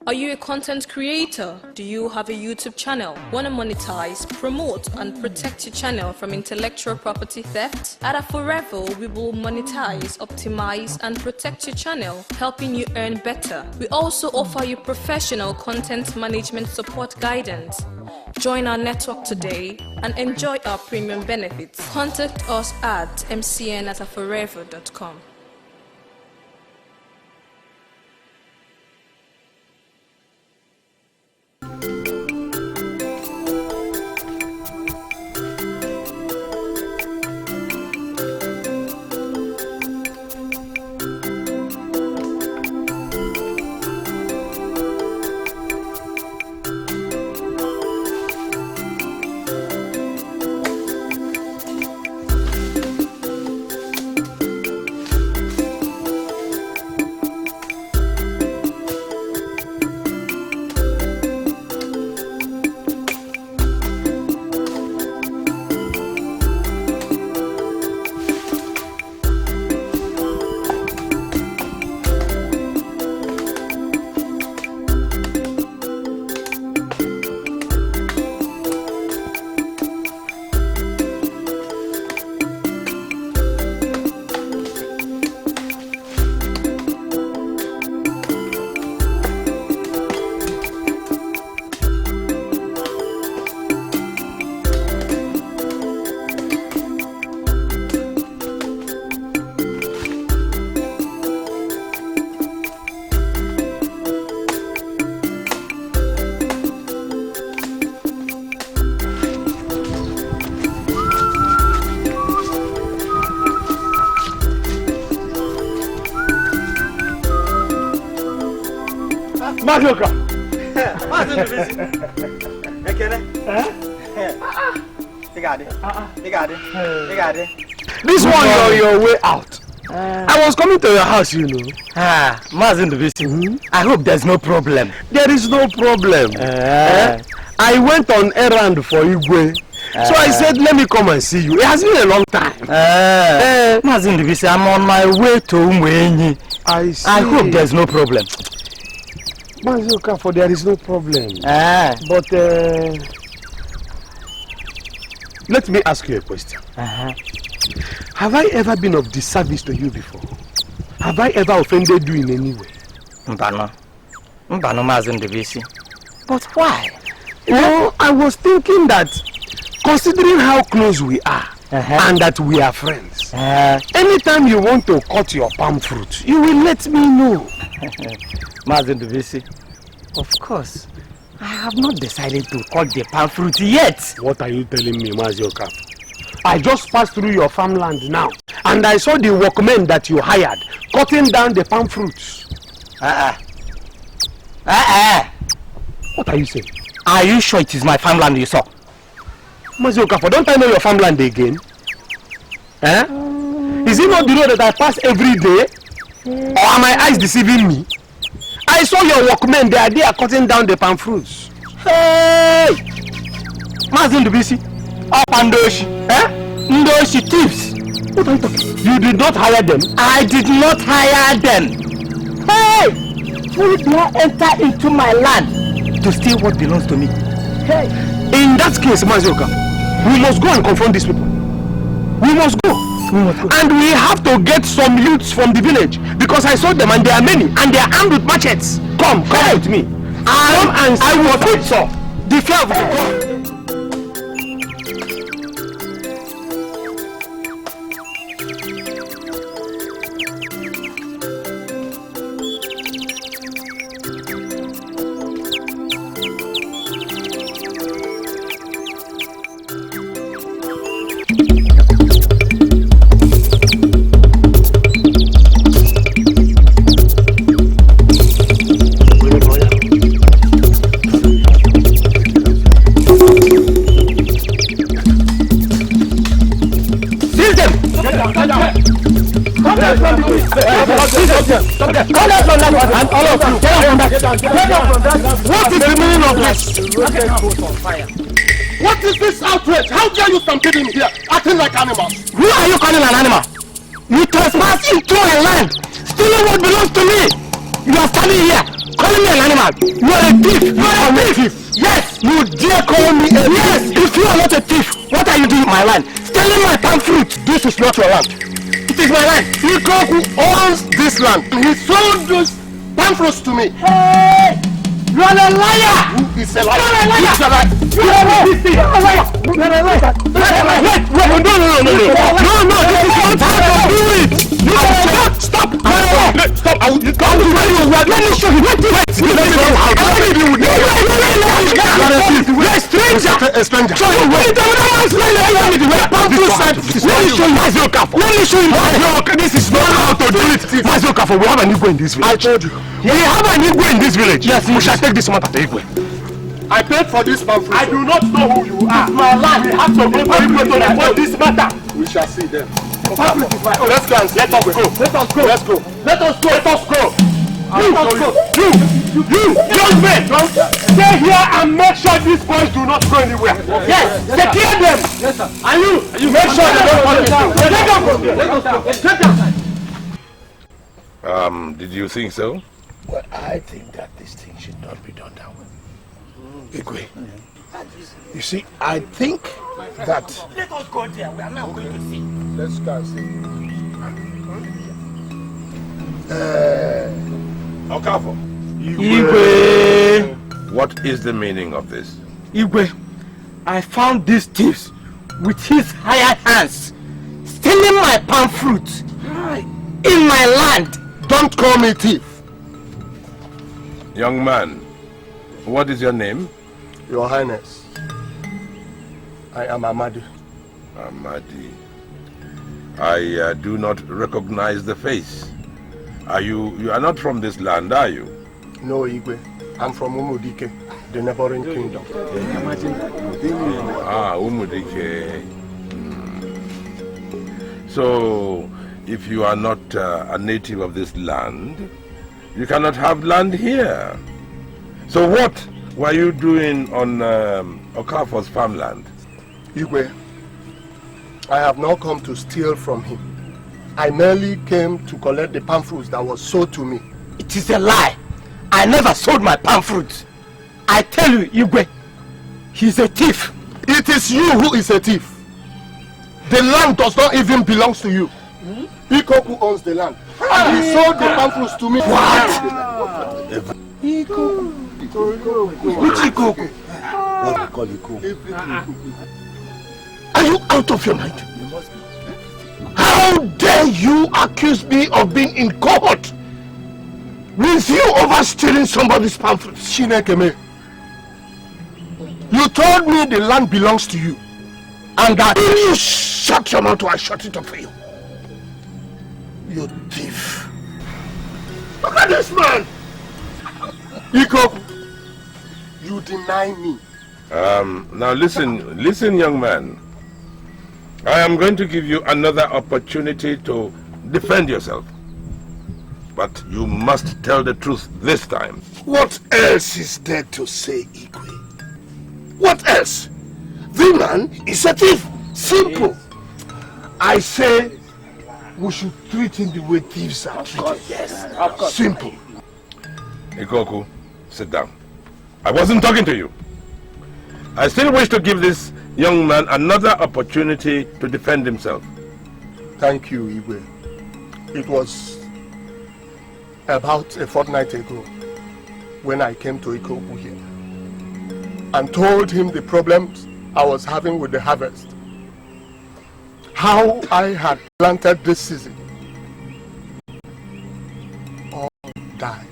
Are you a content creator? Do you have a YouTube channel? Want to monetize, promote, and protect your channel from intellectual property theft? At Forever, we will monetize, optimize, and protect your channel, helping you earn better. We also offer you professional content management support guidance. Join our network today and enjoy our premium benefits. Contact us at mcn@forever.com. Majoka! This one you're your way out. I was coming to your house, you know. I hope there's no problem. There is no problem. I went on errand for Igwe. So I said, let me come and see you. It has been a long time. I'm on my way to Umwenyi. I see. I hope there's no problem. Mazoka, for there is no problem. But let me ask you a question. Have I ever been of disservice to you before? Have I ever offended you in any way? Mbano But why? No, I was thinking that considering how close we are and that we are friends, anytime you want to cut your palm fruit, you will let me know. Of course, I have not decided to cut the palm fruit yet. What are you telling me, Mazioka? I just passed through your farmland now, and I saw the workmen that you hired cutting down the palm fruits. What are you saying? Are you sure it is my farmland you saw? Mazioka, don't I know your farmland again? Is it not the road that I pass every day? Or are my eyes deceiving me? I saw your workmen, they are cutting down the palm fruits. Hey! Mazindubisi, up and Ndoshi. Ndoshi thieves. What are you talking? You did not hire them? I did not hire them. Hey! Who dare enter into my land to steal what belongs to me? Hey! In that case, Mazioka, we must go and confront these people. We must go. And we have to get some youths from the village because I saw them and they are many and they are armed with machetes. Come with me. I will put the fear of the God. What is the meaning of this? What is this outrage? How dare you stampede in here, acting like animals? Who are you calling an animal? You trespass into my land, stealing what belongs to me. You are standing here, calling me an animal? You are a thief. You are a thief. Yes. You dare call me a thief? Yes. If you are not a thief, what are you doing with my land? Stealing my palm fruit. This is not your land. It is my land. Ikekwu owns this land. He sold those palm fruits to me. Hey! You are a liar! Who is a liar? You are a liar! You are a liar! You are a liar! You are a liar! Wait! No! No! This is not how to do it! You cannot stop! Stop! I will tell you where you are. Let me show you. Wait! You're a stranger! A stranger! Show you where! Let me show you. This is not how to do it. We have an Igwe in this village. I told you. We have an Igwe in this village. Yes, we shall take this matter to Igwe. I paid for this pamphlet. I do not know who you are. My land. We have to go to Igwe to report this matter. We shall see them. Let's go and let us go. Let us go. Let's go. Let us go. Let us go. You, young men, stay here and make sure these boys do not go anywhere. Yes, secure them. Yes, sir. And you make sure they don't come. Take them. Did you think so? Well, I think that this thing should not be done that way. Ikwe, you see, I think that... Let us go there, we are now going to see. Let's go and see. Okafo. Igwe. What is the meaning of this? Igwe, I found these thieves with his hired hands stealing my palm fruit in my land. Don't call me thief. Young man, what is your name? Your Highness, I am Amadi. Amadi. I do not recognize the face. You are not from this land, are you? No, Igwe. I'm from Umudike, the neighboring kingdom. Ah, Umudike. So, if you are not a native of this land, you cannot have land here. So what were you doing on Okafor's farmland? Igwe, I have not come to steal from him. I merely came to collect the palm fruits that was sold to me. It is a lie. I never sold my palm fruits. I tell you, Igwe, he's a thief. It is you who is a thief. The land does not even belong to you. Ikekwu owns the land. And he sold the palm fruits to me. What? Which Ikekwu? Are you out of your mind? How dare you accuse me of being in cohort with you over stealing somebody's pamphlets? Chinekeme, you told me the land belongs to you, and that you shut your mouth or I shut it up for you. You thief. Look at this man. Ikekwu, you deny me. Now listen, young man. I am going to give you another opportunity to defend yourself. But you must tell the truth this time. What else is there to say, Igwe? What else? The man is a thief. Simple. I say we should treat him the way thieves are treated. Yes. Simple. Ikekwu, sit down. I wasn't talking to you. I still wish to give this young man another opportunity to defend himself. Thank you, Igwe. It was about a fortnight ago when I came to Ikekwu here and told him the problems I was having with the harvest. How I had planted this season. All died.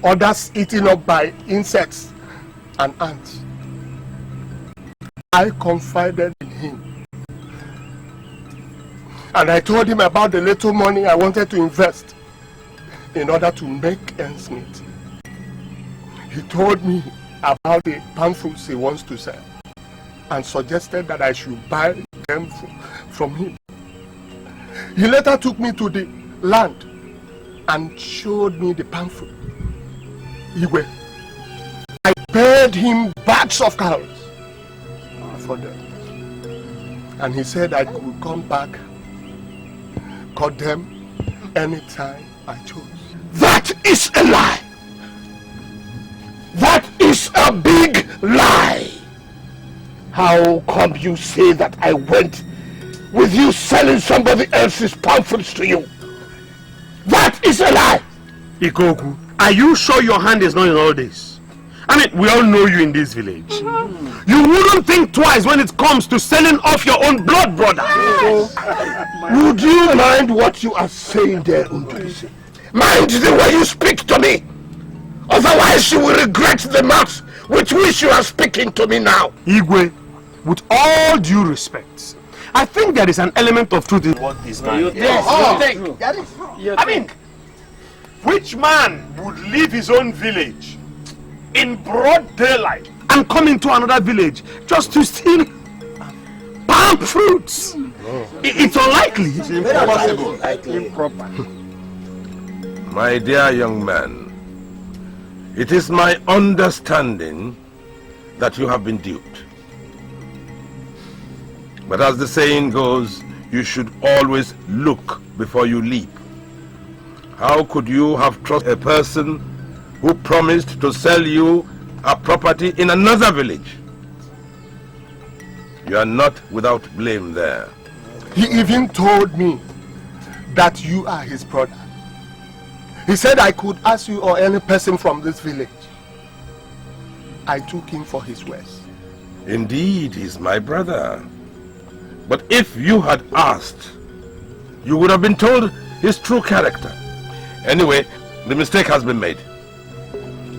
Others eaten up by insects and ants. I confided in him. And I told him about the little money I wanted to invest in order to make ends meet. He told me about the palm fruits he wants to sell and suggested that I should buy them from him. He later took me to the land and showed me the palm fruit. Igwe, I paid him bags of cows for them. And he said I could come back, cut them anytime I chose. That is a lie! a big lie. How come you say that I went with you selling somebody else's pamphlets to you? That is a lie. Ikekwu, are you sure your hand is not in all this? I mean, we all know you in this village. You wouldn't think twice when it comes to selling off your own blood brother. Would you mind what you are saying there, Undubisi? Mind the way you speak to me. Otherwise you will regret the mouth with which you are speaking to me now. Igwe, with all due respect, I think there is an element of truth in what this man is. Yes, I mean, which man would leave his own village in broad daylight and come into another village just to steal palm fruits? It's unlikely. It's Improper. My dear young man, it is my understanding that you have been duped. But as the saying goes, you should always look before you leap. How could you have trusted a person who promised to sell you a property in another village? You are not without blame there. He even told me that you are his brother. He said I could ask you or any person from this village. I took him for his words. Indeed, he's my brother. But if you had asked, you would have been told his true character. Anyway, the mistake has been made.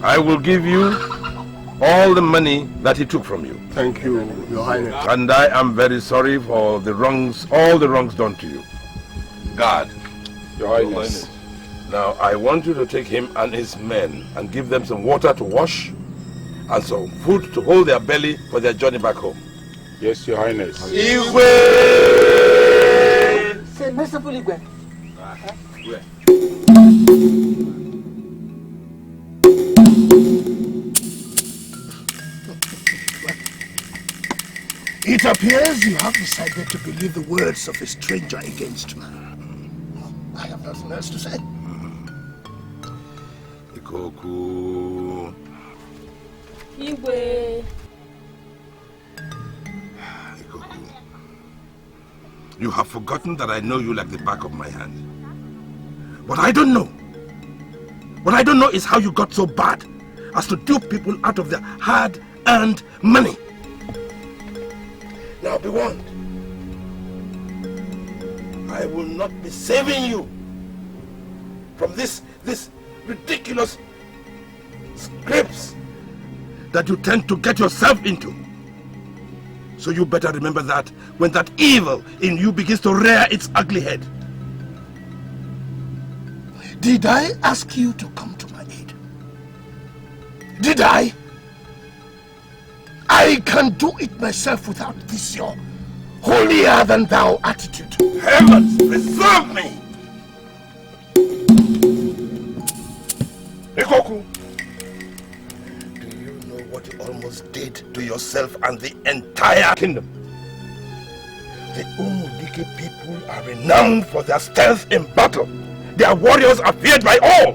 I will give you all the money that he took from you. Thank you, Your Highness. And I am very sorry for the wrongs, all the wrongs done to you. Guard, Your Highness. now I want you to take him and his men and give them some water to wash and some food to hold their belly for their journey back home. Yes, Your Highness. Igwe! Say, merciful Igwe. It appears you have decided to believe the words of a stranger against me. I have nothing else to say. Ikekwu. Igwe. Ikekwu. You have forgotten that I know you like the back of my hand. What I don't know is how you got so bad as to dupe people out of their hard-earned money. Now be warned. I will not be saving you from this ridiculous scrapes that you tend to get yourself into. So you better remember that when that evil in you begins to rear its ugly head. Did I ask you to come to my aid? Did I? I can do it myself without this your holier than thou attitude. Heavens preserve me! Ikekwu, do you know what you almost did to yourself and the entire kingdom? The Umudike people are renowned for their stealth in battle. Their warriors are feared by all.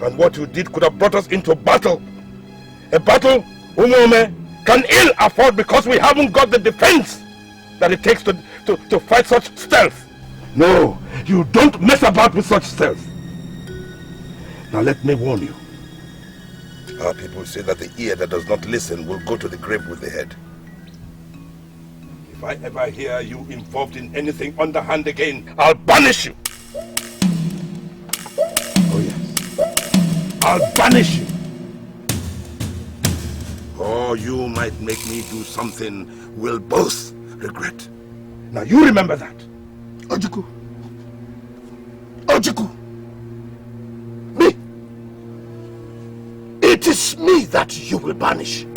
And what you did could have brought us into battle. A battle Umome can ill afford because we haven't got the defense that it takes to fight such stealth. No, you don't mess about with such stealth. Now let me warn you. Our people say that the ear that does not listen will go to the grave with the head. If I ever hear you involved in anything underhand again, I'll banish you. Oh yes. I'll banish you. Or you might make me do something we'll both regret. Now you remember that. Ojukwu. Ojukwu. Me. It is me that you will banish.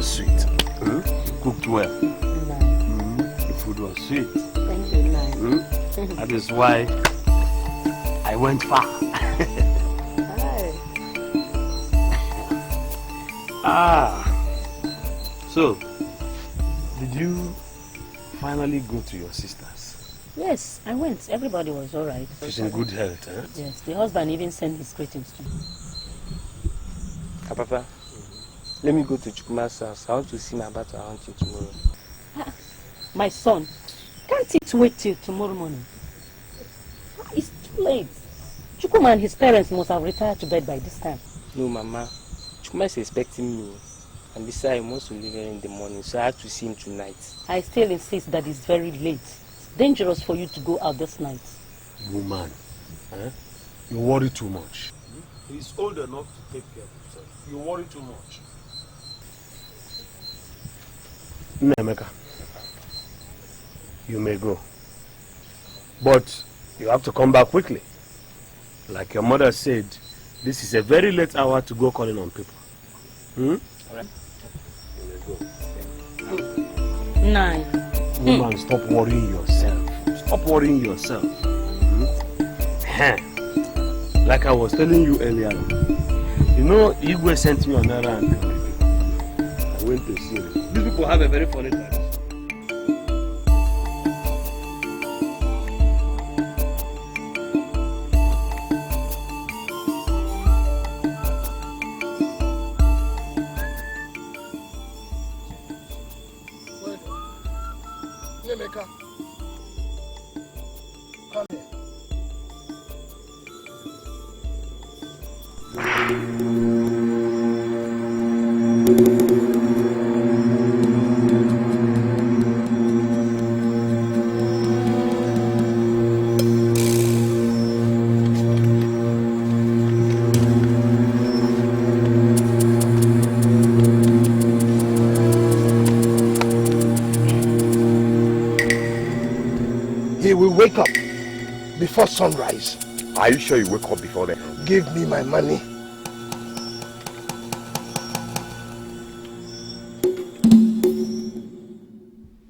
was sweet. You cooked well. The food was sweet. Thank you, That is why I went far. So, did you finally go to your sister's? Yes, I went. Everybody was all right. She's in good health, eh? Yes, the husband even sent his greetings to me. Papa, let me go to Chukwu's house. I want to see my battle hunting tomorrow. My son, can't it wait till tomorrow morning? It's too late. Chukwu and his parents must have retired to bed by this time. No, Mama. Chukwu is expecting me. And besides, he wants to leave here in the morning, so I have to see him tonight. I still insist that it's very late. It's dangerous for you to go out this night. Woman, you worry too much. He's old enough to take care of himself. You worry too much. Emeka, you may go. But you have to come back quickly. Like your mother said, this is a very late hour to go calling on people. Alright. You may go. 9. Woman, stop worrying yourself. Stop worrying yourself. Like I was telling you earlier, you know, Igwe sent me on errand. I went to see him. These people have a very funny time. Emeka, come here. He will wake up before sunrise. Are you sure you wake up before then? Give me my money.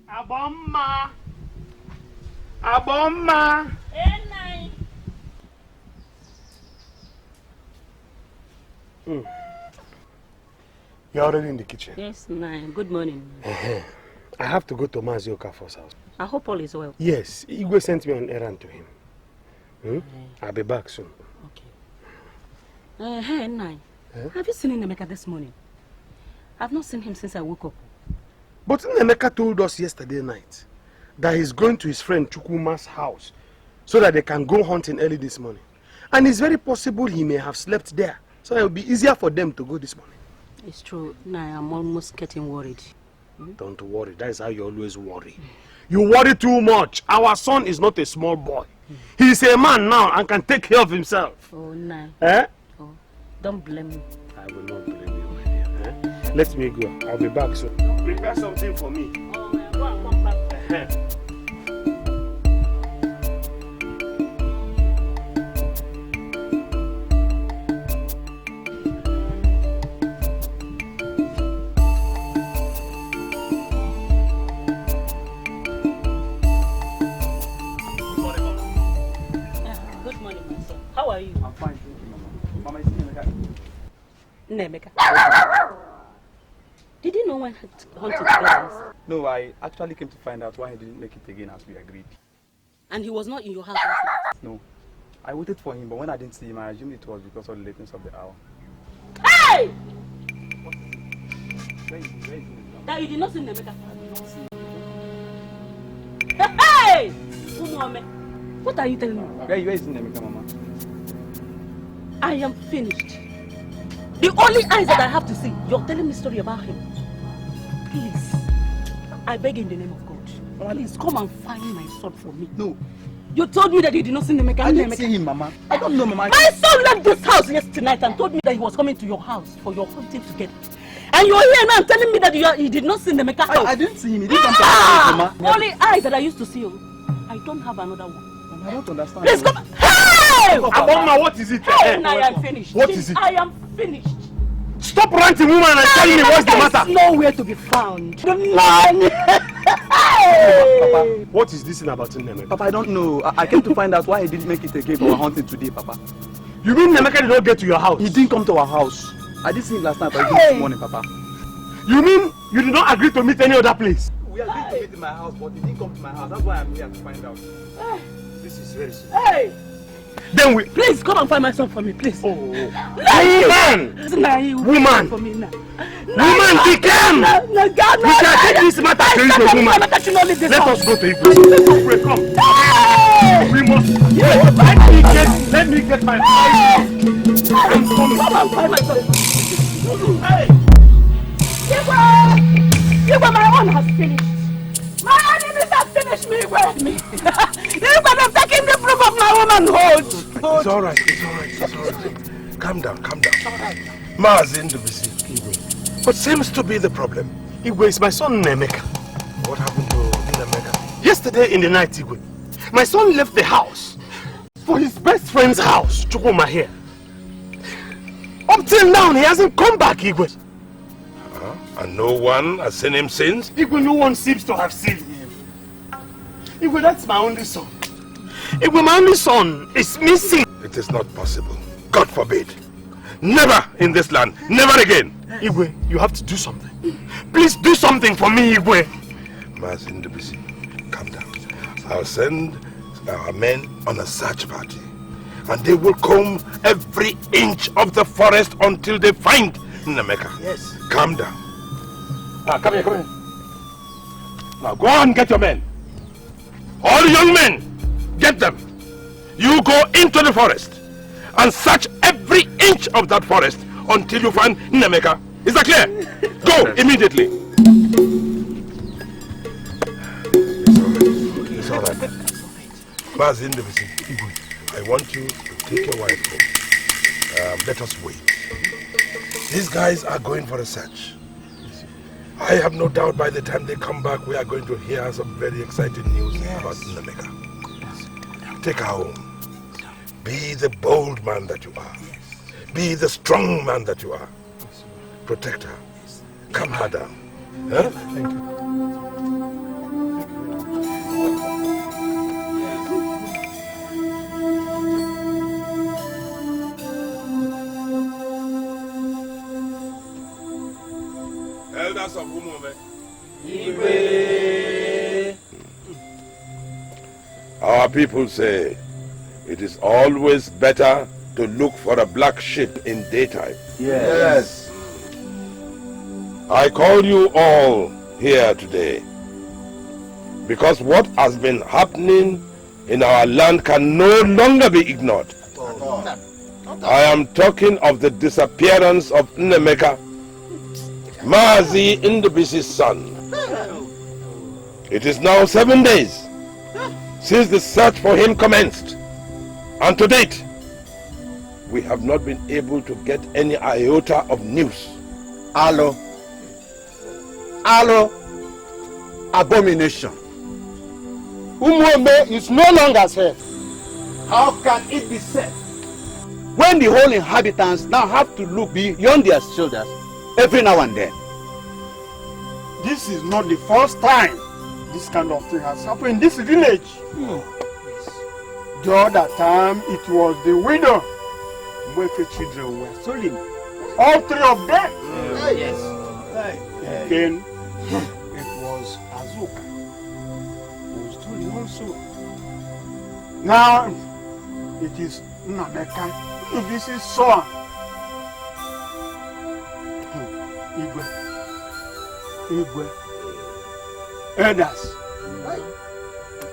Abomma! Abomma! You're already in the kitchen? Yes, 9. Good morning. I have to go to Mazi Okafor's house. I hope all is well. Yes, Igwe sent me on errand to him. I'll be back soon. Okay. Hey, 9. Have you seen Nemeka this morning? I've not seen him since I woke up. But Nemeka told us yesterday night that he's going to his friend Chukwuma's house so that they can go hunting early this morning. And it's very possible he may have slept there. So it will be easier for them to go this morning. It's true. Now I'm almost getting worried. Don't worry. That is how you always worry. You worry too much. Our son is not a small boy. He's a man now and can take care of himself. Oh, 9. Eh? Oh, don't blame me. I will not blame you, my dear. Let me go. I'll be back soon. Prepare something for me. Oh, go and come back. How are you? I'm fine, thank you, Mama. Mama, is Nemeka. Did you know when hunting together? No, I actually came to find out why he didn't make it again as we agreed. And he was not in your house last night? No. I waited for him, but when I didn't see him, I assumed it was because of the lateness of the hour. Hey! Where is he? That you did not see Nemeka? Hey! What are you telling me? Where is Nemeka, Mama? I am finished. The only eyes that I have to see, you're telling me a story about him. Please, I beg in the name of God, please come and find my son for me. No. You told me that you did not see Nemeka. I didn't see him, Mama. I don't know, Mama. My son left this house yesterday and told me that he was coming to your house for your hunting together. And you're here now telling me that you did not see Nemeka. I didn't see him. He didn't come to our house, Mama. Only eyes that I used to see. I don't have another one. Mama, I don't understand. Please come. Hey! Aboma, what is it? Hey, I am finished. What is it? I am finished. Stop ranting, woman, and tell me what's the matter. There's nowhere to be found. The man. Papa, what is this thing about Nemeka? Papa, I don't know. I came to find out why he didn't make it again for our hunting today, Papa. You mean Nemeka did not get to your house? He didn't come to our house. I did see him last night, but he didn't this morning, Papa. You mean you did not agree to meet any other place? We agreed to meet in my house, but he didn't come to my house. That's why I'm here to find out. This is very serious. Hey! Then we... Please come and find my son for me, please. Oh. Woman! Woman! For me now. Woman, Thickens! No, God, no! We shall take this matter to Igwe, woman. Let us go to Igwe. Come. We must... Let me get my... I'm coming. Come and find my son. Hey! Igwe, my own has finished. My enemies have finished me with me. Igwe, they've taken the proof of my womanhood. It's all right. Calm down. Mazin to visit Igwe. What seems to be the problem? Igwe is my son Nemeka. What happened to Nemeka? Yesterday in the night, Igwe, my son left the house for his best friend's house, CHUKWU here. Up till now, he hasn't come back, Igwe. And no one has seen him since? Igwe, no one seems to have seen him. Igwe, that's my only son. Igwe, my only son is missing. It is not possible. God forbid. Never in this land. Never again. Igwe, you have to do something. Please do something for me, Igwe. Mazin Dubisi, calm down. I'll send our men on a search party. And they will comb every inch of the forest until they find Nemeka. Yes. Calm down. Come here. Now go and get your men. All young men, get them. You go into the forest and search every inch of that forest until you find Nemeka. Is that clear? Go immediately. It's all right. Mazin Dubisi, I want you to take your wife home. Let us wait. These guys are going for a search. I have no doubt by the time they come back, we are going to hear some very exciting news about Nemeka. Take her home. Be the bold man that you are. Be the strong man that you are. Protect her. Calm her down. Huh? Thank you. Elders of Umume. Our people say it is always better to look for a black sheep in daytime. Yes. I call you all here today because what has been happening in our land can no longer be ignored. I am talking of the disappearance of Nemeka, Mazi Ndubisi's son. It is now 7 days since the search for him commenced, and to date we have not been able to get any iota of news. Allo, abomination. Umuombe is no longer safe. How can it be safe when the whole inhabitants now have to look beyond their shoulders every now and then? This is not the first time this kind of thing has happened in this village. The other time it was the widow where the children were stolen. All three of them. Yes. Again, it was Azuka who was stolen also. Now it is Nemeka. This is son. Igwe. Elders,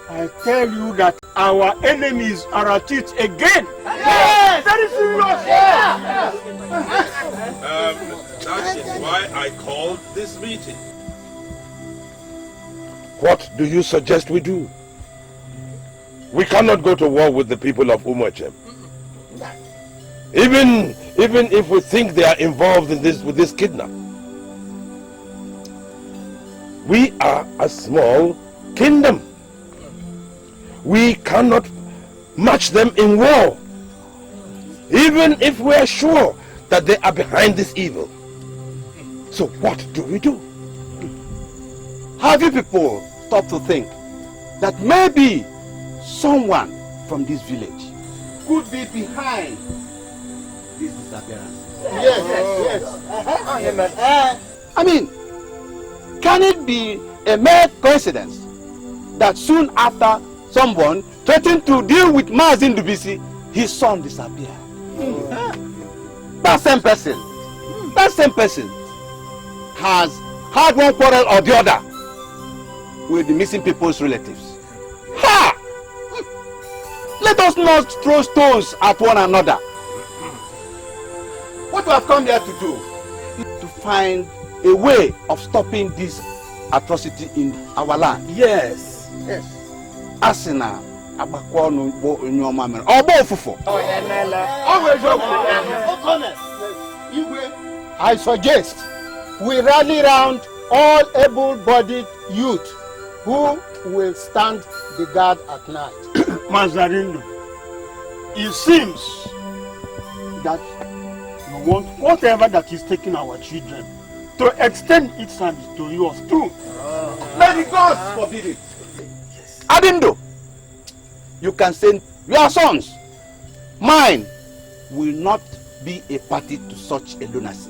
I tell you that our enemies are at it again. Yes. Very serious. That is why I called this meeting. What do you suggest we do? We cannot go to war with the people of Umochem. Even if we think they are involved in this with this kidnap. We are a small kingdom. We cannot match them in war. Even if we are sure that they are behind this evil. So what do we do? Have you people stopped to think that maybe someone from this village could be behind this disappearance? Yes. I mean, can it be a mere coincidence that soon after someone threatened to deal with Mazin Dubisi, his son disappeared? That same person has had one quarrel or the other with the missing people's relatives. Ha! Let us not throw stones at one another. What we have come here to do is to find a way of stopping this atrocity in our land. Yes. Asina abakwonu bo nyoma mere. Obo ofufo. I suggest we rally round all able-bodied youth who will stand the guard at night. Mazarindo, it seems that you want whatever that is taking our children to extend its service to yours too. May the gods forbid it. Adindo, you can send your sons. Mine will not be a party to such a lunacy.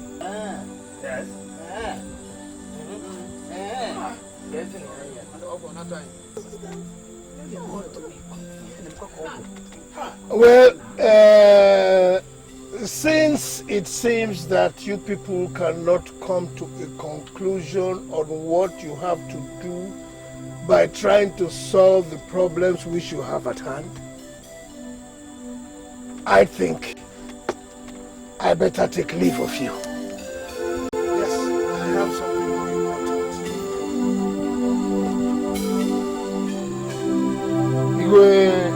Well, since it seems that you people cannot come to a conclusion on what you have to do by trying to solve the problems which you have at hand, I think I better take leave of you. Yes, I have something more important. Igwe.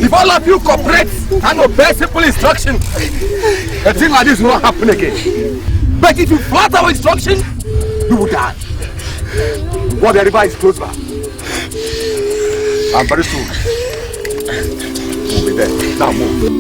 If all of you cooperate and obey simple instruction, a thing like this will not happen again. But if you flat our instruction, you will die. What the river is close by. And very soon, we'll be there. Now move.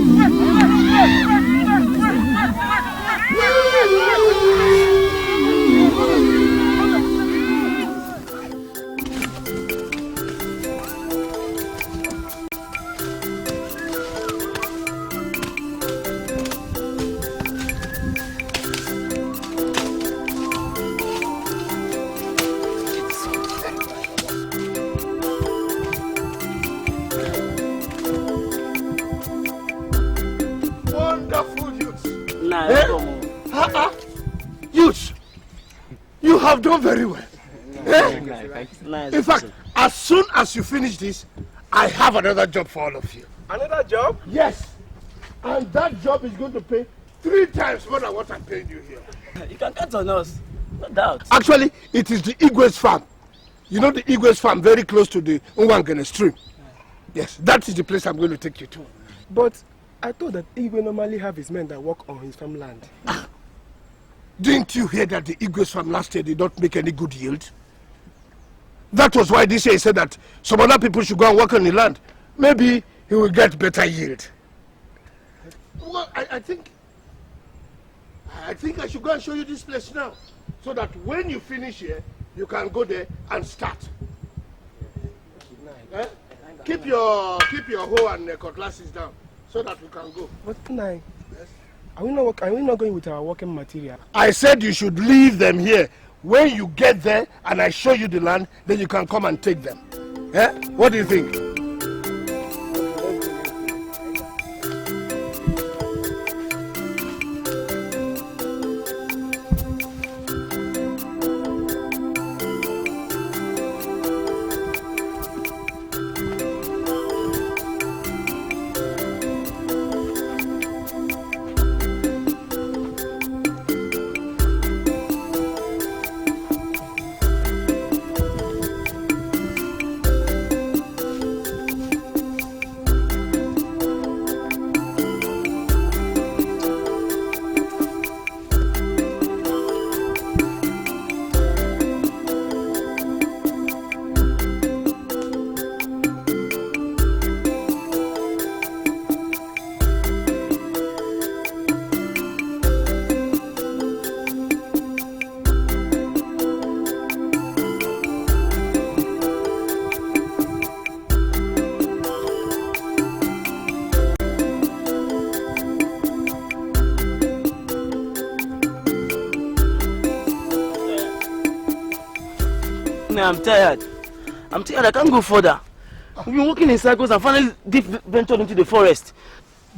You have done very well. In fact, as soon as you finish this, I have another job for all of you. Another job? Yes. And that job is going to pay 3 times more than what I'm paying you here. You can count on us. No doubt. Actually, it is the Igwe's farm. You know the Igwe's farm, very close to the Nwangene stream. Yes, that is the place I'm going to take you to. But I thought that Igwe normally have his men that work on his farmland. Didn't you hear that the Igwe's farm last year did not make any good yield? That was why this year he said that some other people should go and work on the land. Maybe he will get better yield. Well, I think I should go and show you this place now, so that when you finish here, you can go there and start. Keep your hoe and cutlasses down, so that we can go. But Nai, yes? Are we not going with our working material? I said you should leave them here. When you get there and I show you the land, then you can come and take them. What do you think? I'm tired. I can't go further. We've been walking in circles and finally ventured into the forest.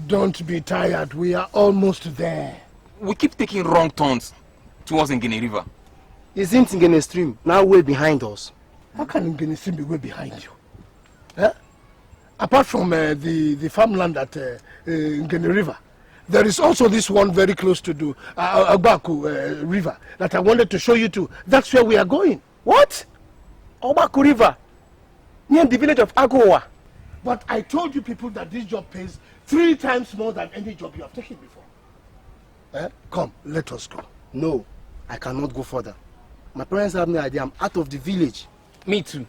Don't be tired. We are almost there. We keep taking wrong turns towards Ngene River. Isn't Ngene stream now way behind us? How can Ngene stream be way behind you? Apart from the farmland at Ngene River, there is also this one very close to the Obaku River that I wanted to show you to. That's where we are going. What? Obaku River? Near the village of Agowa. But I told you people that this job pays 3 times more than any job you have taken before. Come, let us go. No, I cannot go further. My parents have no idea I'm out of the village. Me too.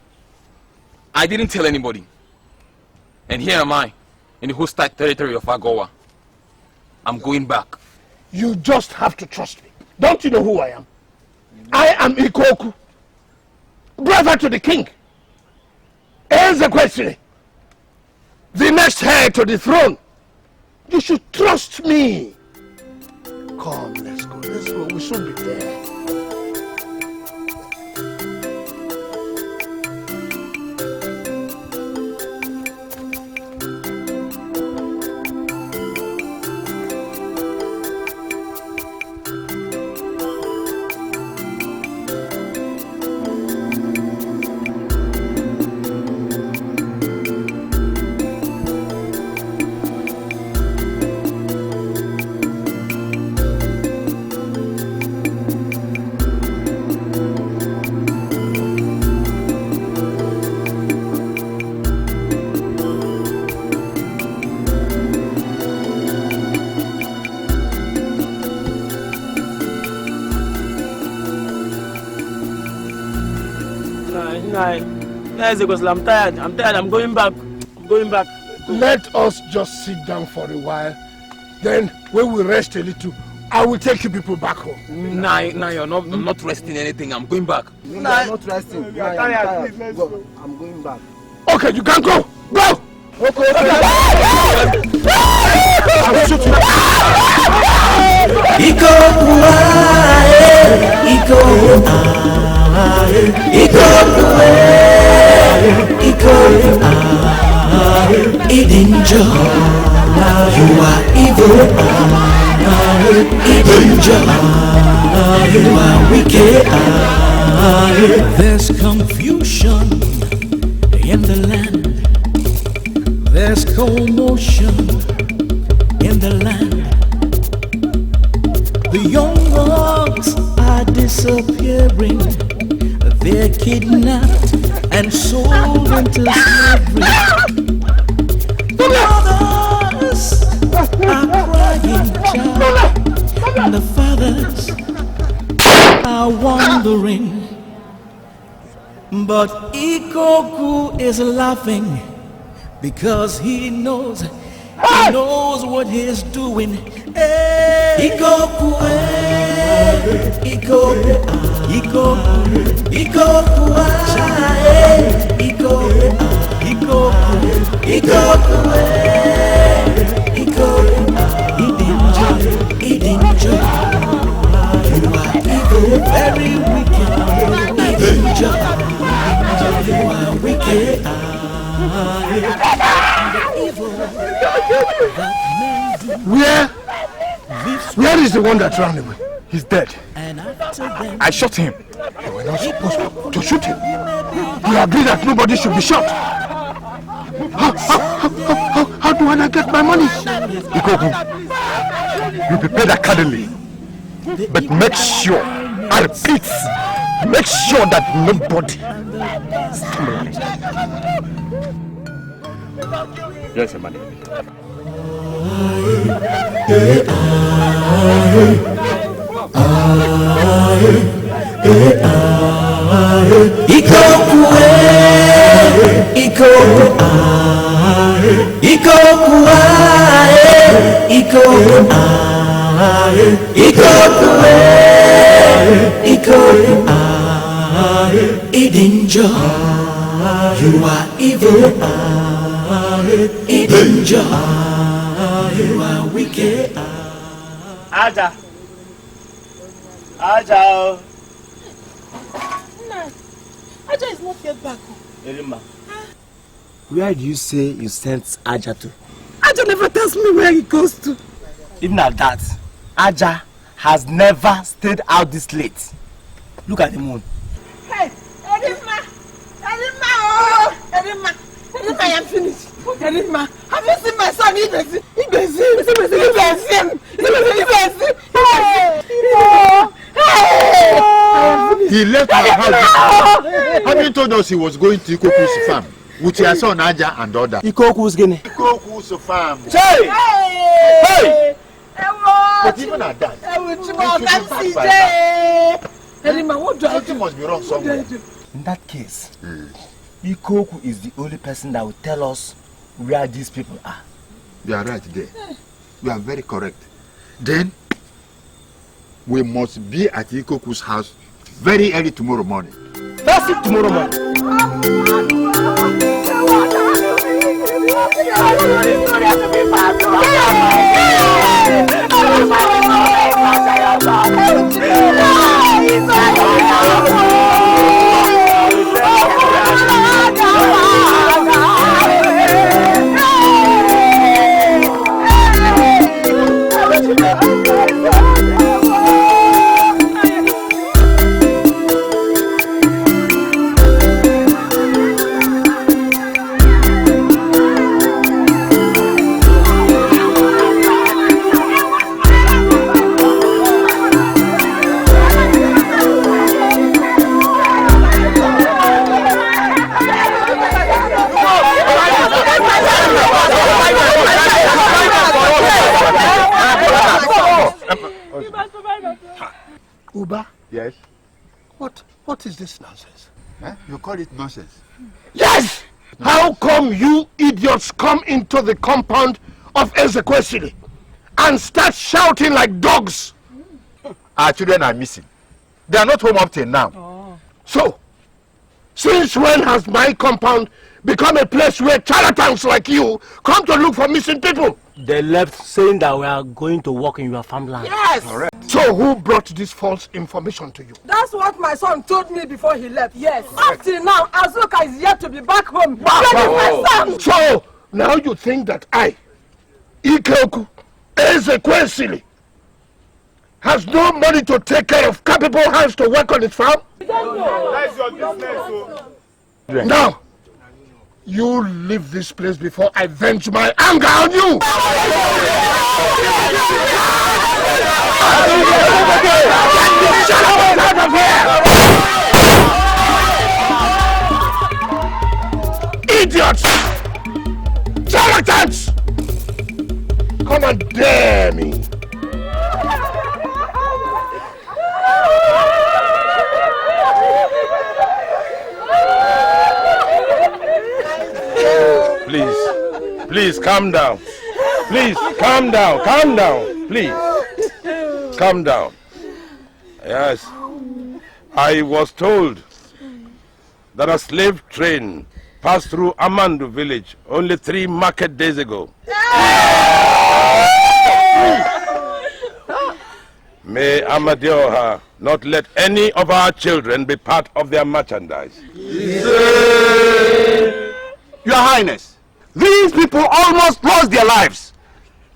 I didn't tell anybody. And here am I, in the hostile territory of Agowa. I'm going back. You just have to trust me. Don't you know who I am? I am Ikekwu, brother to the king. Exile, the next heir to the throne. You should trust me. Come, let's go. Let's go. We should be there. I'm tired. I'm going back. Let us just sit down for a while. Then, when we rest a little, I will take you people back home. Nah, you're not resting anything. I'm going back. I'm not resting. I'm tired. Let's go. I'm going back. Okay, you can go. Go! Okay. I will shoot you. Danger, you are evil. Danger, you are wicked. There's confusion in the land. commotion in the land. The young ones are disappearing. They're kidnapped and sold into slavery. The mothers are crying, child, and the fathers are wandering. But Ikekwu is laughing because he knows what he's doing. Ikekwu, Ikekwu, Ikekwu, Ikekwu, Ikekwu, Ikekwu, Ikekwu, you are evil, very wicked, danger. You are wicked, Where is the one that ran away? He's dead. I shot him. You were not supposed to shoot him. We agreed that nobody should be shot. How do I get my money? Ikekwu, you prepared accordingly. But make sure, I repeat, make sure that nobody stumble on it. Yes, money. Ikekwu, Ikekwu, Ikekwu, Ikekwu, Ikekwu, danger. You are evil, danger. You are wicked. Aja. Aja. Aja is not yet back. Erima. Where do you say you sent Aja to? Aja never tells me where he goes to. Even at that, Aja has never stayed out this late. Look at the moon. Hey, Erima! Erima! Oh! Erima! Erima, I am finished. Erima, have you seen my son? Ibezim! He left our house. Having told us he was going to Ikoku's farm with your son Aja and other. Ikoku's guinea. Ikoku's farm. Hey! Hey! But even at that, something must be wrong somewhere. In that case, Ikekwu is the only person that will tell us where these people are. You are right there. You are very correct. Then, we must be at Ikeku's house very early tomorrow morning. That's it, tomorrow morning. Uba? Yes? What is this nonsense? Huh? You call it nonsense? Yes! How come you idiots come into the compound of ESIRI and start shouting like dogs? Our children are missing. They are not home up till now. Oh. So, since when has my compound become a place where charlatans like you come to look for missing people? They left saying that we are going to work in your farmland. Yes! Correct. So who brought this false information to you? That's what my son told me before he left. Yes. Up till now, Azuka is yet to be back home. My son. So now you think that I, Ikekwu, ESIRI, has no money to take care of capable hands to work on his farm? That's your business. Now, You leave this place before I venge my anger on you! Idiots! Charlatans! Come and dare me! Please, calm down. Please, calm down, please. Calm down. Yes, I was told that a slave train passed through Amandu village only 3 market days ago. May Amadioha not let any of our children be part of their merchandise. Your Highness, these people almost lost their lives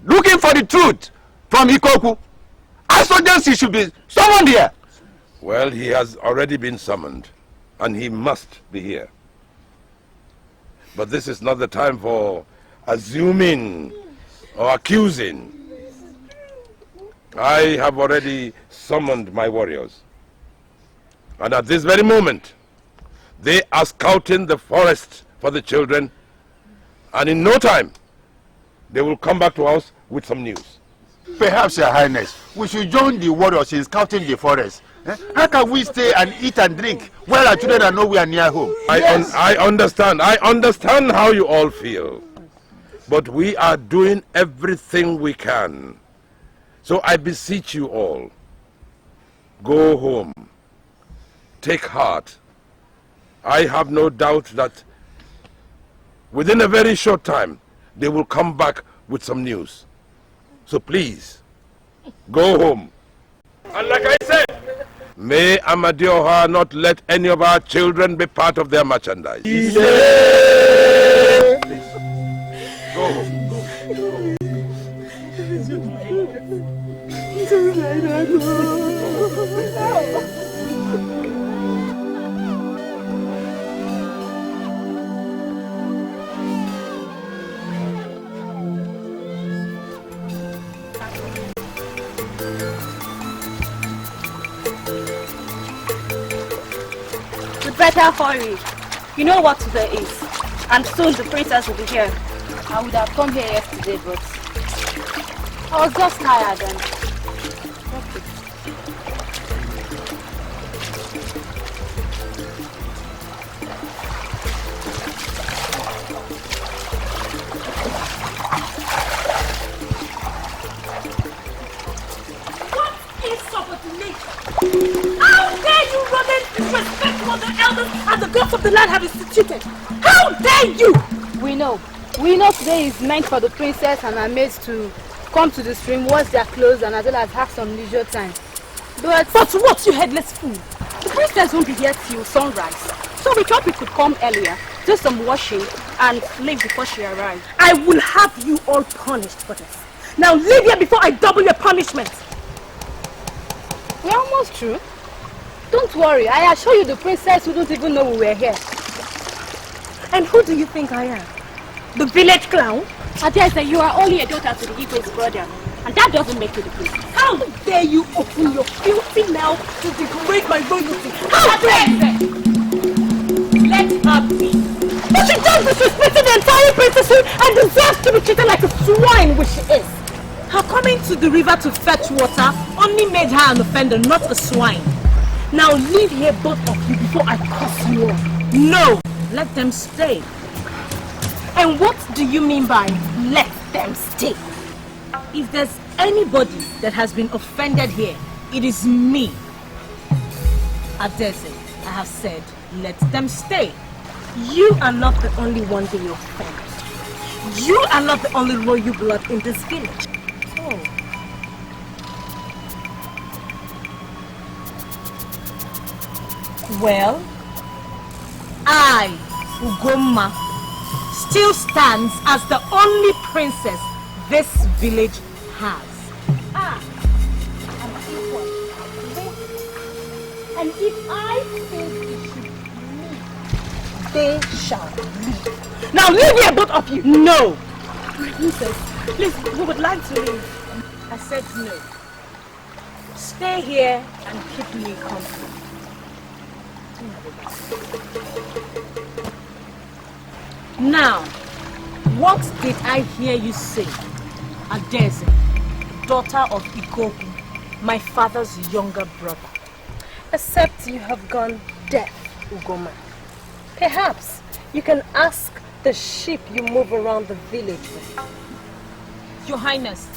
looking for the truth from Ikekwu. I suggest he should be summoned here. Well, he has already been summoned, and he must be here. But this is not the time for assuming or accusing. I have already summoned my warriors, and at this very moment, they are scouting the forest for the children, and in no time, they will come back to us with some news. Perhaps, Your Highness, we should join the warriors in scouting the forest. How can we stay and eat and drink while our children are nowhere near home? I understand how you all feel. But we are doing everything we can. So I beseech you all, go home. Take heart. I have no doubt that within a very short time, they will come back with some news. So please, go home. And like I said, may Amadioha not let any of our children be part of their merchandise. Please. Go home. Better hurry. You know what today is. And soon the princess will be here. I would have come here yesterday, but I was just tired and... Okay. What is subordination? How dare you run and disrespect what the elders and the gods of the land have instituted? How dare you! We know today is meant for the princess and her maids to come to the stream, wash their clothes, and as well as have some leisure time. But what, you headless fool? The princess won't be here till sunrise. So we thought we could come earlier, do some washing, and leave before she arrives. I will have you all punished for this. Now leave here before I double your punishment. We're almost through. Don't worry, I assure you the princess wouldn't even know we were here. And who do you think I am? The village clown? I dare say you are only a daughter to the Igwe's brother, and that doesn't make you the princess. How dare you open your filthy mouth to degrade my royalty? How dare you! Let her be. But she just disrespected the entire princesshood and deserves to be treated like a swine, which she is. Her coming to the river to fetch water only made her an offender, not a swine. Now leave here, both of you, before I curse you all. No! Let them stay. And what do you mean by let them stay? If there's anybody that has been offended here, it is me. I dare say, I have said, let them stay. You are not the only one being offended. You are not the only royal blood in this village. Oh. Well, I, Ugomma, still stands as the only princess this village has. And if I think it should be me they shall leave. Now leave here, both of you. No. Princess, please, we would like to leave. I said no. Stay here and keep me company. Now, what did I hear you say? Adeze, daughter of Ikekwu, my father's younger brother. Except you have gone deaf, Ugoma. Perhaps you can ask the sheep you move around the village with. Your Highness,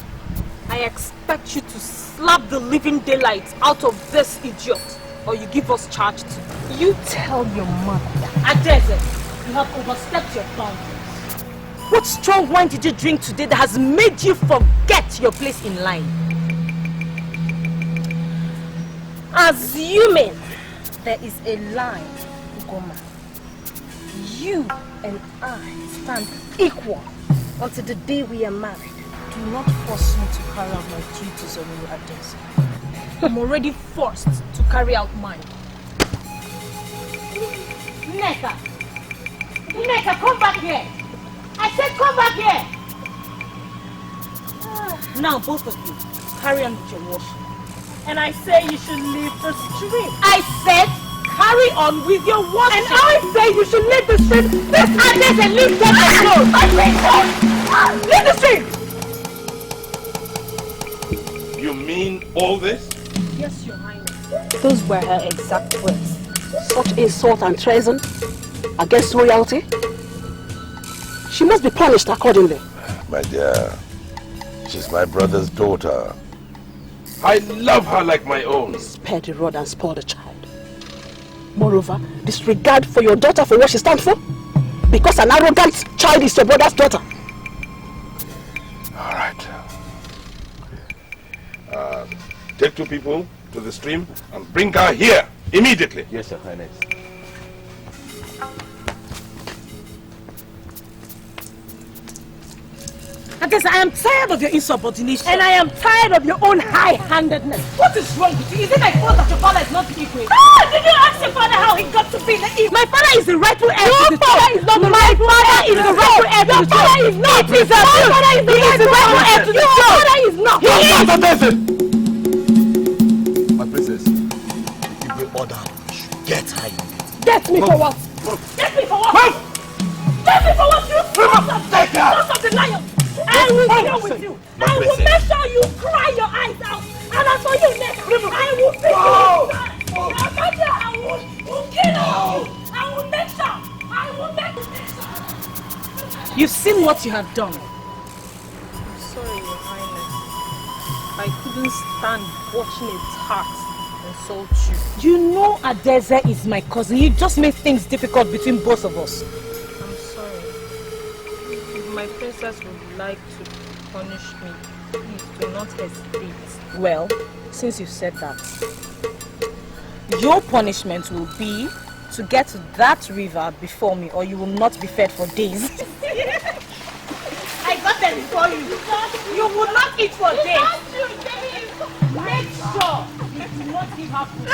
I expect you to slap the living daylights out of this idiot, or you give us charge to. You tell your mother. Adeze, you have overstepped your boundaries. What strong wine did you drink today that has made you forget your place in line? Assuming there is a line, Ugoma, you and I stand equal until the day we are married. Do not force me to carry out my duties on you, Adeze. I'm already forced to carry out mine. Neka! Neka, come back here! I said come back here! Now both of you, carry on with your washing. And I say you should leave the stream. I said carry on with your washing! And I say you should leave the stream! This Adeze and leave them alone! Leave the stream! You mean all this? Yes, Your Highness. Those were her exact words. Such insult and treason against royalty. She must be punished accordingly. My dear, she's my brother's daughter. I love her like my own. Spare the rod and spoil the child. Moreover, disregard for your daughter for what she stands for? Because an arrogant child is your brother's daughter. All right. Take 2 people to the stream and bring her here immediately. Yes, Your Highness. Adeze, I am tired of your insubordination. And I am tired of your own high-handedness. What is wrong with you? Is it my fault that your father is not Ikekwu? Did you ask your father how he got to be the Ikekwu? My father is the rightful heir to the throne. Your father is not my father is the rightful heir to the throne. Your father is not. It is a my father is the rightful heir to the throne. Your father is not. He is. My princess, if we order, you should get her. Get me for what? Get me for what? Get me for what? You sons of the lion! I will deal with you! I will make sure you cry your eyes out! And as for you, Neka, I will beat you! I will kill you! I will make sure! I will make sure! You've seen what you have done. I'm sorry, Your Highness. I couldn't stand watching a tax insult you. You know Adeze is my cousin. You just made things difficult between both of us. I'm sorry. If my princess would like to punish me, please do not hesitate. Well, since you said that, your punishment will be to get to that river before me, or you will not be fed for days. I got them before you. You will not eat for days. Make sure you do not give her food.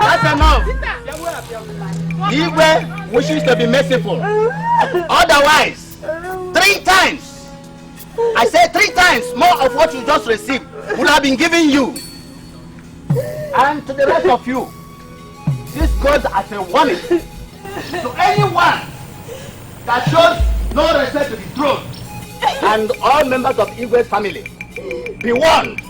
That's enough. Igwe wishes to be merciful. Otherwise, 3 times, I say 3 times more of what you just received would have been given you. And to the rest of you, this goes as a warning to anyone that shows no respect to the throne and all members of Igwe's family. Be warned.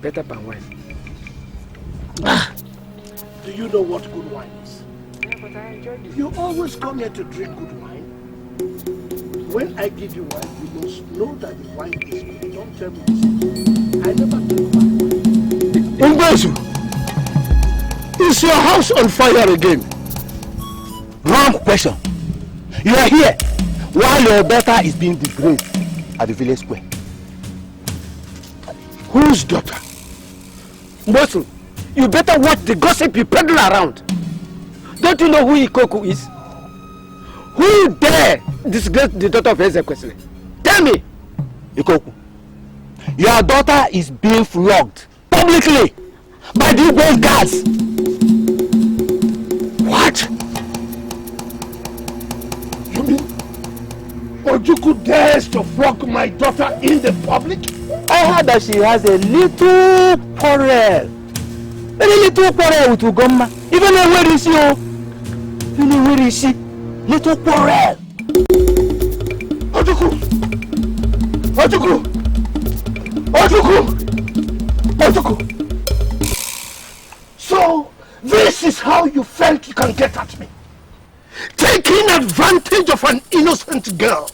better palm wine. Do you know what good wine is? Yeah, but I enjoyed it. You always come here to drink good wine. When I give you wine, you must know that the wine is good. Don't tell me this. I never drink bad wine. Ngozu, is your house on fire again? Wrong question. You are here while your daughter is being degraded at the village square. Whose daughter? Ngozu, you better watch the gossip you peddle around. Don't you know who Ikekwu is? Who dare disgrace the daughter of Ezekwe? Tell me! Ikekwu, your daughter is being flogged publicly by the Igwe guards. What? You mean Ojukwu dares to flog my daughter in the public? I heard that she has a little quarrel. Very little quarrel with Ugomma. Even know where is she? You know where is she? Little quarrel. Ojukwu! Ojukwu! Ojukwu! Ojukwu! So, this is how you felt you can get at me? Taking advantage of an innocent girl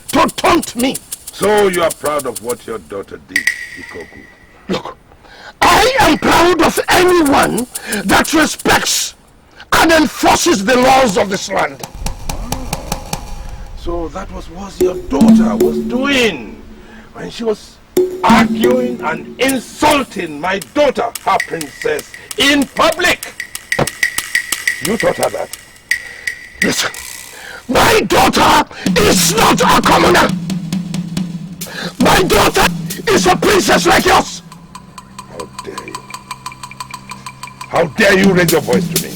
to taunt me. So you are proud of what your daughter did, Ikekwu? Look, I am proud of anyone that respects and enforces the laws of this land. So that was what your daughter was doing when she was arguing and insulting my daughter, her princess, in public. You taught her that? Listen, my daughter is not a commoner. My daughter is a princess like yours. How dare you? How dare you raise your voice to me?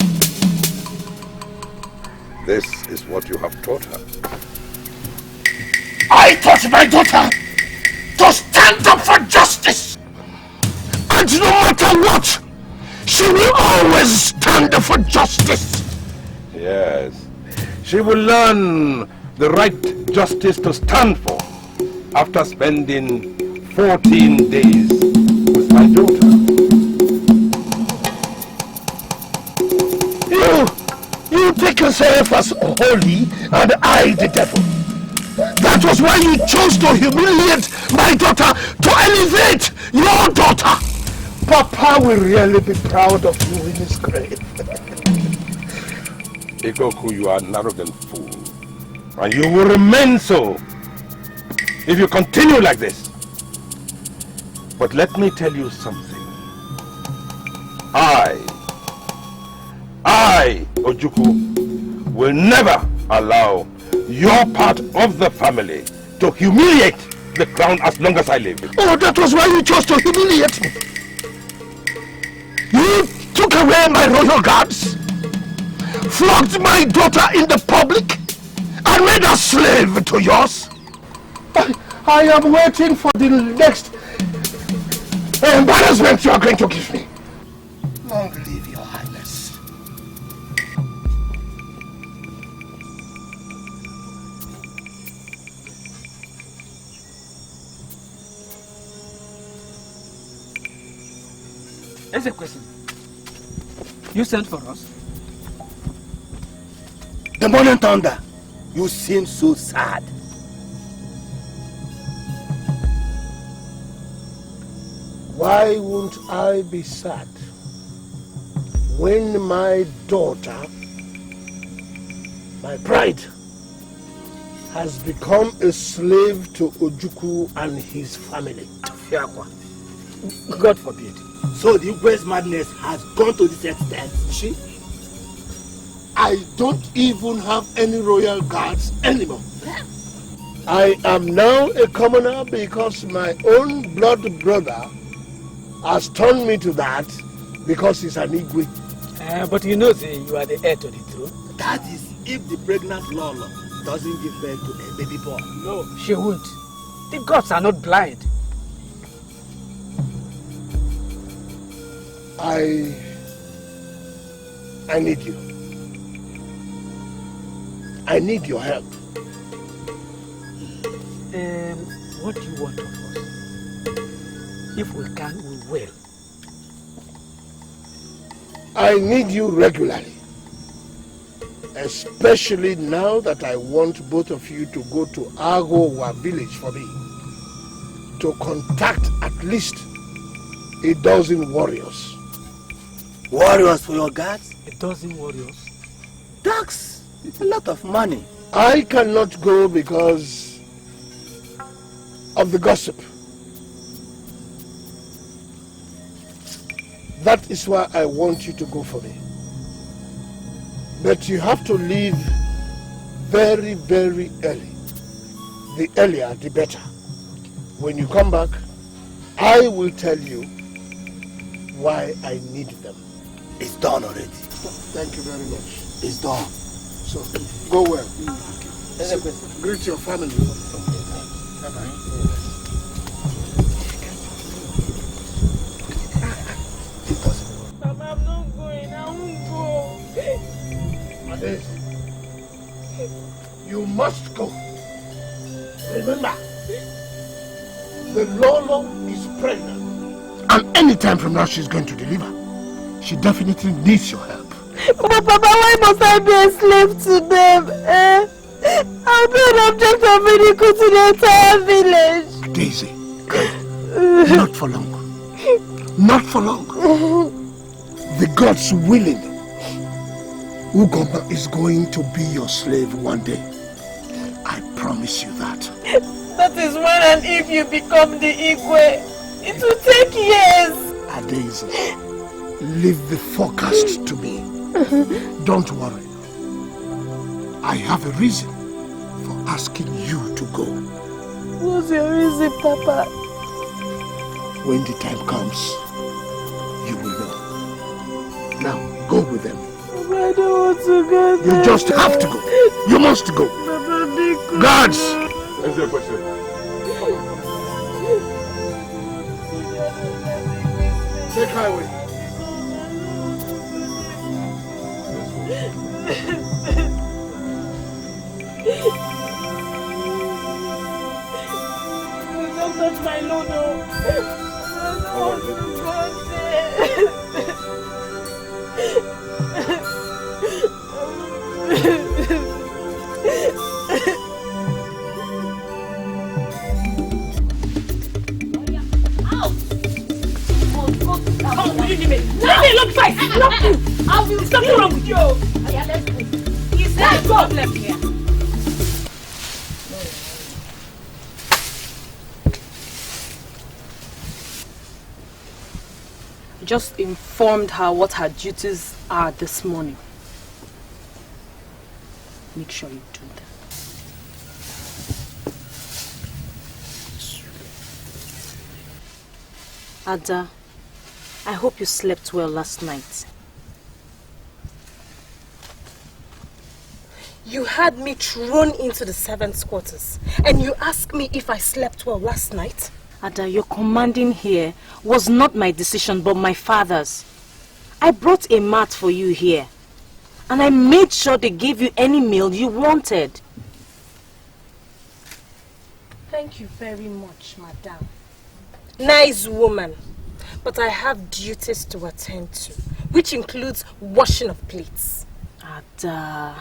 This is what you have taught her. I taught my daughter to stand up for justice. And no matter what, she will always stand up for justice. Yes. She will learn the right justice to stand for after spending 14 days with my daughter. You take yourself as holy and I the devil. That was why you chose to humiliate my daughter, to elevate your daughter. Papa will really be proud of you in his grave. Ikekwu, you are an arrogant fool. And you will remain so if you continue like this. But let me tell you something. I, Ojukwu, will never allow your part of the family to humiliate the crown as long as I live. Oh, that was why you chose to humiliate me. You took away my royal guards, flogged my daughter in the public, and made her slave to yours. I am waiting for the next embarrassment you are going to give me. Long live your highness. There's a question. You sent for us? The morning thunder, you seem so sad. Why won't I be sad when my daughter, my pride, has become a slave to Ojukwu and his family? God forbid. So the Igwe's madness has gone to this extent. See? I don't even have any royal guards anymore. I am now a commoner because my own blood brother has turned me to that because he's an Igwe. But you know you are the heir to the throne. That is if the pregnant Lolo doesn't give birth to a baby boy. No, she won't. The gods are not blind. I need you. I need your help. What do you want of us? If we can, we will. I need you regularly. Especially now that I want both of you to go to Agowa village for me. To contact at least 12 warriors. Warriors for your guards? 12 warriors? That's a lot of money. I cannot go because of the gossip. That is why I want you to go for me. But you have to leave very, very early. The earlier, the better. When you come back, I will tell you why I need them. It's done already. Thank you very much. It's done. So, go well. Greet your family. Bye-bye. Mama, I'm not going. I won't go. Ades, you must go. Remember, the Lolo is pregnant. And any time from now she's going to deliver. She definitely needs your help. But Papa, why must I be a slave to them? I'll be an object of ridicule to the entire village. Daisy, not for long. Not for long. The gods willing, Ugoma is going to be your slave one day. I promise you that. That is when and if you become the Ikwe. It will take years. Daisy, leave the forecast to me. Don't worry. I have a reason for asking you to go. What's your reason, Papa? When the time comes, you will know. Now, go with them. Papa, I don't want to go there. You just have to go. You must go. Papa, Nico. Guards! Answer your question. Take highway. Don't touch my Lodo. I don't want to go Come on, leave me. Leave me alone, guys. There's something wrong with you. Is there a problem here? Just informed her what her duties are this morning. Make sure you do that. Ada, I hope you slept well last night. You had me thrown into the servants' quarters and you asked me if I slept well last night? Ada, your commanding here was not my decision but my father's. I brought a mat for you here and I made sure they gave you any meal you wanted. Thank you very much, madam. Nice woman. But I have duties to attend to, which includes washing of plates. Ada,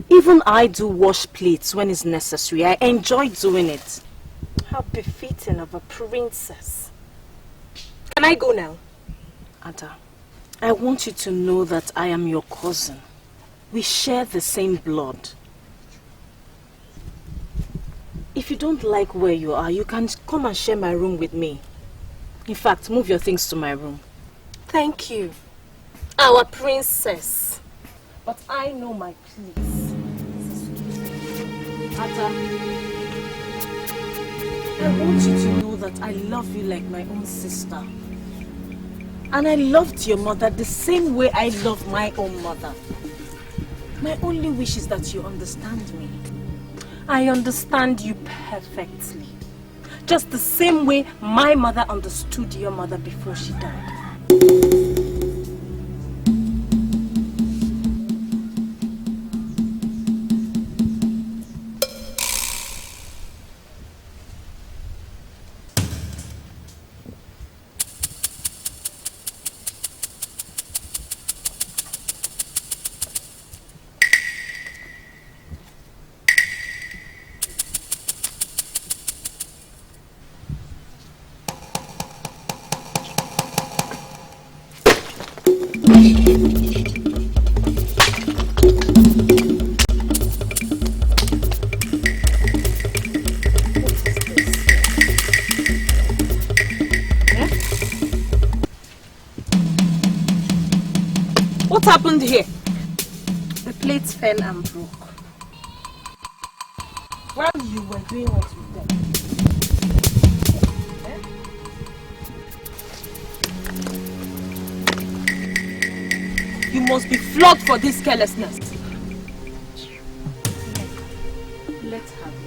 even I do wash plates when it's necessary. I enjoy doing it. How befitting of a princess. Can I go now? Ada, I want you to know that I am your cousin. We share the same blood. If you don't like where you are, you can come and share my room with me. In fact, move your things to my room. Thank you, our princess. But I know my place. Ada, I want you to know that I love you like my own sister. And I loved your mother the same way I love my own mother. My only wish is that you understand me. I understand you perfectly. Just the same way my mother understood your mother before she died. What happened here? The plates fell and broke. While you were doing what with them? You must be flogged for this carelessness. Let's have it.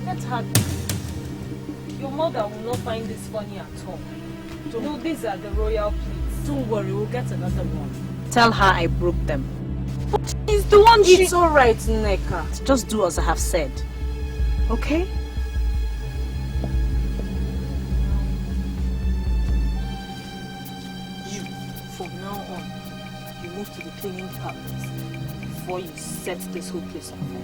Let's have it. Your mother will not find this funny at all. No, these are the royal plates. Don't worry, we'll get another one. Tell her I broke them. But she's the one It's alright, Nneka. Just do as I have said. Okay? You, from now on, you move to the cleaning department before you set this whole place on fire.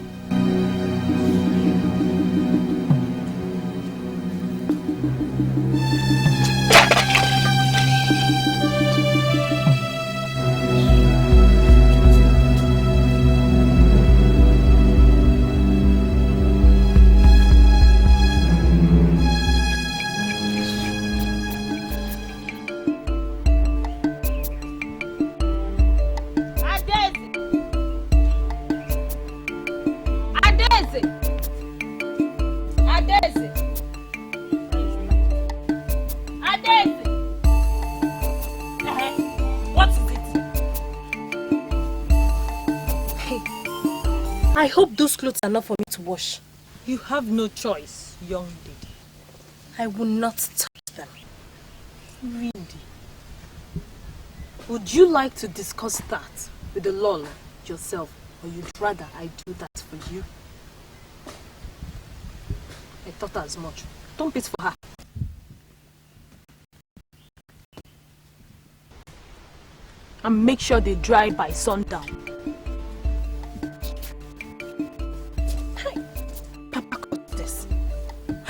I hope those clothes are not for me to wash. You have no choice, young lady. I will not touch them. Really? Would you like to discuss that with the law yourself, or you'd rather I do that for you? I thought as much. Don't beat for her. And make sure they dry by sundown.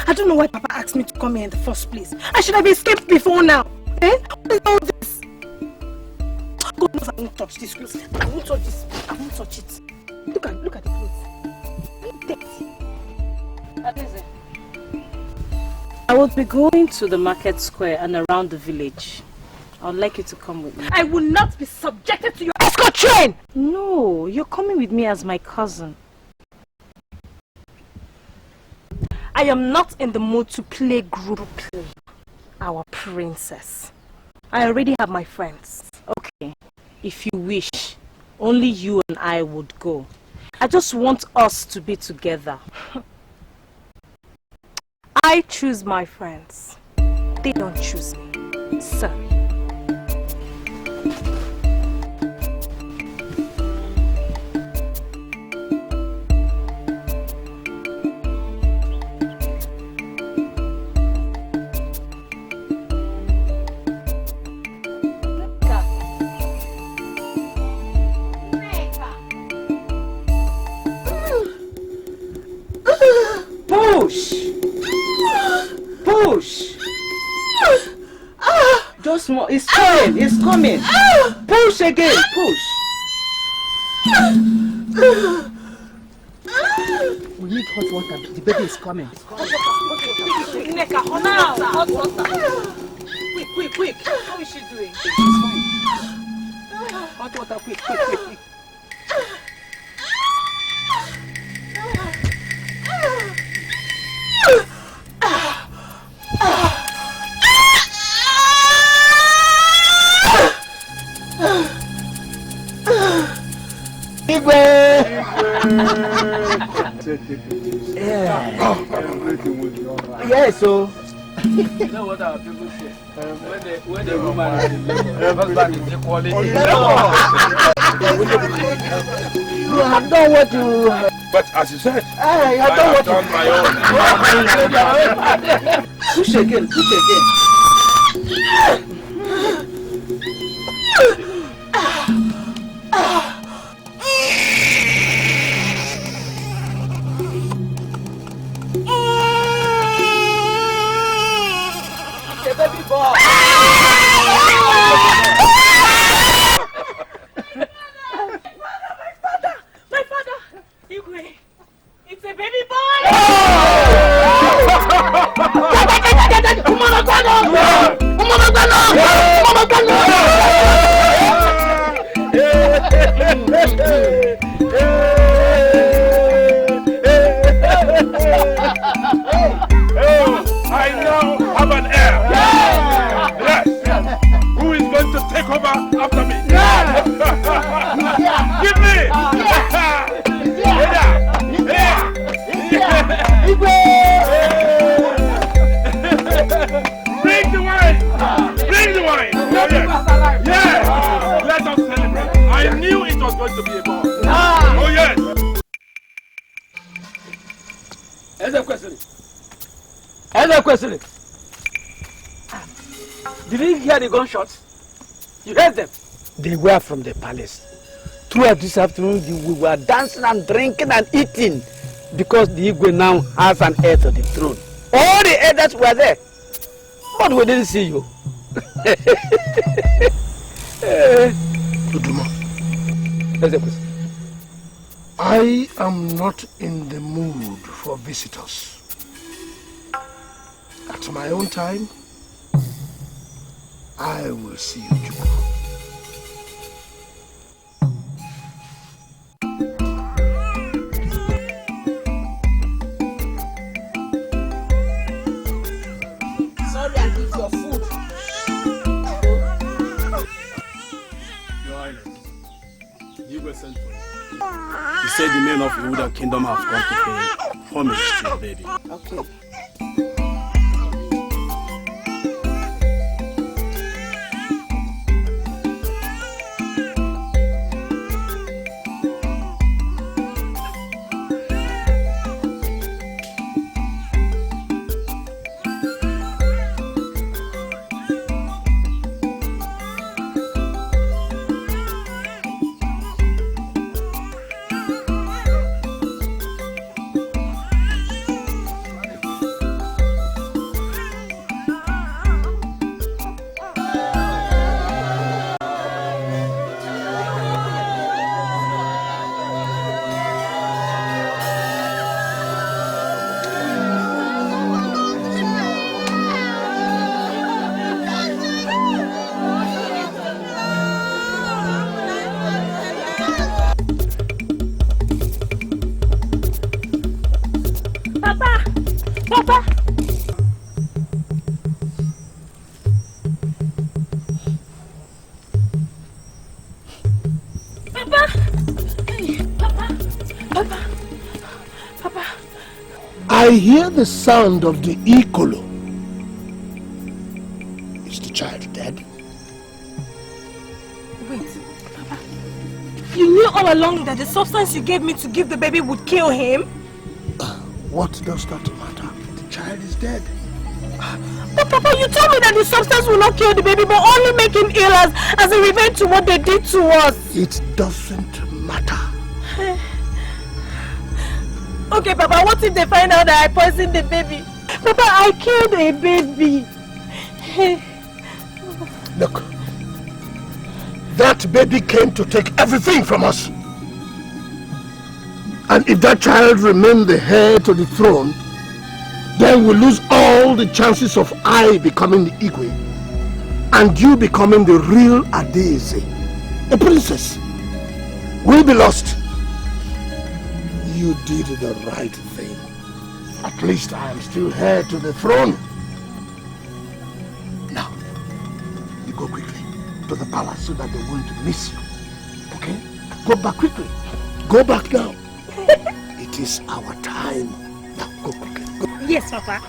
I don't know why Papa asked me to come here in the first place. I should have escaped before now. Eh? What is all this? God knows I won't touch this clothes. I won't touch this. I won't touch it. Look at the clothes. What is it? I would be going to the market square and around the village. I would like you to come with me. I will not be subjected to your escort train! No, you're coming with me as my cousin. I am not in the mood to play group play. Our princess. I already have my friends. Okay, if you wish, only you and I would go. I just want us to be together. I choose my friends. They don't choose me. Sorry. Push! Just more. It's coming. It's coming. Push again. Push. We need hot water. The baby is coming. Hot water. Quick. How is she doing? She's fine. Hot water. Quick. Yes, so you know what our people say? When the woman is in labor, husband is equally in you have done what you... But as you said, I have done my own. Push again. The baby boy. My father. Igwe. It's a baby boy. Bring the wine! Bring the wine! Yeah! Let us celebrate. I knew it was going to be a ball. Oh yes! Question. Did you hear the gunshots? You heard them? They were from the palace. Throughout this afternoon, we were dancing and drinking and eating because the Igwe now has an heir to the throne. All the elders were there, but we didn't see you. Uduma, I am not in the mood for visitors. At my own time, I will see you, Chukwu. Sorry, I give your food. Your Highness, you were sent for you. He said the men of the Yehuda kingdom have come to pay homage to your baby. Okay. I hear the sound of the Ikolo. Is the child dead? Wait, Papa. You knew all along that the substance you gave me to give the baby would kill him? What does that matter? The child is dead. But Papa, you told me that the substance will not kill the baby but only make him ill as a revenge to what they did to us. It doesn't matter. Okay, Papa, what if they find out that I poisoned the baby? Papa, I killed a baby. Look, that baby came to take everything from us. And if that child remains the heir to the throne, then we lose all the chances of I becoming the Igwe and you becoming the real Adaeze, a princess. We'll be lost. You did the right thing. At least I am still heir to the throne. Now, you go quickly to the palace so that they won't miss you. Okay? Go back quickly. Go back now. It is our time. Now, go quickly. Go. Yes, Papa.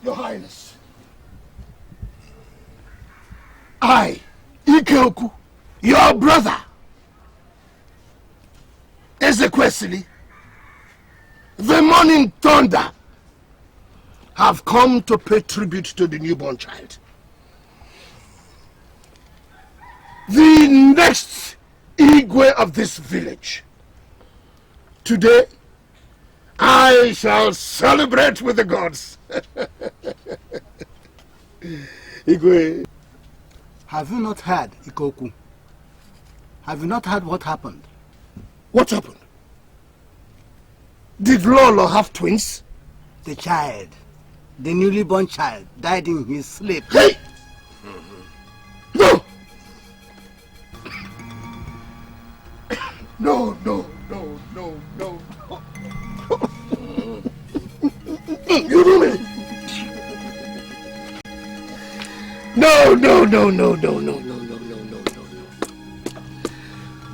Your Highness, I, Ikekwu, your brother, Ezekwe, the morning thunder, have come to pay tribute to the newborn child. The next Igwe of this village. Today, I shall celebrate with the gods. Igwe. Have you not heard, Ikekwu? Have you not heard what happened? What happened? Did Lolo have twins? The child, the newly born child, died in his sleep. Hey! No! No, no, no, no, no. You do me. No, no, no, no, no, no, no, no, no, no, no,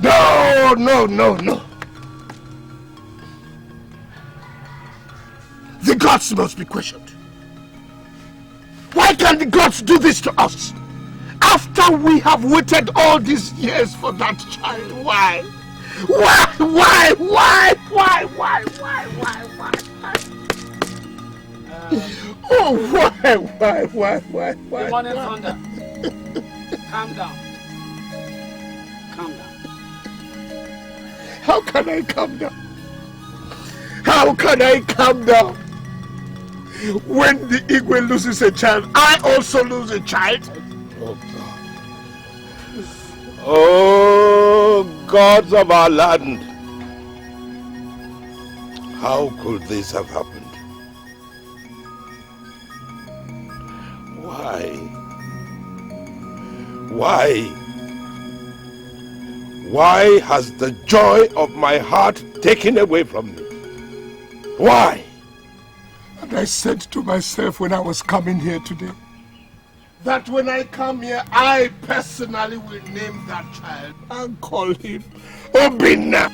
no. No, no, no, no. The gods must be questioned. Why can't the gods do this to us? After we have waited all these years for that child, why? Why? Oh, why? Good morning, Thunder. Calm down. Calm down. How can I calm down? How can I calm down? When the Igwe loses a child, I also lose a child. Oh God. Oh gods of our land. How could this have happened? Why? Why has the joy of my heart taken away from me? Why? And I said to myself when I was coming here today, that when I come here, I personally will name that child and call him Obina.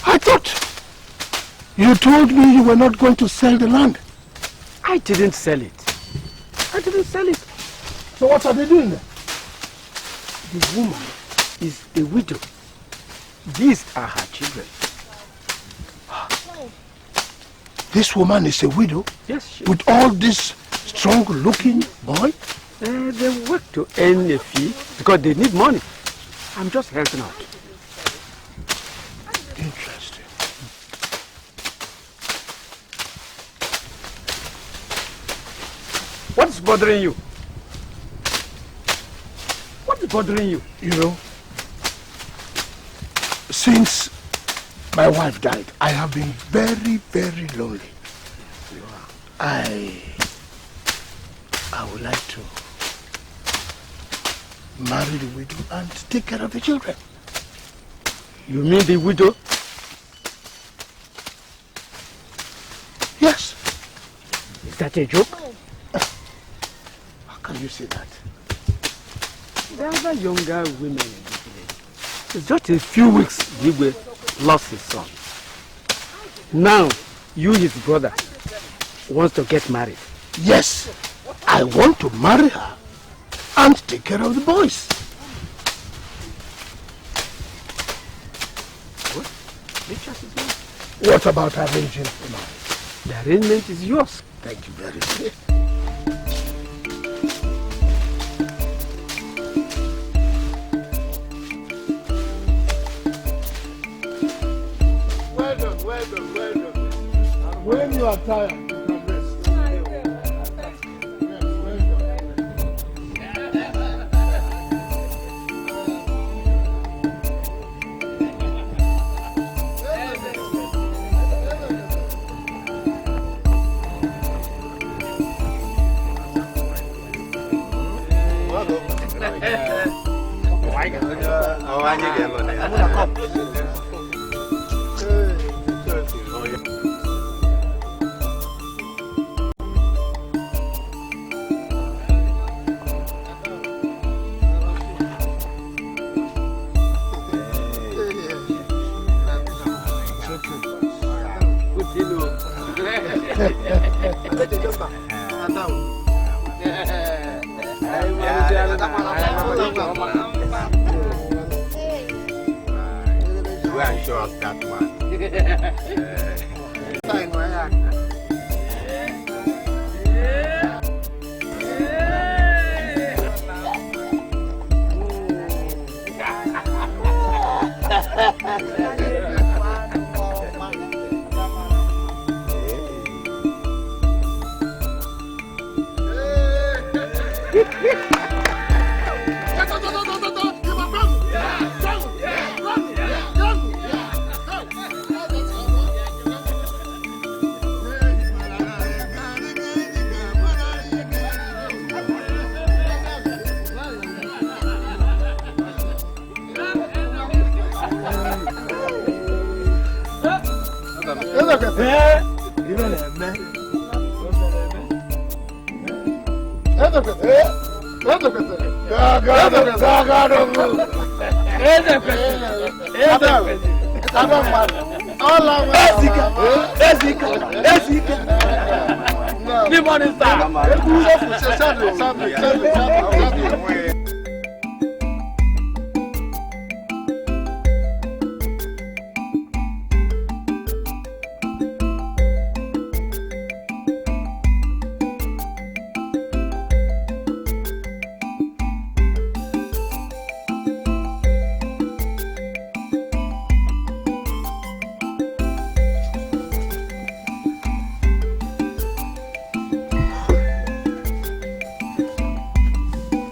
I thought you told me you were not going to sell the land. I didn't sell it. So what are they doing there? The woman is a widow. These are her children. This woman is a widow? Yes. With all this strong-looking boy? They work to earn a fee because they need money. I'm just helping out. Interesting. What's bothering you? What's bothering you? You know, since my wife died, I have been very, very lonely. I would like to marry the widow and take care of the children. You mean the widow? Yes. Is that a joke? How can you say that? There are younger women in the village. It's just a few weeks Igwe lost his son. Now, you, his brother, wants to get married. Yes, I want to marry her and take care of the boys. What about arranging the marriage? The arrangement is yours. Thank you very much. Well done. are tired, you can rest.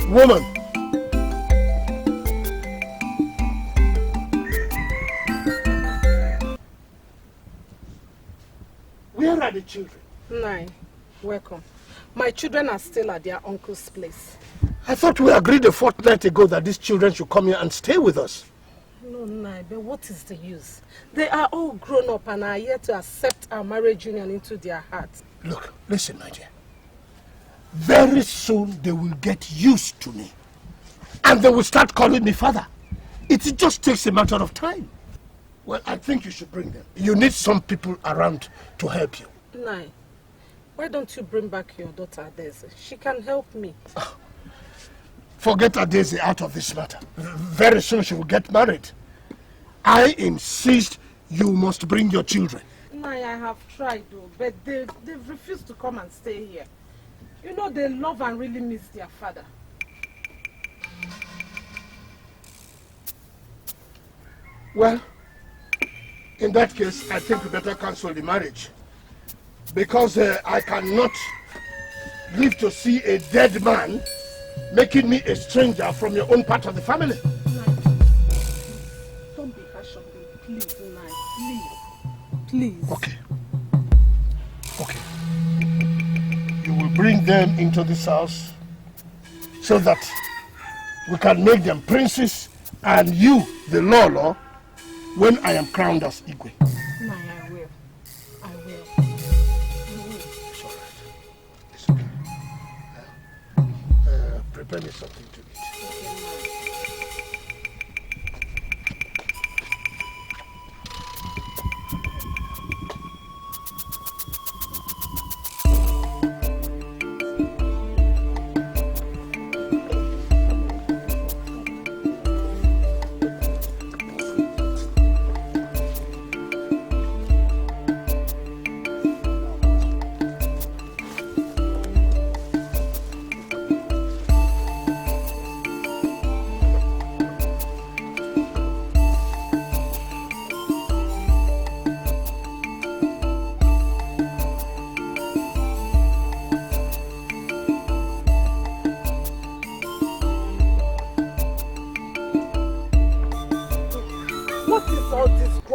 Woman, where are the children? Nine, welcome. My children are still at their uncle's place. I thought we agreed a fortnight ago that these children should come here and stay with us. No, Nai, but what is the use? They are all grown up and are yet to accept our marriage union into their hearts. Look, listen, my dear. Very soon they will get used to me. And they will start calling me father. It just takes a matter of time. Well, I think you should bring them. You need some people around to help you. Nai, why don't you bring back your daughter Daisy? She can help me. Forget Daisy out of this matter. Very soon she will get married. I insist you must bring your children. Nai, I have tried though, but they've refused to come and stay here. You know they love and really miss their father. Well, in that case, I think we better cancel the marriage. Because I cannot live to see a dead man making me a stranger from your own part of the family. Don't be harsh on me, please, Nai, please. Please. Okay. Okay. You will bring them into this house so that we can make them princes and you, the Lolo, when I am crowned as Igwe. Nai, I will. I will. It's all right. It's okay. Prepare me something to eat.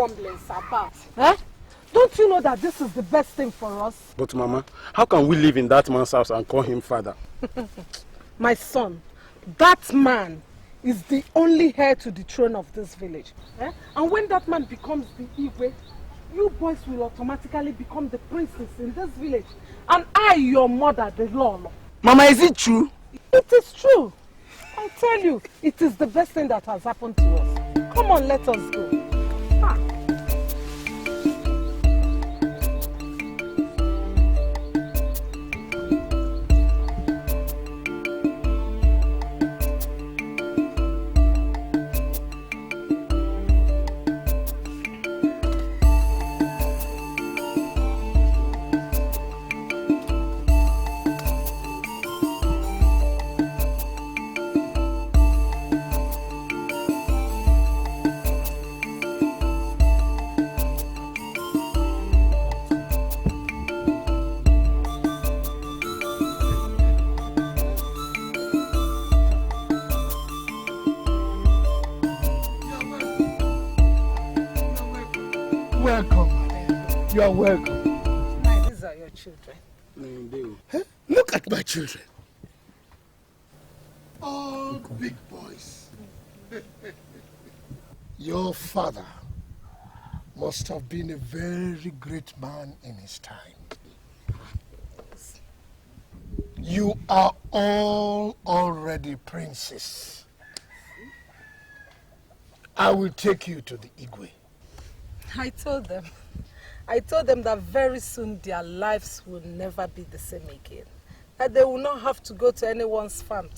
grumblings about? Eh? Don't you know that this is the best thing for us? But Mama, how can we live in that man's house and call him father? My son, that man is the only heir to the throne of this village. Eh? And when that man becomes the Igwe, you boys will automatically become the princes in this village. And I, your mother, the Lolo. Mama, is it true? It is true. I tell you, it is the best thing that has happened to us. Come on, let us go. You are welcome. These are your children. Huh? Look at my children. All big boys. Your father must have been a very great man in his time. You are all already princes. I will take you to the Igwe. I told them that very soon their lives will never be the same again. That they will not have to go to anyone's farm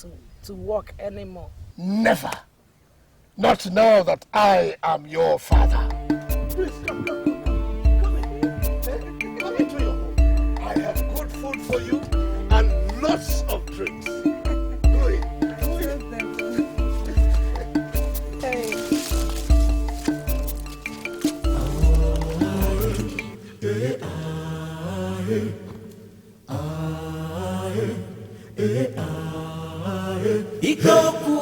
to work anymore. Never. Not now that I am your father. Please come into your home. I have good food for you and lots of drinks. Go in. Ikekwu,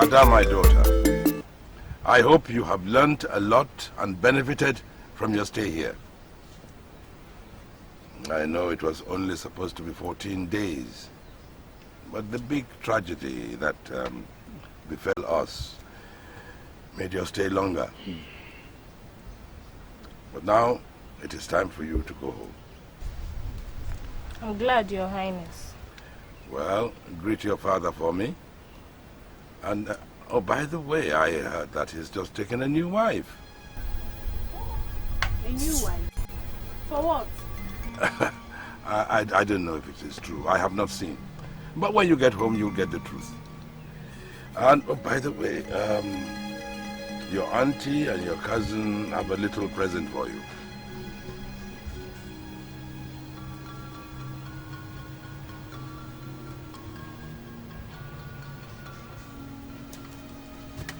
Ada, my daughter, I hope you have learnt a lot and benefited from your stay here. I know it was only supposed to be 14 days, but the big tragedy that befell us made your stay longer. But now it is time for you to go home. I'm glad, Your Highness. Well, greet your father for me. And, oh, by the way, I heard that he's just taken a new wife. A new wife? For what? I don't know if it is true. I have not seen. But when you get home, you'll get the truth. And, oh, by the way, your auntie and your cousin have a little present for you.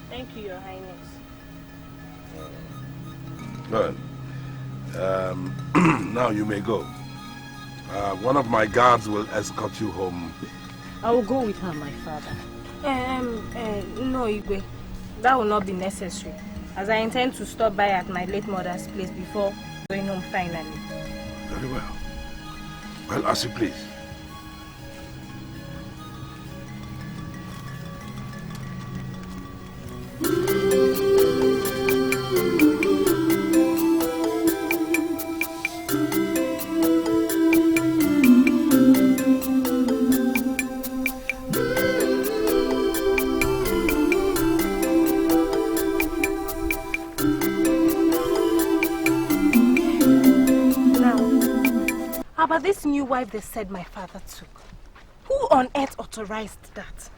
Thank you, Your Highness. Good. Now you may go. One of my guards will escort you home. I will go with her, my father. No, Igwe. That will not be necessary, as I intend to stop by at my late mother's place before going home finally. Very well. Well, as you please. This new wife they said my father took. Who on earth authorized that?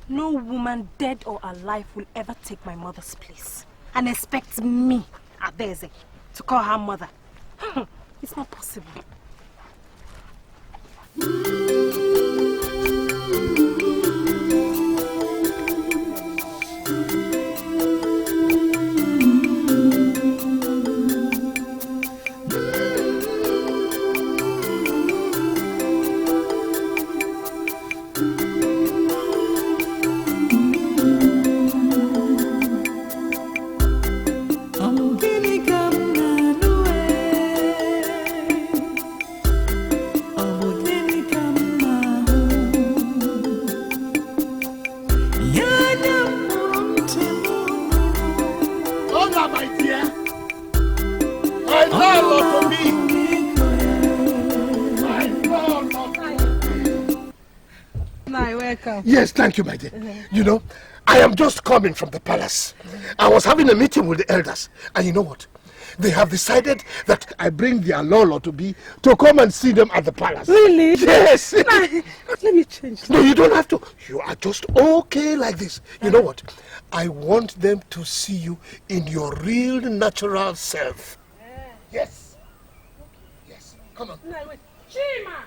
No woman, dead or alive, will ever take my mother's place and expect me, Adeze, to call her mother. It's not possible. Yes, thank you, my dear. You know, I am just coming from the palace. I was having a meeting with the elders, and you know what? They have decided that I bring their Lolo to come and see them at the palace. Really? Yes. Let me change. No, you don't have to. You are just okay like this. You know what? I want them to see you in your real natural self. Yes. Yes. Come on. No, wait. Chima!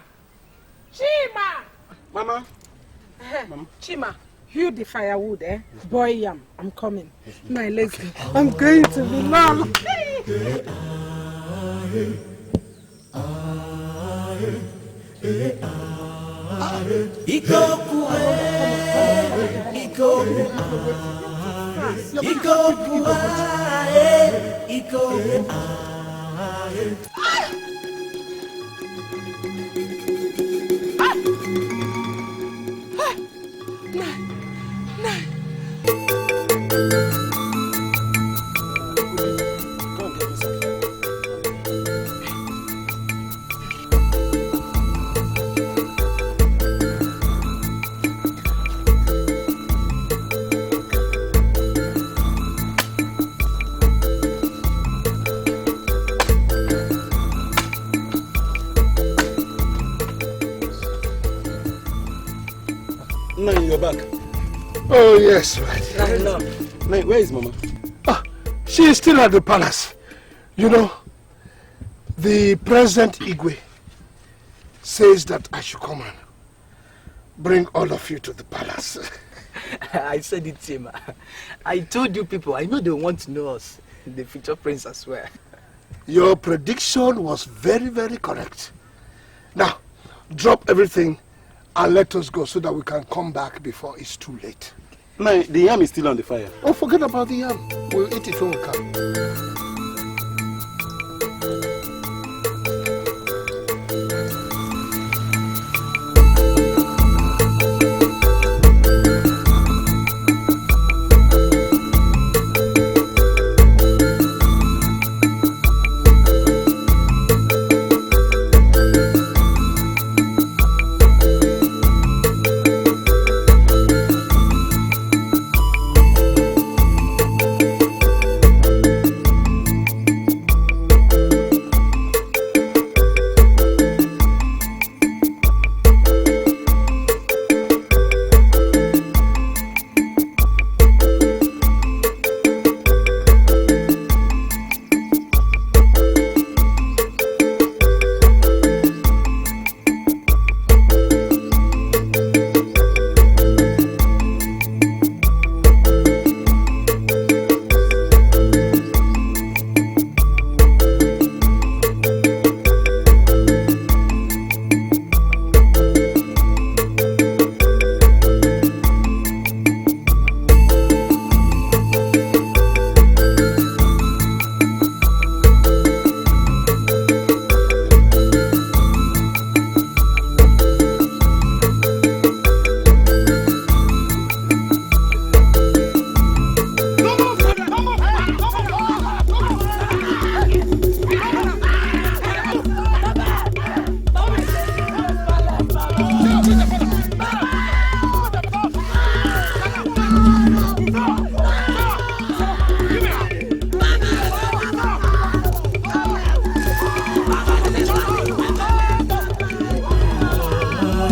Chima! Mama. Mama. Chima, hew the firewood, eh? Boy yam, I'm coming. My legs, I'm going to be mom. No, you're back. Oh, yes, right. No. Where is Mama? She is still at the palace. You know, the President Igwe says that I should come and bring all of you to the palace. I said it, Chima. I told you people, I know they want to know us. The future prince, I swear. Your prediction was very, very correct. Now, drop everything and let us go so that we can come back before it's too late. No, the yam is still on the fire. Oh, forget about the yam. We'll eat it when we come.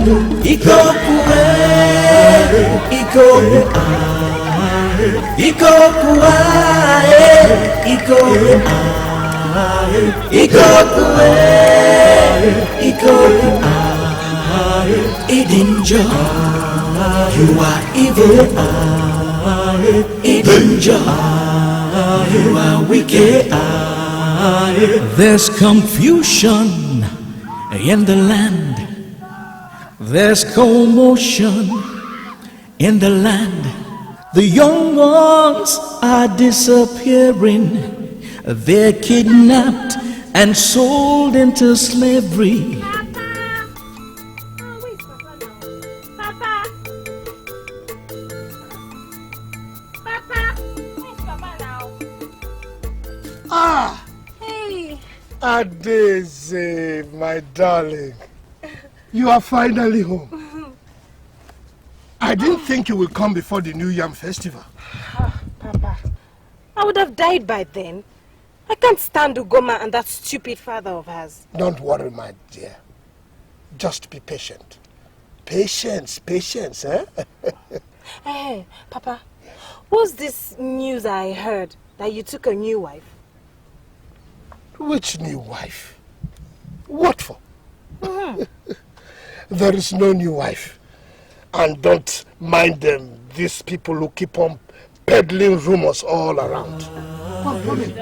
Ikekwu, Ikekwu, Ikekwu, Ikekwu, Ikekwu, Ikekwu, Idinjo, you are evil. Idinjo, you are wicked. There's confusion in the land. There's commotion in the land. The young ones are disappearing. They're kidnapped and sold into slavery. Ah! Hey! Adeze, my darling. You are finally home. I didn't think you would come before the New Yam Festival. Papa, I would have died by then. I can't stand Ugoma and that stupid father of hers. Don't worry, my dear. Just be patient. Patience, patience, eh? Hey, Papa, what's this news I heard that you took a new wife? Which new wife? What for? There is no new wife. And don't mind them, these people who keep on peddling rumors all around. Come in.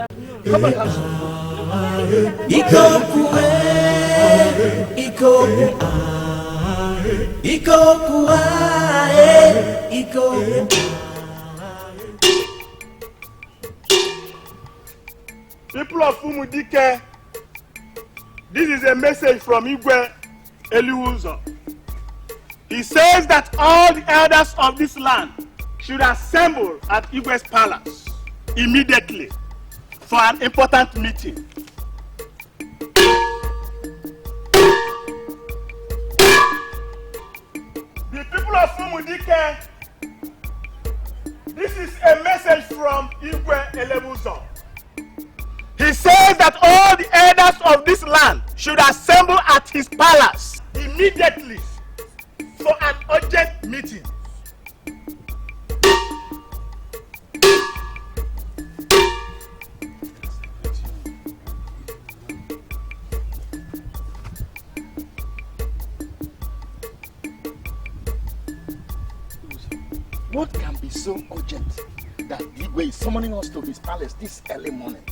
Come on, Ikekwu, Ikekwu, Ikekwu, Ikekwu. People of Umudike, this is a message from Igwe Eliuzo. He says that all the elders of this land should assemble at Igwe's palace immediately for an important meeting. The people of Umudike, this is a message from Igwe Eliuzo. He says that all the elders of this land should assemble at his palace immediately for an urgent meeting. What can be so urgent that Igwe is summoning us to his palace this early morning?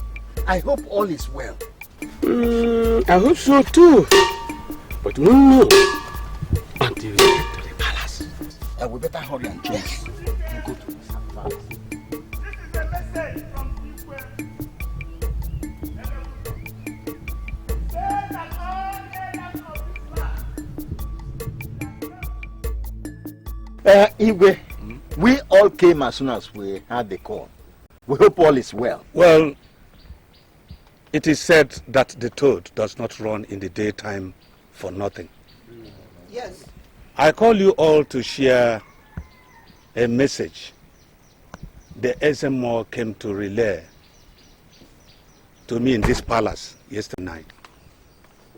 I hope all is well. I hope so too. But we won't know until we get to the palace. We better hurry and change and go to his palace. This is a message from Igwe. Say that all elders of this land. Igwe, we all came as soon as we had the call. We hope all is well. Well, it is said that the toad does not run in the daytime for nothing. Yes. I call you all to share a message the Ezemo came to relay to me in this palace yesterday night.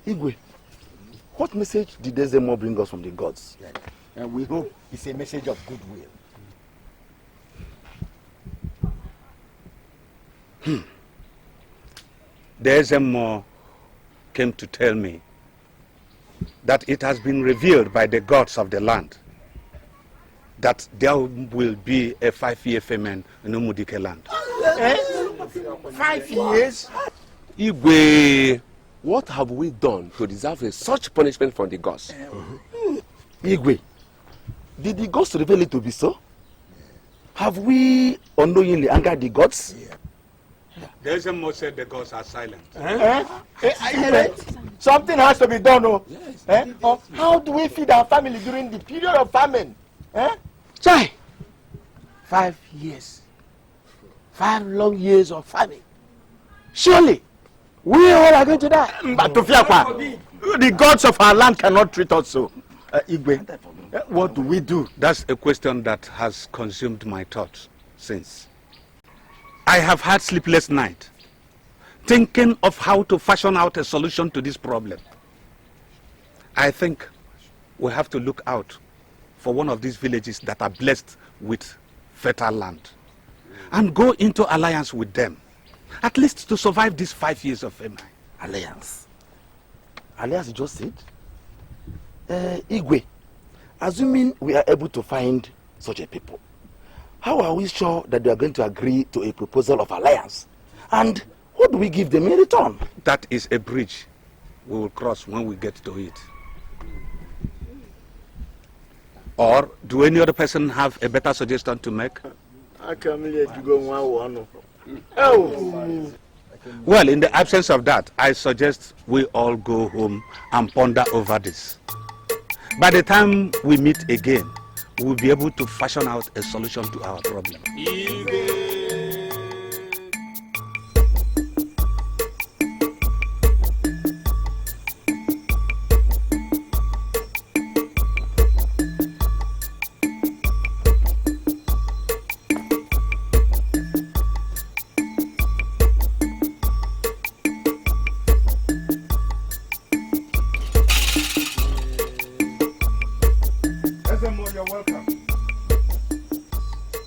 Igwe, what message did Ezemo bring us from the gods? And we hope it's a message of goodwill. The Ezemo came to tell me that it has been revealed by the gods of the land that there will be a 5-year famine in Umudike land. 5 years? Igwe, what have we done to deserve such punishment from the gods? Igwe, did the gods reveal it to be so? Have we unknowingly angered the gods? The Ezemo said the gods are silent. Something has to be done, oh. Yes. How do we feed our family during the period of famine? Chai! 5 years. 5 long years of famine. Surely, we all are going to die. But the gods of our land cannot treat us so. Igwe, what do we do? That's a question that has consumed my thoughts since. I have had sleepless nights thinking of how to fashion out a solution to this problem. I think we have to look out for one of these villages that are blessed with fertile land and go into alliance with them, at least to survive these 5 years of famine. Alliance? Alliance just it? Igwe, assuming we are able to find such a people, how are we sure that they are going to agree to a proposal of alliance? And what do we give them in return? That is a bridge we will cross when we get to it. Or do any other person have a better suggestion to make? I come here to go one. Well, in the absence of that, I suggest we all go home and ponder over this. By the time we meet again, we'll be able to fashion out a solution to our problem.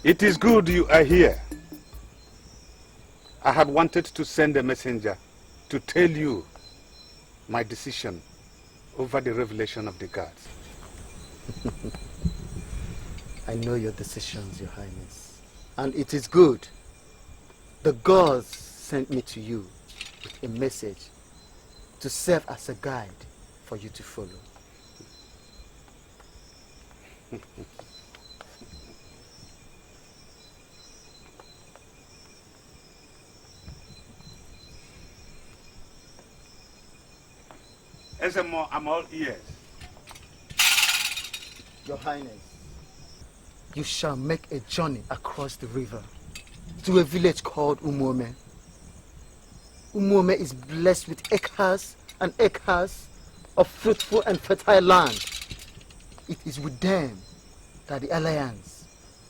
It is good you are here. I had wanted to send a messenger to tell you my decision over the revelation of the gods. I know your decisions, Your Highness. And it is good. The gods sent me to you with a message to serve as a guide for you to follow. Ezemo, I'm all ears. Your Highness, you shall make a journey across the river to a village called Umome. Umome is blessed with acres and acres of fruitful and fertile land. It is with them that the alliance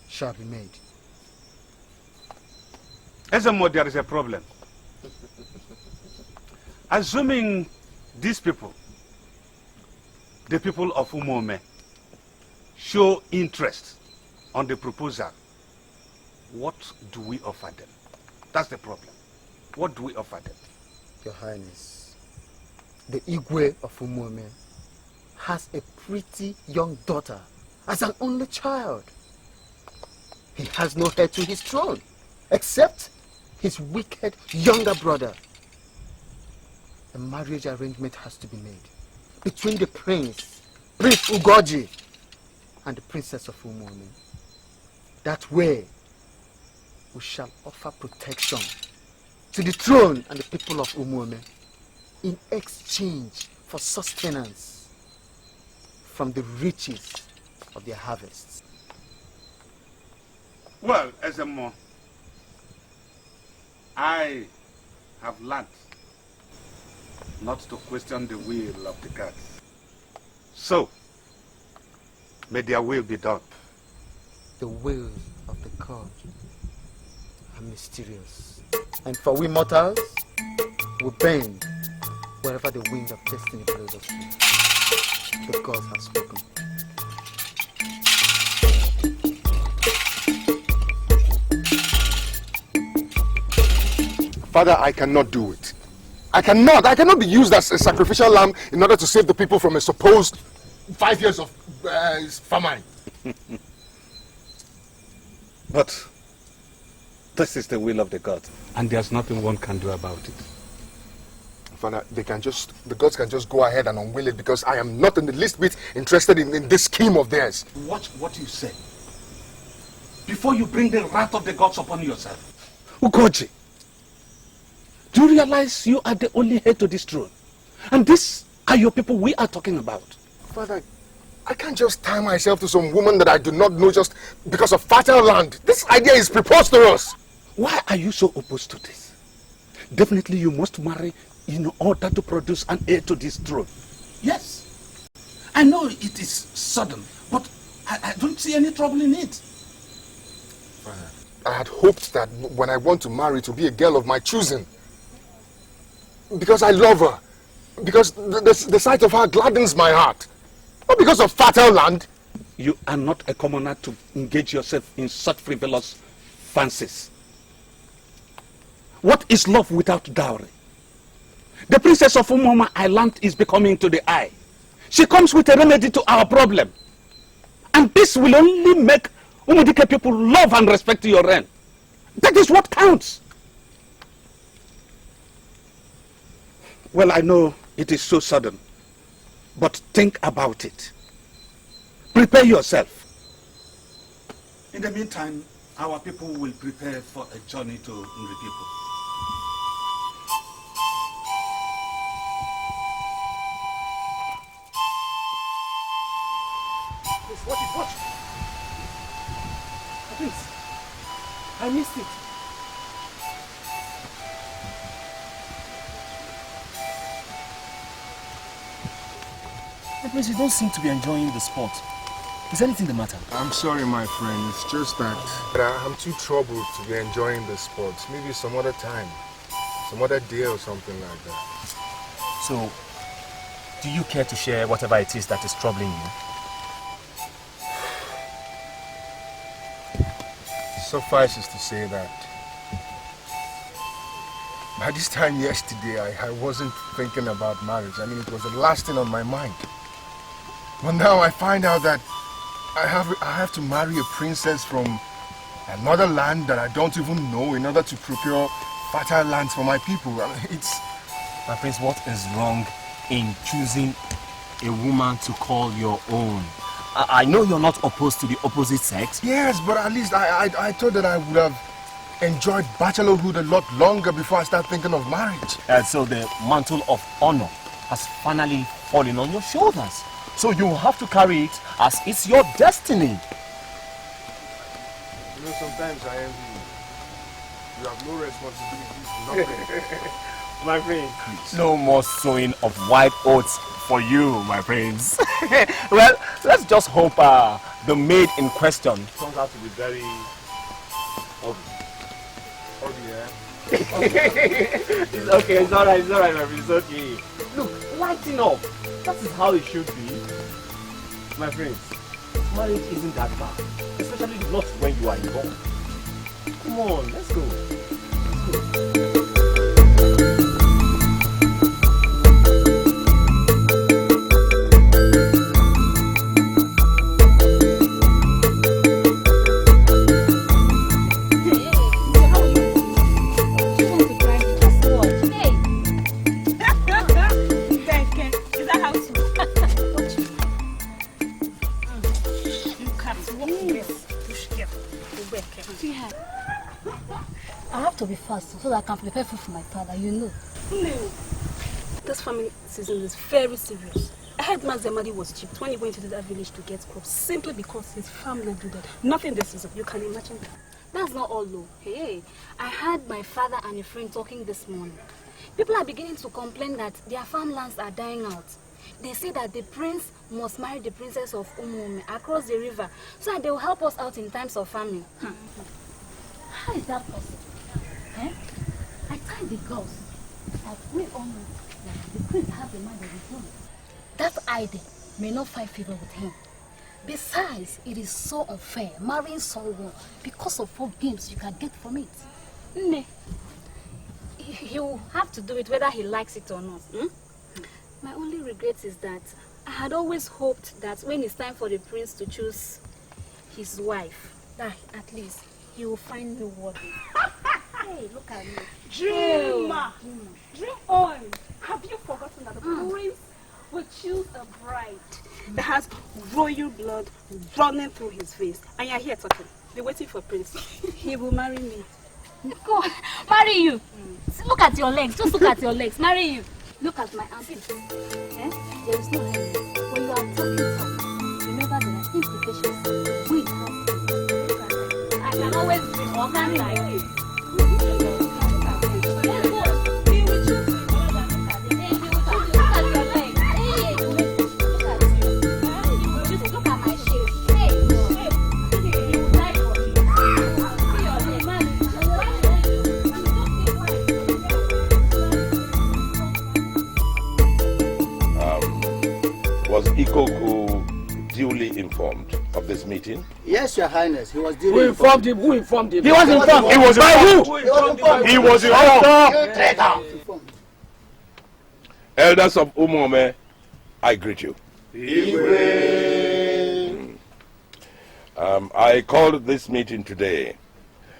shall be made. Ezemo, there is a problem. Assuming these people, the people of Umome, show interest on the proposal, what do we offer them? That's the problem. What do we offer them? Your Highness, the Igwe of Umome has a pretty young daughter as an only child. He has no heir to his throne except his wicked younger brother. A marriage arrangement has to be made between the Prince Ugoji, and the Princess of Umome. That way, we shall offer protection to the throne and the people of Umome in exchange for sustenance from the riches of their harvests. Well, Ezemo, I have learned not to question the will of the gods. So, may their will be done. The wills of the gods are mysterious. And for we mortals, we bend wherever the wind of destiny blows us to. The gods have spoken. Father, I cannot do it. I cannot be used as a sacrificial lamb in order to save the people from a supposed 5 years of famine. But this is the will of the gods, and there's nothing one can do about it. Father, the gods can just go ahead and unwill it because I am not in the least bit interested in this scheme of theirs. Watch what you say before you bring the wrath of the gods upon yourself. Ugoji, do you realize you are the only heir to this throne? And these are your people we are talking about. Father, I can't just tie myself to some woman that I do not know just because of fertile land. This idea is preposterous. Why are you so opposed to this? Definitely you must marry in order to produce an heir to this throne. Yes. I know it is sudden, but I don't see any trouble in it. I had hoped that when I want to marry to be a girl of my choosing. Because I love her. Because the sight of her gladdens my heart. Not because of fertile land. You are not a commoner to engage yourself in such frivolous fancies. What is love without dowry? The princess of Umuoma Island is becoming to the eye. She comes with a remedy to our problem. And this will only make Umudike people love and respect your reign. That is what counts. Well, I know it is so sudden, but think about it. Prepare yourself. In the meantime, our people will prepare for a journey to Nripipo. Please, watch it, watch. Please, I missed it. Prince, you don't seem to be enjoying the sport. Is anything the matter? I'm sorry, my friend. It's just that I'm too troubled to be enjoying the sport. Maybe some other time, some other day or something like that. So, do you care to share whatever it is that is troubling you? Suffices to say that by this time yesterday, I wasn't thinking about marriage. I mean, it was the last thing on my mind. But now I find out that I have to marry a princess from another land that I don't even know in order to procure fertile lands for my people. I mean, it's... My prince, what is wrong in choosing a woman to call your own? I know you're not opposed to the opposite sex. Yes, but at least I thought that I would have enjoyed bachelorhood a lot longer before I start thinking of marriage. So the mantle of honor has finally fallen on your shoulders. So you have to carry it as it's your destiny. You know, sometimes I envy you. You have no responsibilities, nothing. My friend, no more sowing of white oats for you, my prince. Well, let's just hope the maid in question turns out to be very ugly. It's okay, it's alright, my friend, it's okay. Look, lighten up. That is how it should be. My friends, marriage isn't that bad. Especially not when you are involved. Come on, let's go. I have to be fast so that I can prepare food for my father, you know. No. This famine season is very serious. I heard Mazemadi was chipped when he went to that village to get crops simply because his family do that. Nothing this season. You can imagine that. That's not all though. Hey, I heard my father and a friend talking this morning. People are beginning to complain that their farmlands are dying out. They say that the prince must marry the princess of Umuome across the river so that they will help us out in times of famine. How is that possible? Eh? I told the girls that we all know that the prince has a mind of his own. That idea may not find favor with him. Besides, it is so unfair marrying someone because of what gains you can get from it. Ne, he will have to do it whether he likes it or not. My only regret is that I had always hoped that when it's time for the prince to choose his wife, that at least he will find me worthy. Hey, look at me. Dream on! Have you forgotten that the prince will choose a bride that has royal blood running through his veins? And you're here talking. Be waiting for prince. He will marry me. Go on, marry you. Look at your legs. Just look at your legs. Marry you. Look at my armpits. Eh? There is no end. When you are talking tough, remember there are implications. We have. I can always be organ like this. Was Ikekwu informed of this meeting? Yes, Your Highness. He was Who informed him? Who informed him? He was informed. He was By informed. who? He was informed. You traitor. Elders of Umome, I greet you. I called this meeting today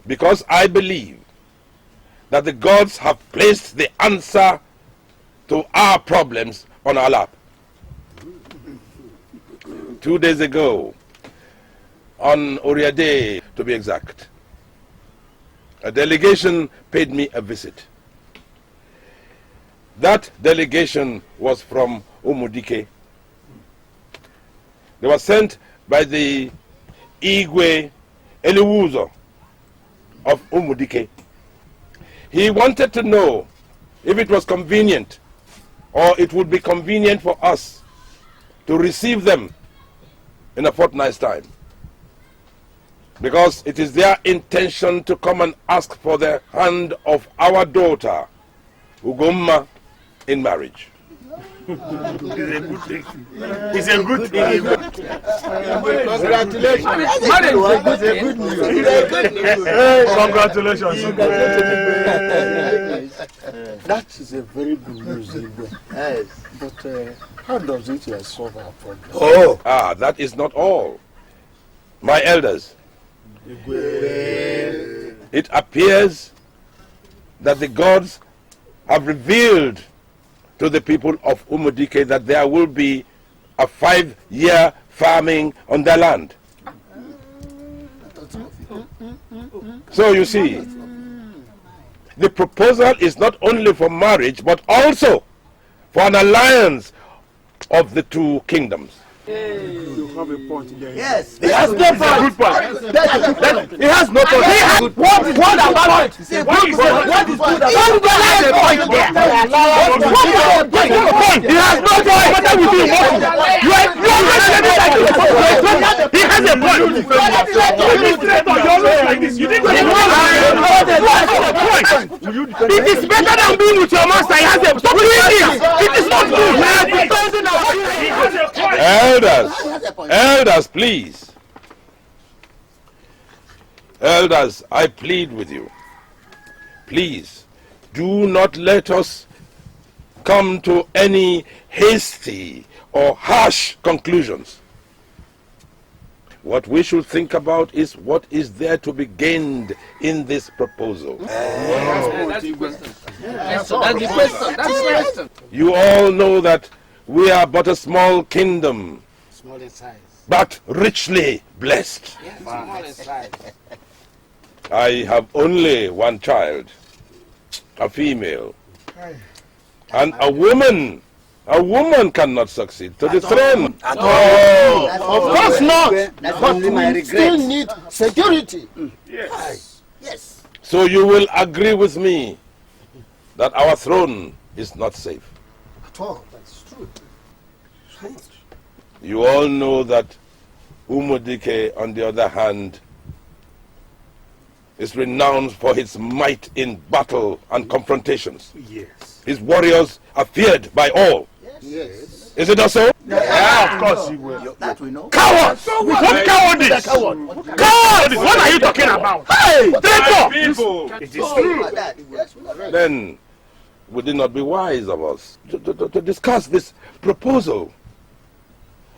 because I believe that the gods have placed the answer to our problems on our lap. 2 days ago, on Oria Day to be exact, a delegation paid me a visit. That delegation was from Umudike. They were sent by the Igwe Eliwuzo of Umudike. He wanted to know if it was convenient or it would be convenient for us to receive them in a fortnight's time, because it is their intention to come and ask for the hand of our daughter Ugomma in marriage. It's a good thing. Congratulations. Congratulations. That is a very good news, Igwe. Yes. But how does it solve our problem? Oh, that is not all. My elders, it appears that the gods have revealed to the people of Umudike that there will be a 5-year farming on their land. So you see, the proposal is not only for marriage but also for an alliance of the two kingdoms. You have a point there. Yes. He has no point. Good point. He has no point. What about it? What is good about it? He has a point there. He has no point. What are we doing? You are he has a point. It is better than being with your master. He has a point. Stop doing this. It is not good. He has a point. Elders, please. Elders, I plead with you. Please, do not let us come to any hasty or harsh conclusions. What we should think about is what is there to be gained in this proposal. That's the question. You all know that we are but a small kingdom, Small in size. but richly blessed. Yes, small in size. I have only one child, a female, and a woman. A woman cannot succeed to the throne. Of course not. But we still need security. Yes. Yes. So you will agree with me that our throne is not safe. At all. That's true. You all know that Umudike, on the other hand, is renowned for his might in battle and confrontations. Yes. His warriors are feared by all. Yes. Is it not so? Yeah, of course you will. That we know. Cowards! What cowardice? Cowardice! What are you talking about? Hey! Traitor! It is true. Then would it not be wise of us to discuss this proposal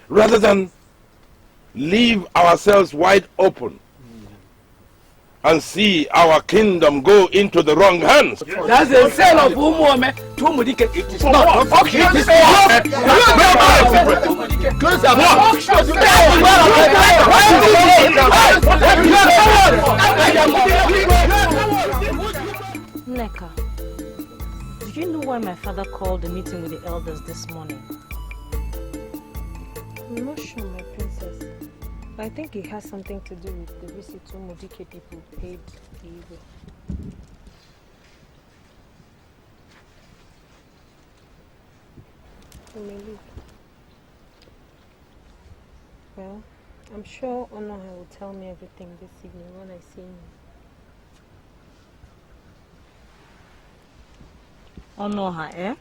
rather than leave ourselves wide open and see our kingdom go into the wrong hands? That's a sale of Umome to Umudike. It is not. Okay, it is Close your Neka, do you know why my father called a meeting with the elders this morning? I'm not sure, my princess. But I think it has something to do with the visit to Umudike people paid the Igwe. You may leave. Well, I'm sure Onoha will tell me everything this evening when I see him. Onoha, eh?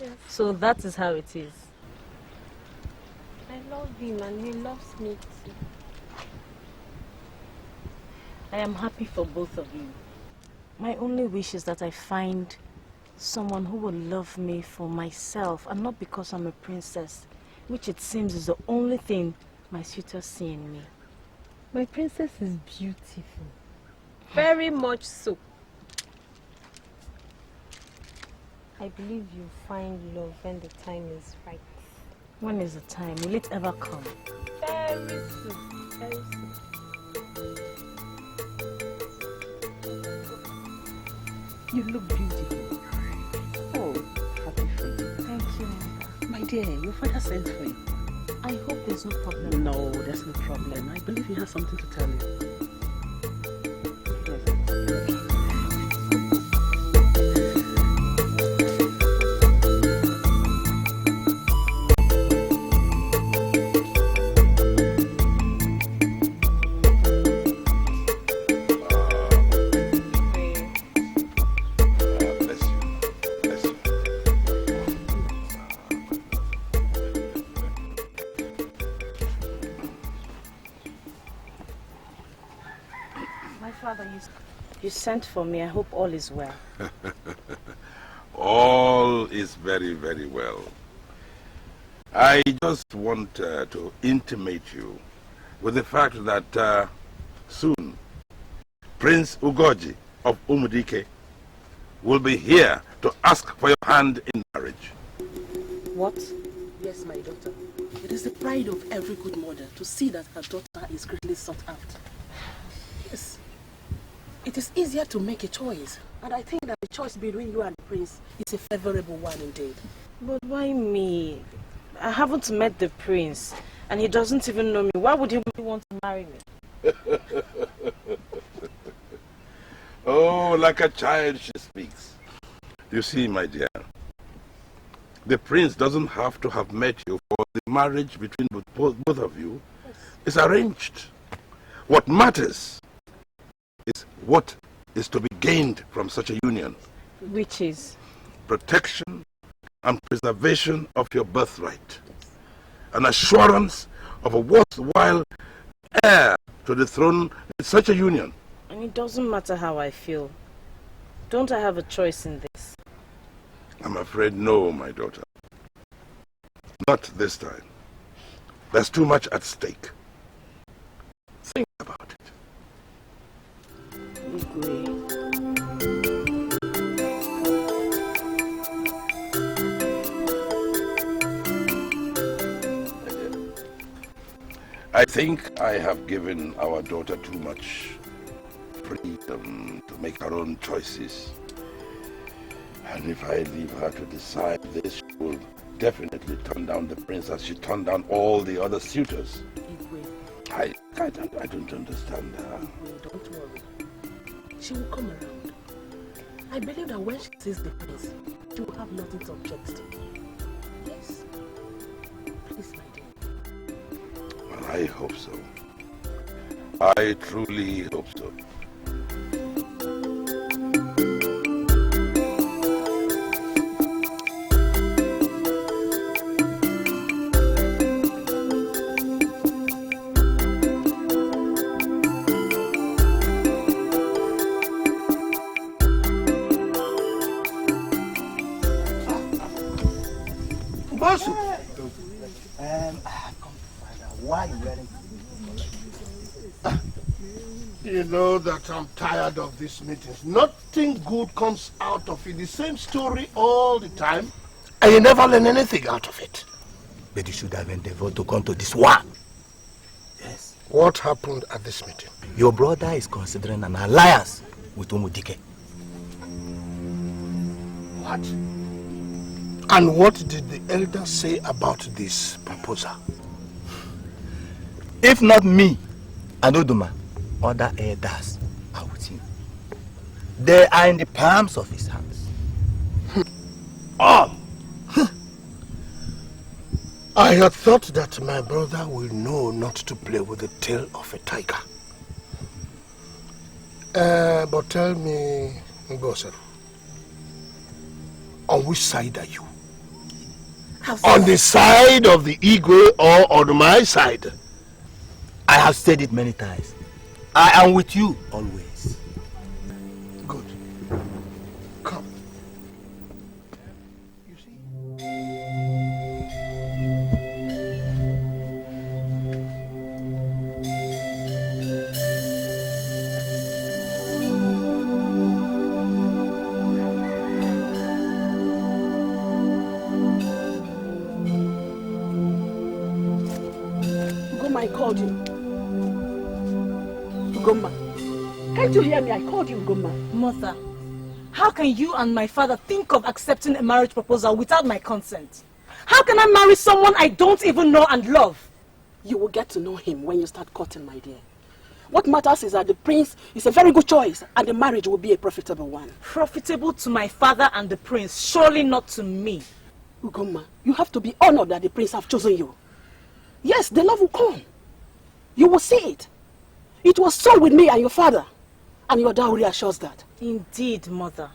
Yes. So that is how it is. I love him and he loves me too. I am happy for both of you. My only wish is that I find someone who will love me for myself and not because I'm a princess, which it seems is the only thing my suitors see in me. My princess is beautiful. Very much so. I believe you'll find love when the time is right. When is the time? Will it ever come? Very soon. Very soon. You look beautiful. Oh, happy for you. Thank you. My dear, your father sent for you. I hope there's no problem. No, there's no problem. I believe he has something to tell you. You sent for me. I hope all is well. All is very, very well. I just want to intimate you with the fact that soon Prince Ugoji of Umudike will be here to ask for your hand in marriage. What? Yes, my daughter. It is the pride of every good mother to see that her daughter is greatly sought after. Yes. It is easier to make a choice, and I think that the choice between you and the prince is a favorable one indeed. But why me? I haven't met the prince, and he doesn't even know me. Why would he want to marry me? Oh, like a child she speaks. You see, my dear, the prince doesn't have to have met you for the marriage between both of you. It's arranged. What matters is what is to be gained from such a union. Which is? Protection and preservation of your birthright. An assurance of a worthwhile heir to the throne in such a union. And it doesn't matter how I feel. Don't I have a choice in this? I'm afraid no, my daughter. Not this time. There's too much at stake. Think about it. I think I have given our daughter too much freedom to make her own choices. And if I leave her to decide this, she will definitely turn down the prince as she turned down all the other suitors. I don't understand her. Don't worry. She will come around. I believe that when she sees the prince, she will have nothing to object to. Yes. Please, my dear. Well, I hope so. I truly hope so. Why you wearing? You know that I'm tired of these meetings. Nothing good comes out of it. The same story all the time. And you never learn anything out of it. But you should have endeavored to come to this one. Yes. What happened at this meeting? Your brother is considering an alliance with Umudike. What? And what did the elders say about this proposal? If not me and Oduma, other elders are with him. They are in the palms of his hands. Oh! I had thought that my brother will know not to play with the tail of a tiger. But tell me, Ngoseru, on which side are you? On the side of the Igwe or on my side? I have said it many times. I am with you always. Good. Come. You see? Ugoma, I called you. Ugoma. Can't you hear me? I called you, Ugoma. Mother, how can you and my father think of accepting a marriage proposal without my consent? How can I marry someone I don't even know and love? You will get to know him when you start courting, my dear. What matters is that the prince is a very good choice and the marriage will be a profitable one. Profitable to my father and the prince, surely not to me. Ugoma, you have to be honored that the prince have chosen you. Yes, the love will come. You will see it. It was so with me and your father. And your dowry assures that. Indeed, mother.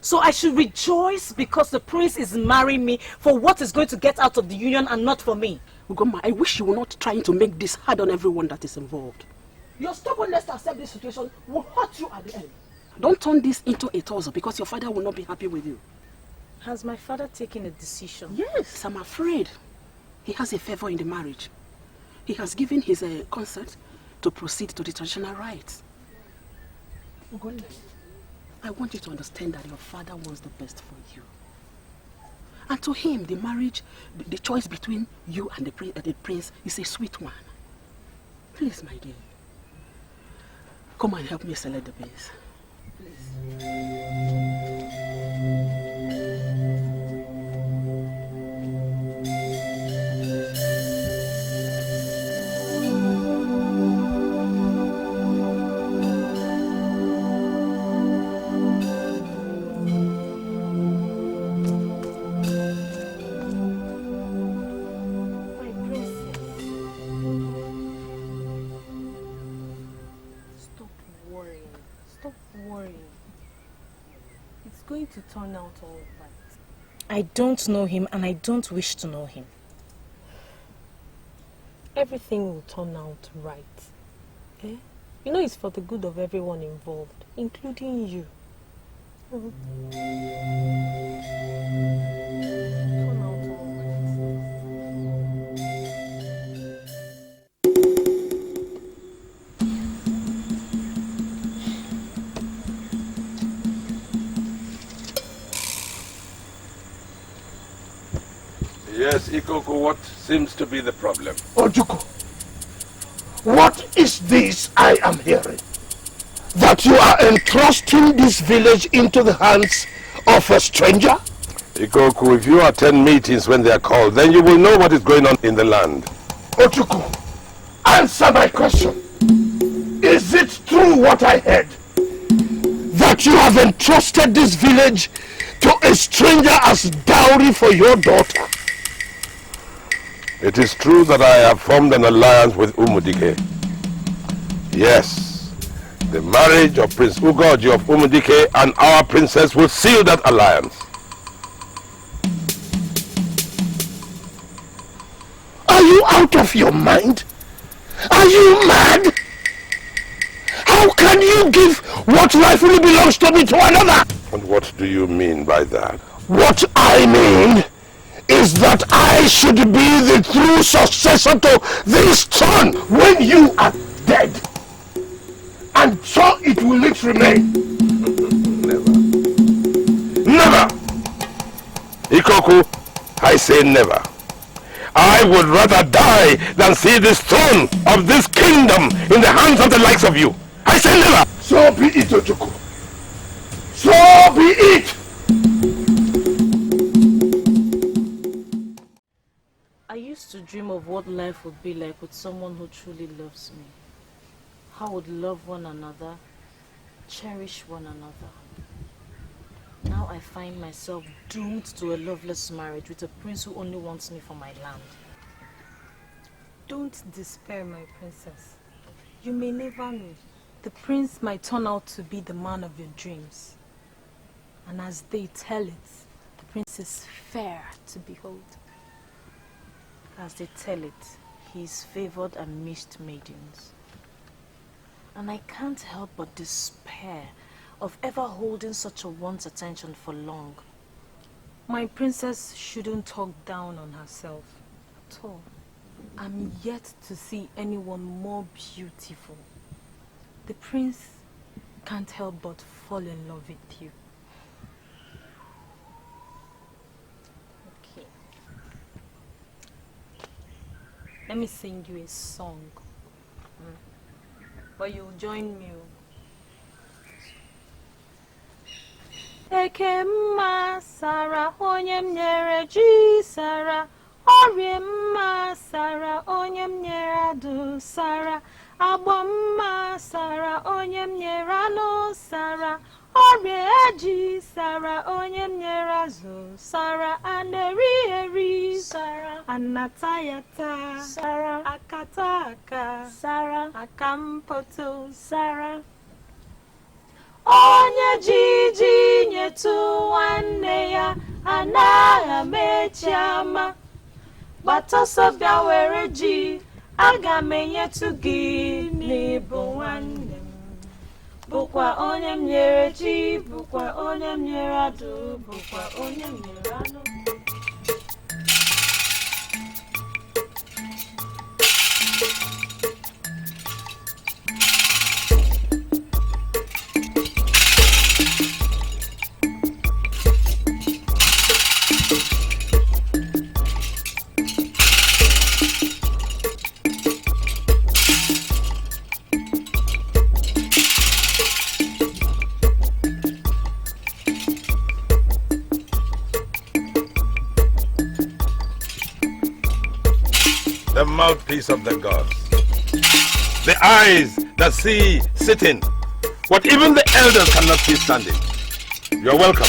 So I should rejoice because the prince is marrying me for what is going to get out of the union and not for me. Ugoma, I wish you were not trying to make this hard on everyone that is involved. Your stubbornness to accept this situation will hurt you at the end. Don't turn this into a tussle because your father will not be happy with you. Has my father taken a decision? Yes, I'm afraid. He has a favor in the marriage. He has given his consent to proceed to the traditional rites. Ugonna, I want you to understand that your father wants the best for you. And to him, the marriage, the choice between you and the prince is a sweet one. Please, my dear. Come and help me select the beans. Please. To turn out all right. I don't know him and I don't wish to know him. Everything will turn out right. Eh? You know it's for the good of everyone involved, including you. Yes, Ikekwu, what seems to be the problem? Ojukwu, what is this I am hearing? That you are entrusting this village into the hands of a stranger? Ikekwu, if you attend meetings when they are called, then you will know what is going on in the land. Ojukwu, answer my question. Is it true what I heard? That you have entrusted this village to a stranger as dowry for your daughter? It is true that I have formed an alliance with Umudike. Yes, the marriage of Prince Ugoji of Umudike and our princess will seal that alliance. Are you out of your mind? Are you mad? How can you give what rightfully belongs to me to another? And what do you mean by that? What I mean is that I should be the true successor to this throne when you are dead. And so it will it remain. Never! Ikekwu, I say never. I would rather die than see this throne of this kingdom in the hands of the likes of you. I say never! So be it, Ojukwu. So be it! I used to dream of what life would be like with someone who truly loves me. How would love one another, cherish one another. Now I find myself doomed to a loveless marriage with a prince who only wants me for my land. Don't despair, my princess. You may never know. The prince might turn out to be the man of your dreams. And as they tell it, the prince is fair to behold. As they tell it, he's favored and missed maidens. And I can't help but despair of ever holding such a one's attention for long. My princess shouldn't talk down on herself at all. I'm yet to see anyone more beautiful. The prince can't help but fall in love with you. Okay. Let me sing you a song. But you'll join me. Ekemma Sara onye m nyere ji Sara Orimma Sara onye m nyere adu Sara Agbamma Sara onye m nyere anụ Sara Orieji Sara onye m nyere azụ Sara aneri eri Sara anatayata Sara akataka Sara akampoto Sara Onye jiji nyetu nwanne ya anaghị mechi ama gbataọsọ bịa were ji aga m enyetu gị n'ịbụ nwanne m bụkwa onye m nyere ji bụkwa onye m nyere adụ bụkwa onye m nyere anụ. The mouthpiece of the gods, the eyes that see sitting, what even the elders cannot see standing. You're welcome.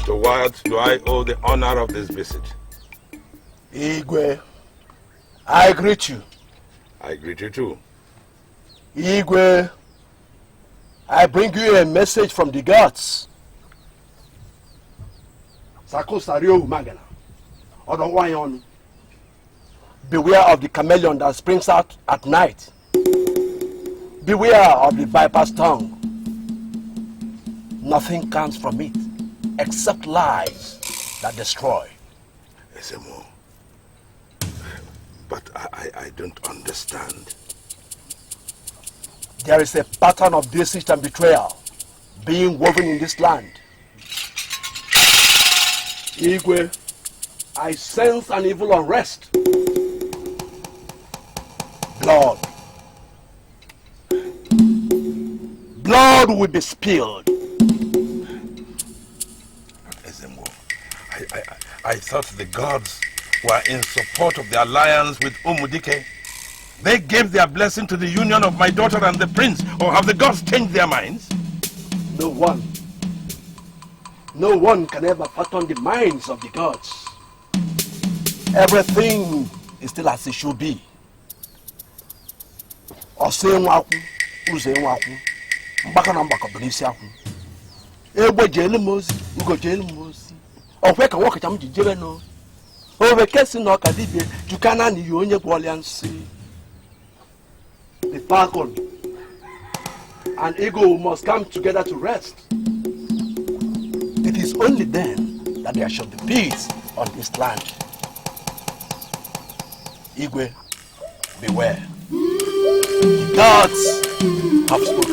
To what do I owe the honor of this visit? Igwe, I greet you. I greet you too. Igwe, I bring you a message from the gods. Sako Sario Magana, Odonwayon. Beware of the chameleon that springs out at night. Beware of the viper's tongue. Nothing comes from it except lies that destroy. Esemo, but I don't understand. There is a pattern of deceit and betrayal being woven in this land. Igwe, I sense an evil unrest. Blood. Blood will be spilled. Ezemo, I thought the gods were in support of the alliance with Umudike. They gave their blessing to the union of my daughter and the prince, or have the gods changed their minds? No one can ever fathom the minds of the gods. Everything is still as it should be. Osenwaku, uzenwaku, mbaka na mbaka bunisiaku. Egbo jelu mozi, ugo jelu mozi. Okwe ka woke cham jijebe no. Owe kesi no kadibie, jukana ni onye gwoliansi. The falcon and eagle must come together to rest. It is only then that there shall be peace on this land. Igwe, beware. The gods have spoken.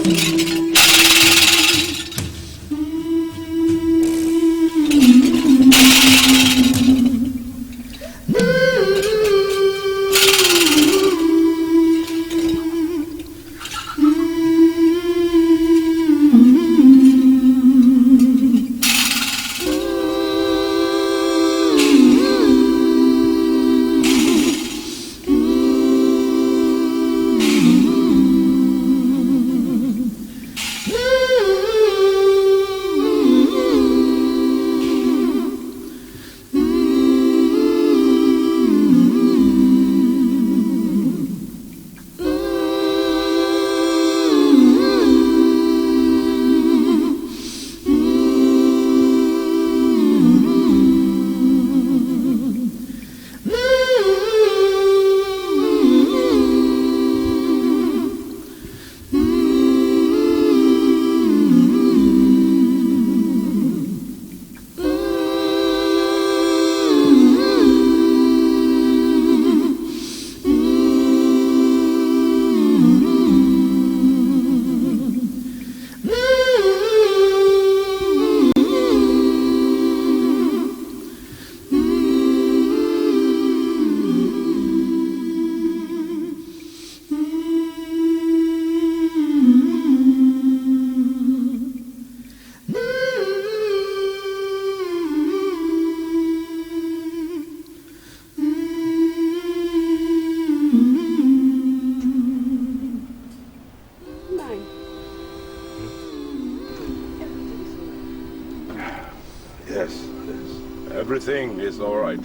Everything is all right.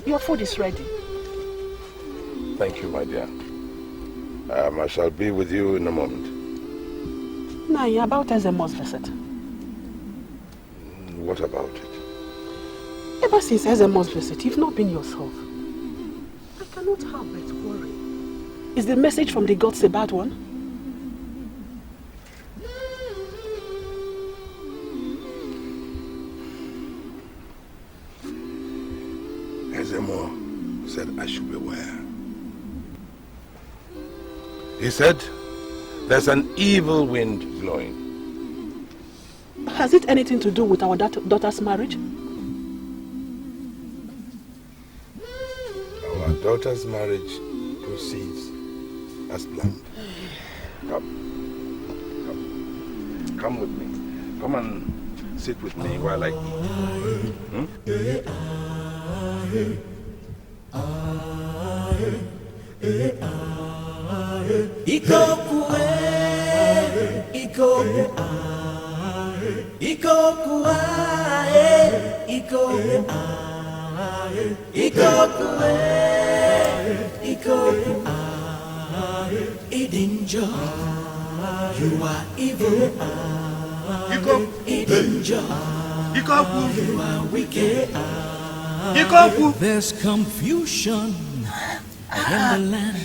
Your food is ready. Thank you, my dear. I shall be with you in a moment. Now, about Ezemo's visit. What about it? Ever since Ezemo's visit, you've not been yourself. I cannot help but worry. Is the message from the gods a bad one? Ezemo said I should beware. He said there's an evil wind blowing. Has it anything to do with our daughter's marriage? Our daughter's marriage proceeds as planned. Come with me. Come and sit with me while I eat. Ikekwu, Ikekwu, Ikekwu, Ikekwu, Ikekwu, Ikekwu, Idinjo, you are evil. Idinjo, you are wicked. There's confusion in the land.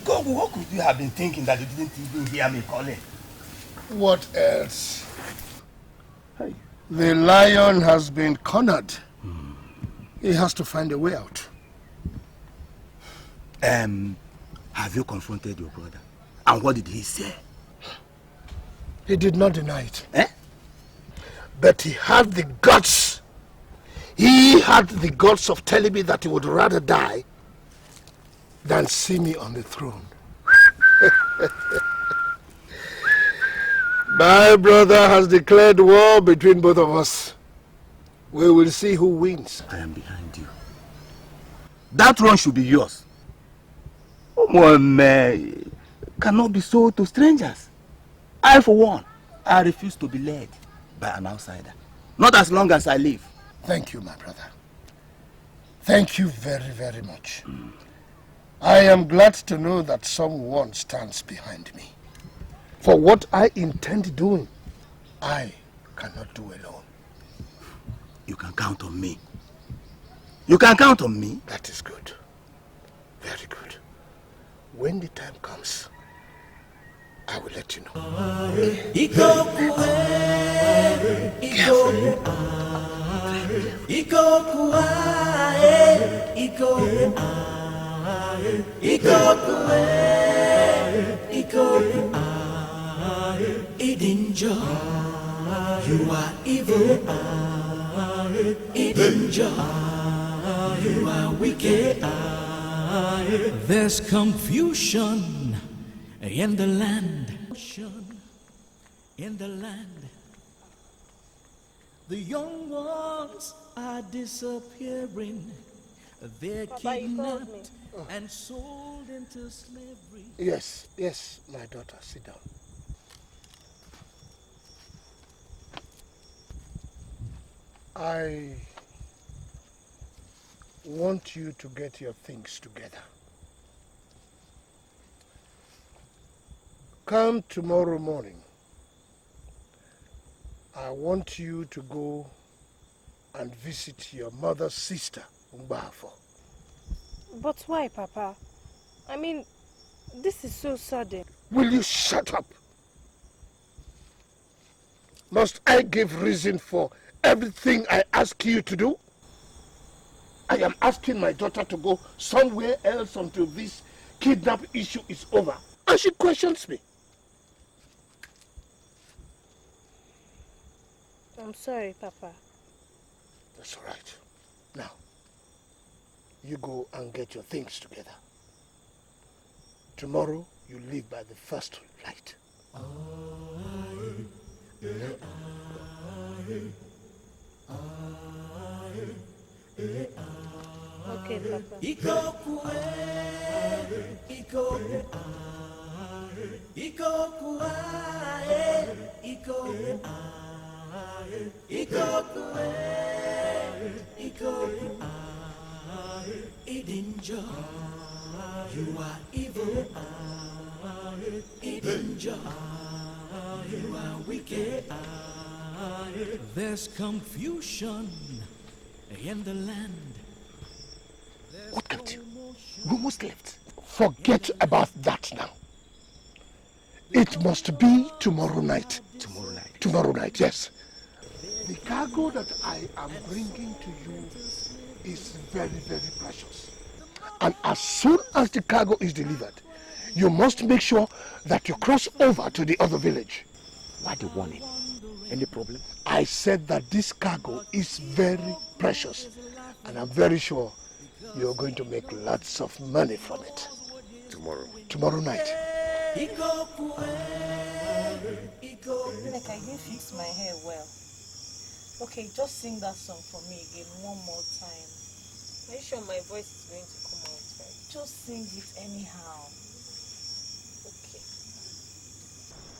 What could you have been thinking that you didn't even hear me calling? What else? Hey. The lion has been cornered. He has to find a way out. Have you confronted your brother? And what did he say? He did not deny it. But he had the guts. He had the guts of telling me that he would rather die than see me on the throne. My brother has declared war between both of us. We will see who wins. I am behind you. That throne should be yours. One man cannot be sold to strangers. I, for one, I refuse to be led by an outsider. Not as long as I live. Thank you, my brother. Thank you very, very much. I am glad to know that someone stands behind me. For what I intend doing, I cannot do alone. You can count on me. You can count on me. That is good. Very good. When the time comes, I will let you know. Ikekwu, Ikekwu, Ikekwu, Ikekwu, Ikekwu, Idinjo, you are evil. Idinjo, you are wicked. There's confusion in the land. In the land, the young ones are disappearing. They're kidnapped and sold into slavery. Yes, yes, my daughter, sit down. I want you to get your things together. Come tomorrow morning. I want you to go and visit your mother's sister, Umbafo. But why, Papa? I mean, this is so sudden. Will you shut up? Must I give reason for everything I ask you to do? I am asking my daughter to go somewhere else until this kidnap issue is over. And she questions me. I'm sorry, Papa. That's all right. Now, you go and get your things together. Tomorrow, you leave by the first light. Okay, Papa. Ikekwu, Ikekwu, Ikekwu, Ikekwu, Ikekwu. Danger, you are evil. Danger, you are wicked. There's confusion in the land. What kept you? We almost left. Forget about that now. It must be tomorrow night. Tomorrow night? Tomorrow night, yes. The cargo that I am bringing to you is very, very precious. And as soon as the cargo is delivered, you must make sure that you cross over to the other village. Why the warning? Any problem? I said that this cargo is very precious. And I'm very sure you're going to make lots of money from it. Tomorrow? Tomorrow night. Like I didn't fix my hair well. Okay, just sing that song for me again one more time. Are you sure my voice is going to come out right? Just sing it anyhow. Okay.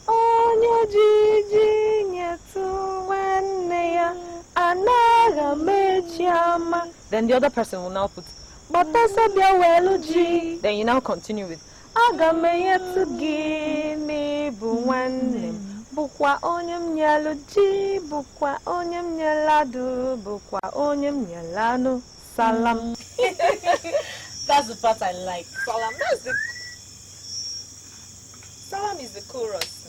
Onye jiji nyetu nwanne ya anaghị mechi ama. Then the other person will now put Batasobia weluji. Then you now continue with Aga meyetu gini bu nwanne m. Bukwa onyem nyelu ji, bukwa onyem nyeladu, bukwa onyem nyelanu. Salam. That's the part I like. Salam. That's the Salam is the chorus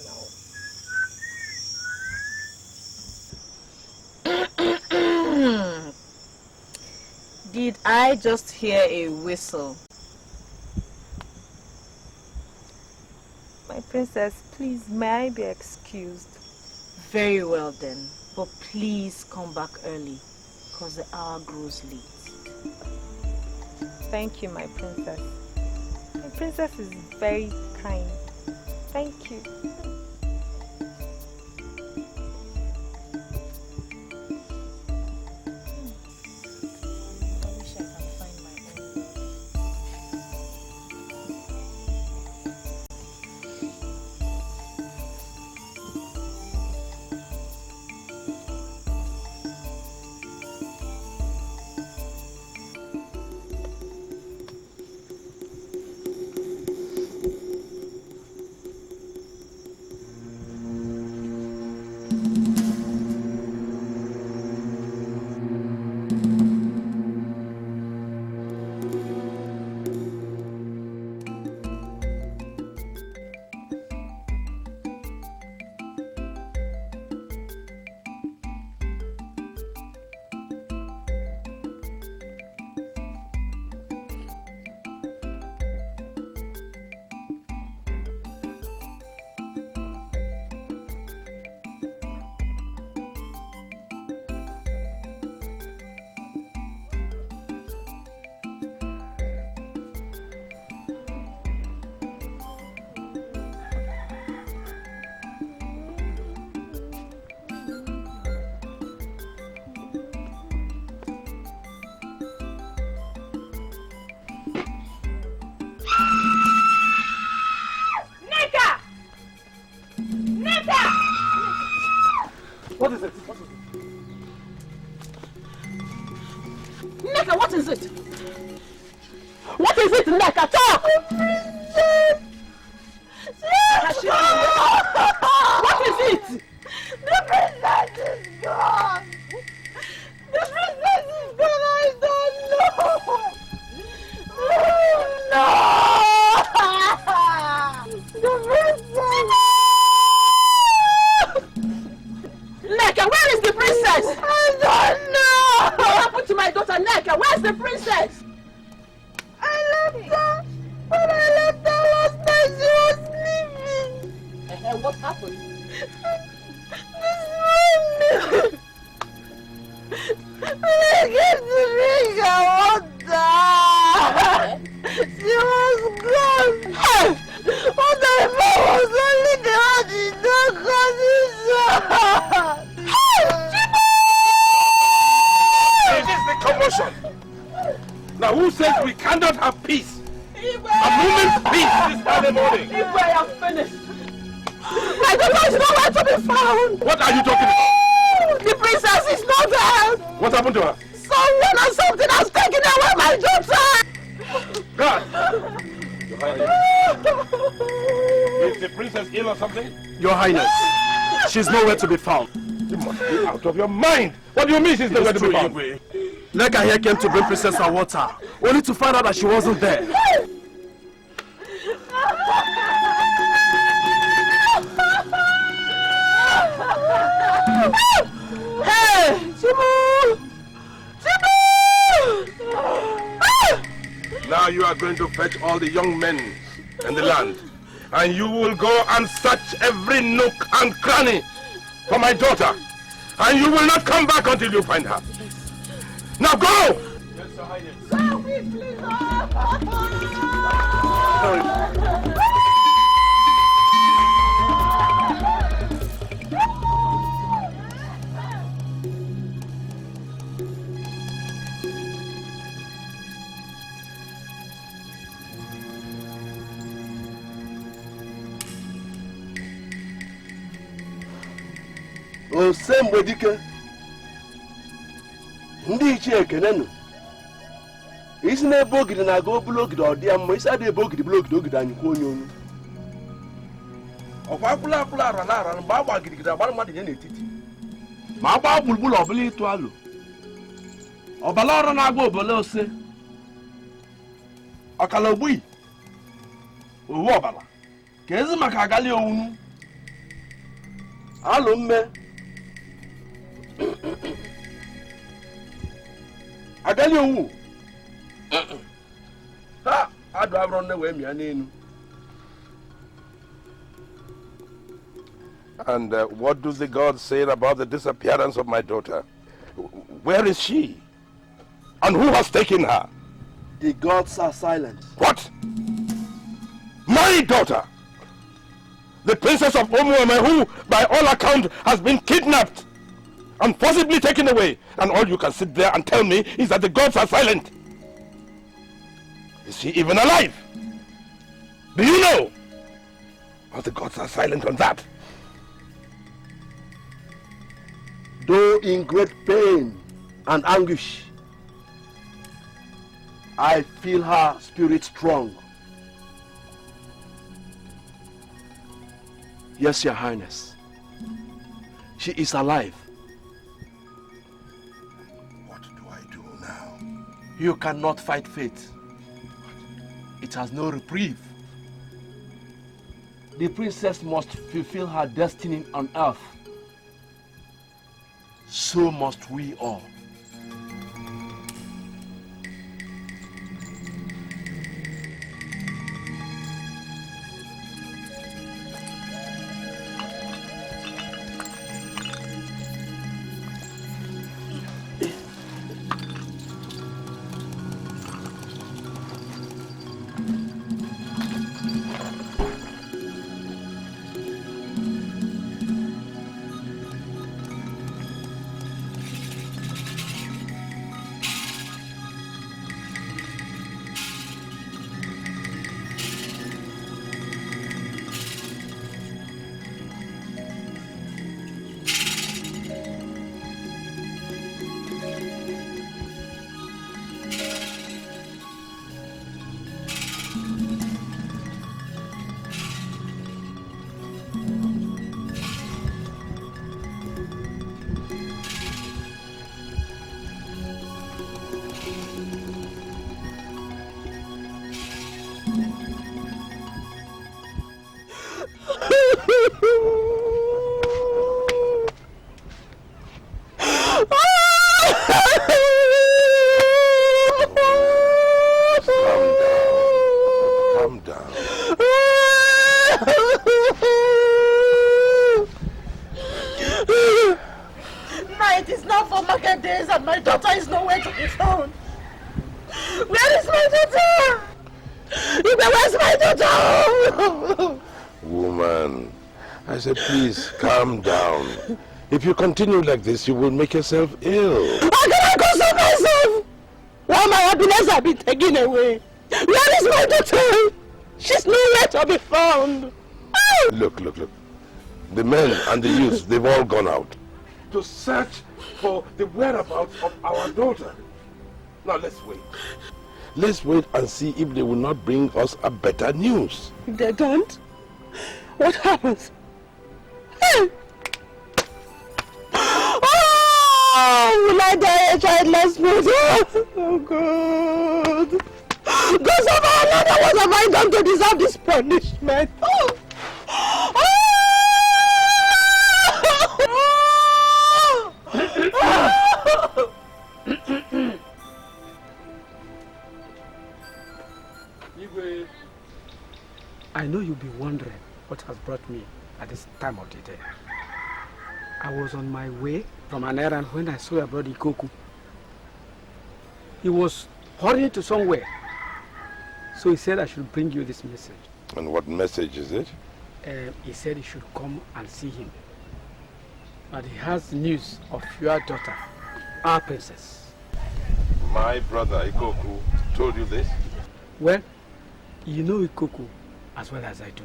now. Did I just hear a whistle? My princess, please, may I be excused? Very well then, but please come back early, because the hour grows late. Thank you, my princess. My princess is very kind. Thank you. What is it? Neka, what is it? What is it, Neka? Talk! What is it? The princess is gone! The princess is gone, I don't know! No! The princess! Neka, where is the princess? I don't know! What happened to my daughter, Neka? Where's the princess? I left her! When I left her last night, she was sleeping! And what happened? This morning! When I came to drink her water, she was gone! What I found was only the one she don't condition! It is the commotion. Now who says we cannot have peace? A moment's peace this early morning. If I am finished. My daughter is nowhere to be found. What are you talking about? The princess is not there! What happened to her? Someone or something has taken away my daughter! God! Your Highness. Is the princess ill or something? Your Highness, she's nowhere to be found. You must be out of your mind! What do you mean she's nowhere to be found? Leka here came to bring Princess her water, only to find out that she wasn't there. Hey! Chibu! Chibu! Now you are going to fetch all the young men in the land, and you will go and search every nook and cranny for my daughter, and you will not come back until you find her. Now go! Yes, Your Highness. Go, please. Osembo dike ndị ichie ekenenu isi na-ebe ogidi na-aga obulu ogidi ọ dị ya mma isi adị ebe ogidi bulu ogidi anyị kwa onye onye ọkwa akwụla akwụla ara na ara mgbe agba gidigidi agbara mmadụ nye n'etiti ma agba gburugburu ọbụla ịtụ alụ ọbala ọrụ na-agba obele ose ọkala ogbui owu ọbala ka ezi maka agali owunu alụ mme agali owu ha adụ abụrụ nne wee mịa n'elu. And what do the gods say about the disappearance of my daughter? Where is she? And who has taken her? The gods are silent. What? My daughter? The princess of Omueme, who, by all account, has been kidnapped and forcibly taken away. And all you can sit there and tell me is that the gods are silent. Is she even alive? Do you know? Or the gods are silent on that? Though in great pain and anguish, I feel her spirit strong. Yes, Your Highness. She is alive. What do I do now? You cannot fight fate. It has no reprieve. The princess must fulfill her destiny on earth. So must we all. Please calm down. If you continue like this, you will make yourself ill. How can I console myself? Why my happiness have been taken away? Where is my daughter? She's nowhere to be found. Look. The men and the youths, they've all gone out. to search for the whereabouts of our daughter. Now let's wait. Let's wait and see if they will not bring us a better news. If they don't, what happens? Hey! Oh, will I die a childless person? Oh God! God of our Lord, what have I done to deserve this punishment? Oh! I know you'll be wondering what has brought me at this time of the day. I was on my way from an errand when I saw your brother Ikekwu. He was hurrying to somewhere. So he said I should bring you this message. And what message is it? He said you should come and see him. But he has news of your daughter, our princess. My brother Ikekwu told you this? Well, you know Ikekwu as well as I do.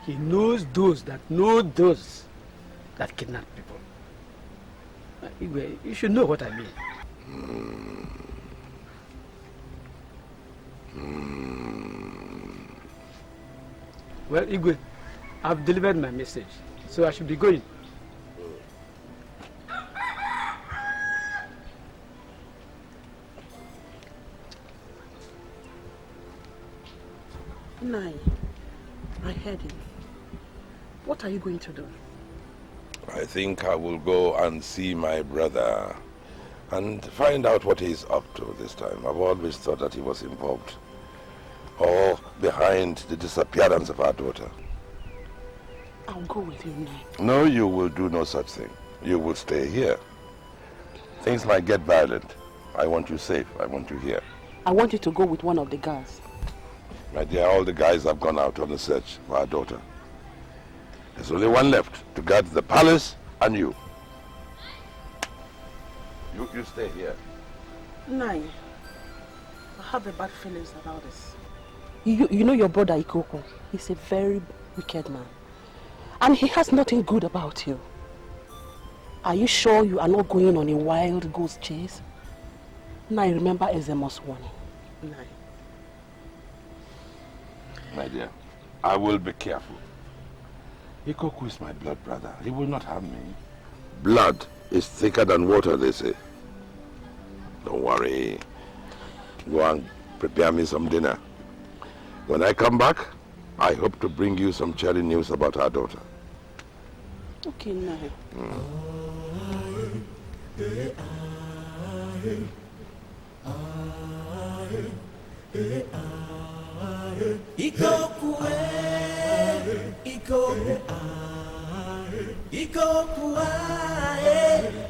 He knows those that know those that kidnap people. You should know what I mean. Well, Igwe, I've delivered my message, so I should be going. Nai, I heard him. What are you going to do? I think I will go and see my brother and find out what he's up to this time. I've always thought that he was involved or behind the disappearance of our daughter. I'll go with you, Nai. No, you will do no such thing. You will stay here. Things might get violent. I want you safe. I want you here. I want you to go with one of the guys. My dear, all the guys have gone out on a search for our daughter. There's only one left to guard the palace and you. You stay here. Nai, I have a bad feelings about this. You know your brother Ikekwu. He's a very wicked man. And he has nothing good about you. Are you sure you are not going on a wild goose chase? Nai, remember Ezemo's warning. Nai. My dear, I will be careful. Ikekwu is my blood brother. He will not harm me. Blood is thicker than water, they say. Don't worry. Go and prepare me some dinner. When I come back, I hope to bring you some cheering news about our daughter. Okay, Nai. Ikekwu, Ikekwu, Ikekwu,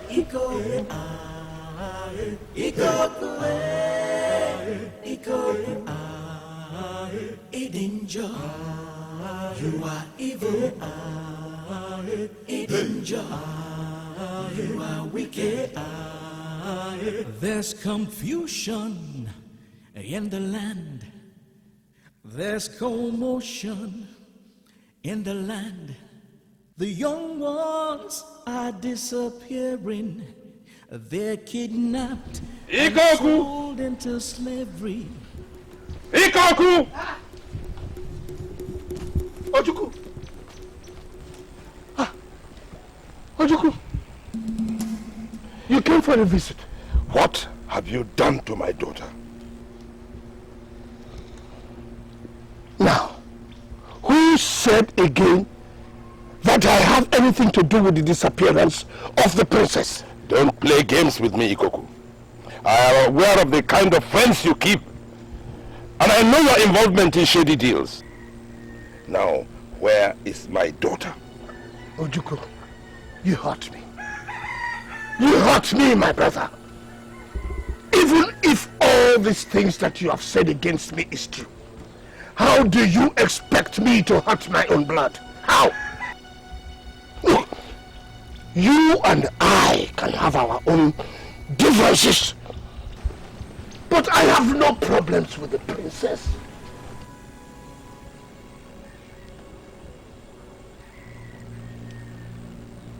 Ikekwu, Ikekwu, Ikekwu, danger, you are evil, danger, you are wicked. There's confusion in the land. There's commotion in the land. The young ones are disappearing. They're kidnapped and sold into slavery. Ikekwu! Ojukwu! Ojukwu! You came for a visit. What have you done to my daughter? Now, who said again that I have anything to do with the disappearance of the princess? Don't play games with me, Ikekwu. I am aware of the kind of friends you keep. And I know your involvement in shady deals. Now, where is my daughter? Ojukwu, you hurt me. You hurt me, my brother. Even if all these things that you have said against me is true, how do you expect me to hurt my own blood? How? Look, you and I can have our own differences, but I have no problems with the princess.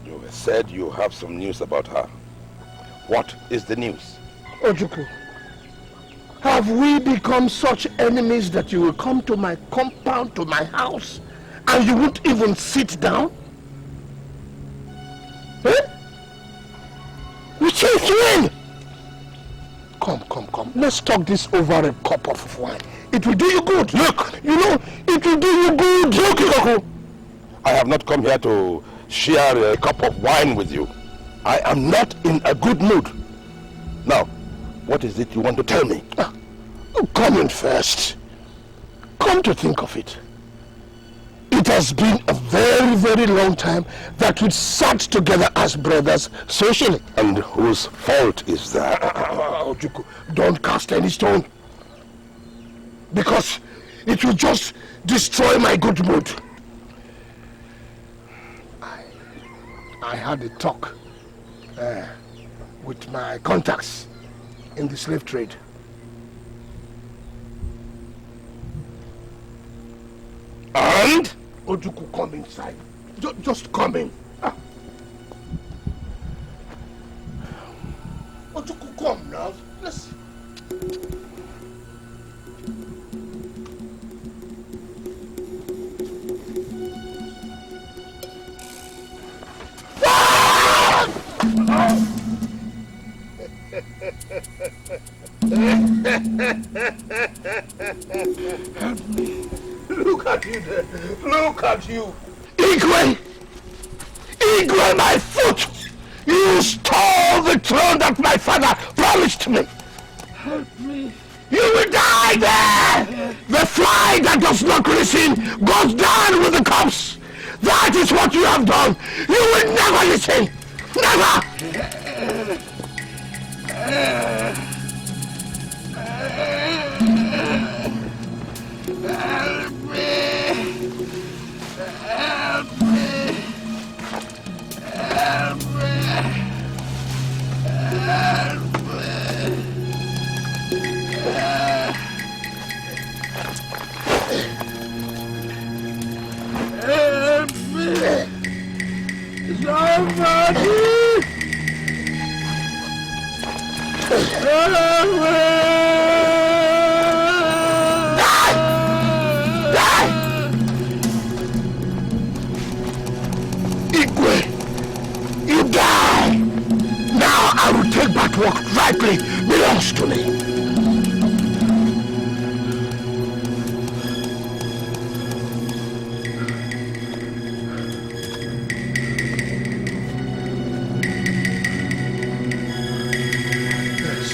You were said you have some news about her. What is the news? Ojukwu, have we become such enemies that you will come to my compound, to my house, and you won't even sit down? Eh? We changed when? Come. Let's talk this over a cup of wine. It will do you good. Look, you know, it will do you good. Look, Ikekwu. I have not come here to share a cup of wine with you. I am not in a good mood. Now, what is it you want to tell me? Come in first. Come to think of it, it has been a very, very long time that we sat together as brothers socially. And whose fault is that? Ojukwu, don't cast any stone, because it will just destroy my good mood. I had a talk with my contacts in the slave trade. And? Ojukwu, come inside. Just come in. Ojukwu, come now. Let's... Help me. Look at you there. Look at you. Igwe! Igwe, my foot! You stole the throne that my father promised me. Help me. You will die there! The fly that does not listen goes down with the corpse. That is what you have done. You will never listen. Never! Help me! Help me! Help me! Help me! Help me! Somebody! Help me! You die! Now I will take back what rightly belongs to me. Yes.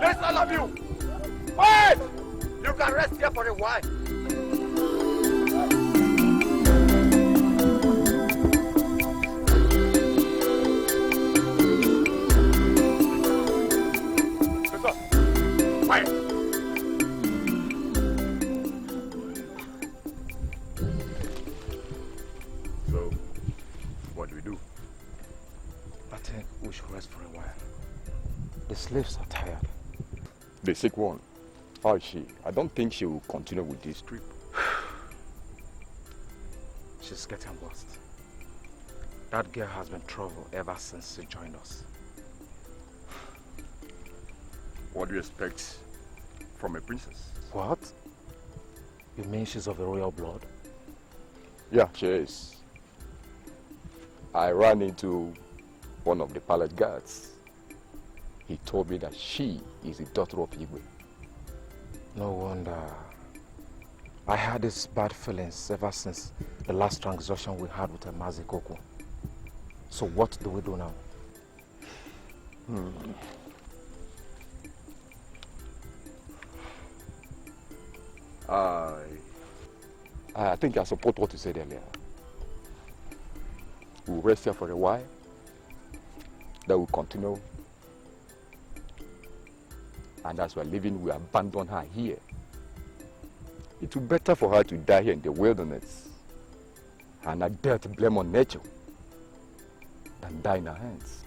Rest all of you! Wait! You can rest here for a while. Quiet! So, what do we do? I think we should rest for a while. The slaves are tired. The sick one, how is she? I don't think she will continue with this trip. She's getting worse. That girl has been trouble ever since she joined us. What do you expect from a princess? What? You mean she's of the royal blood? Yeah, she is. I ran into one of the palace guards. He told me that she is the daughter of Igwe. No wonder. I had these bad feelings ever since the last transaction we had with Ikekwu. So what do we do now? I think I support what you said earlier. We'll rest here for a while. Then we'll continue. And as we're leaving, we abandon her here. It will be better for her to die here in the wilderness and her death blame on nature than die in her hands.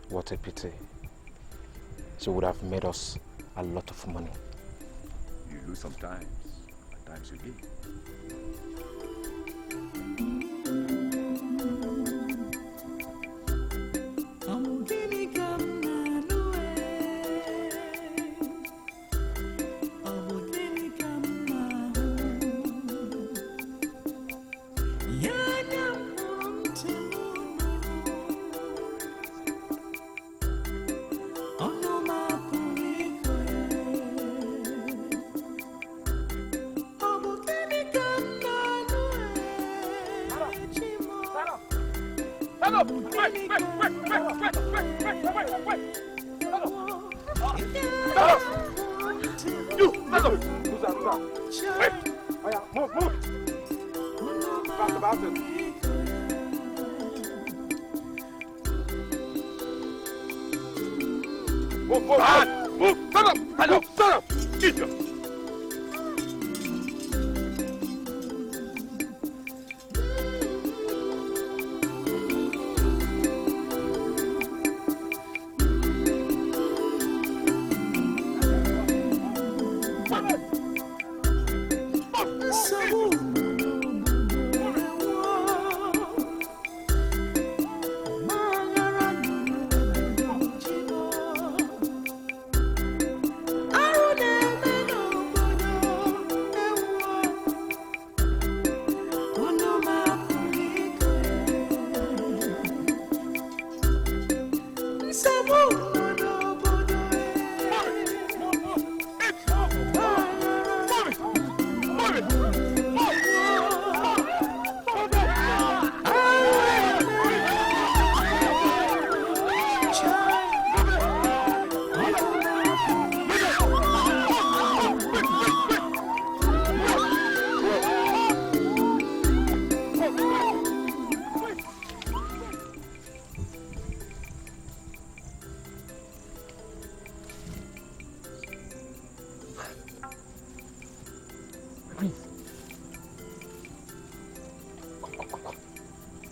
What a pity. She would have made us a lot of money. You lose sometimes, at times you gain.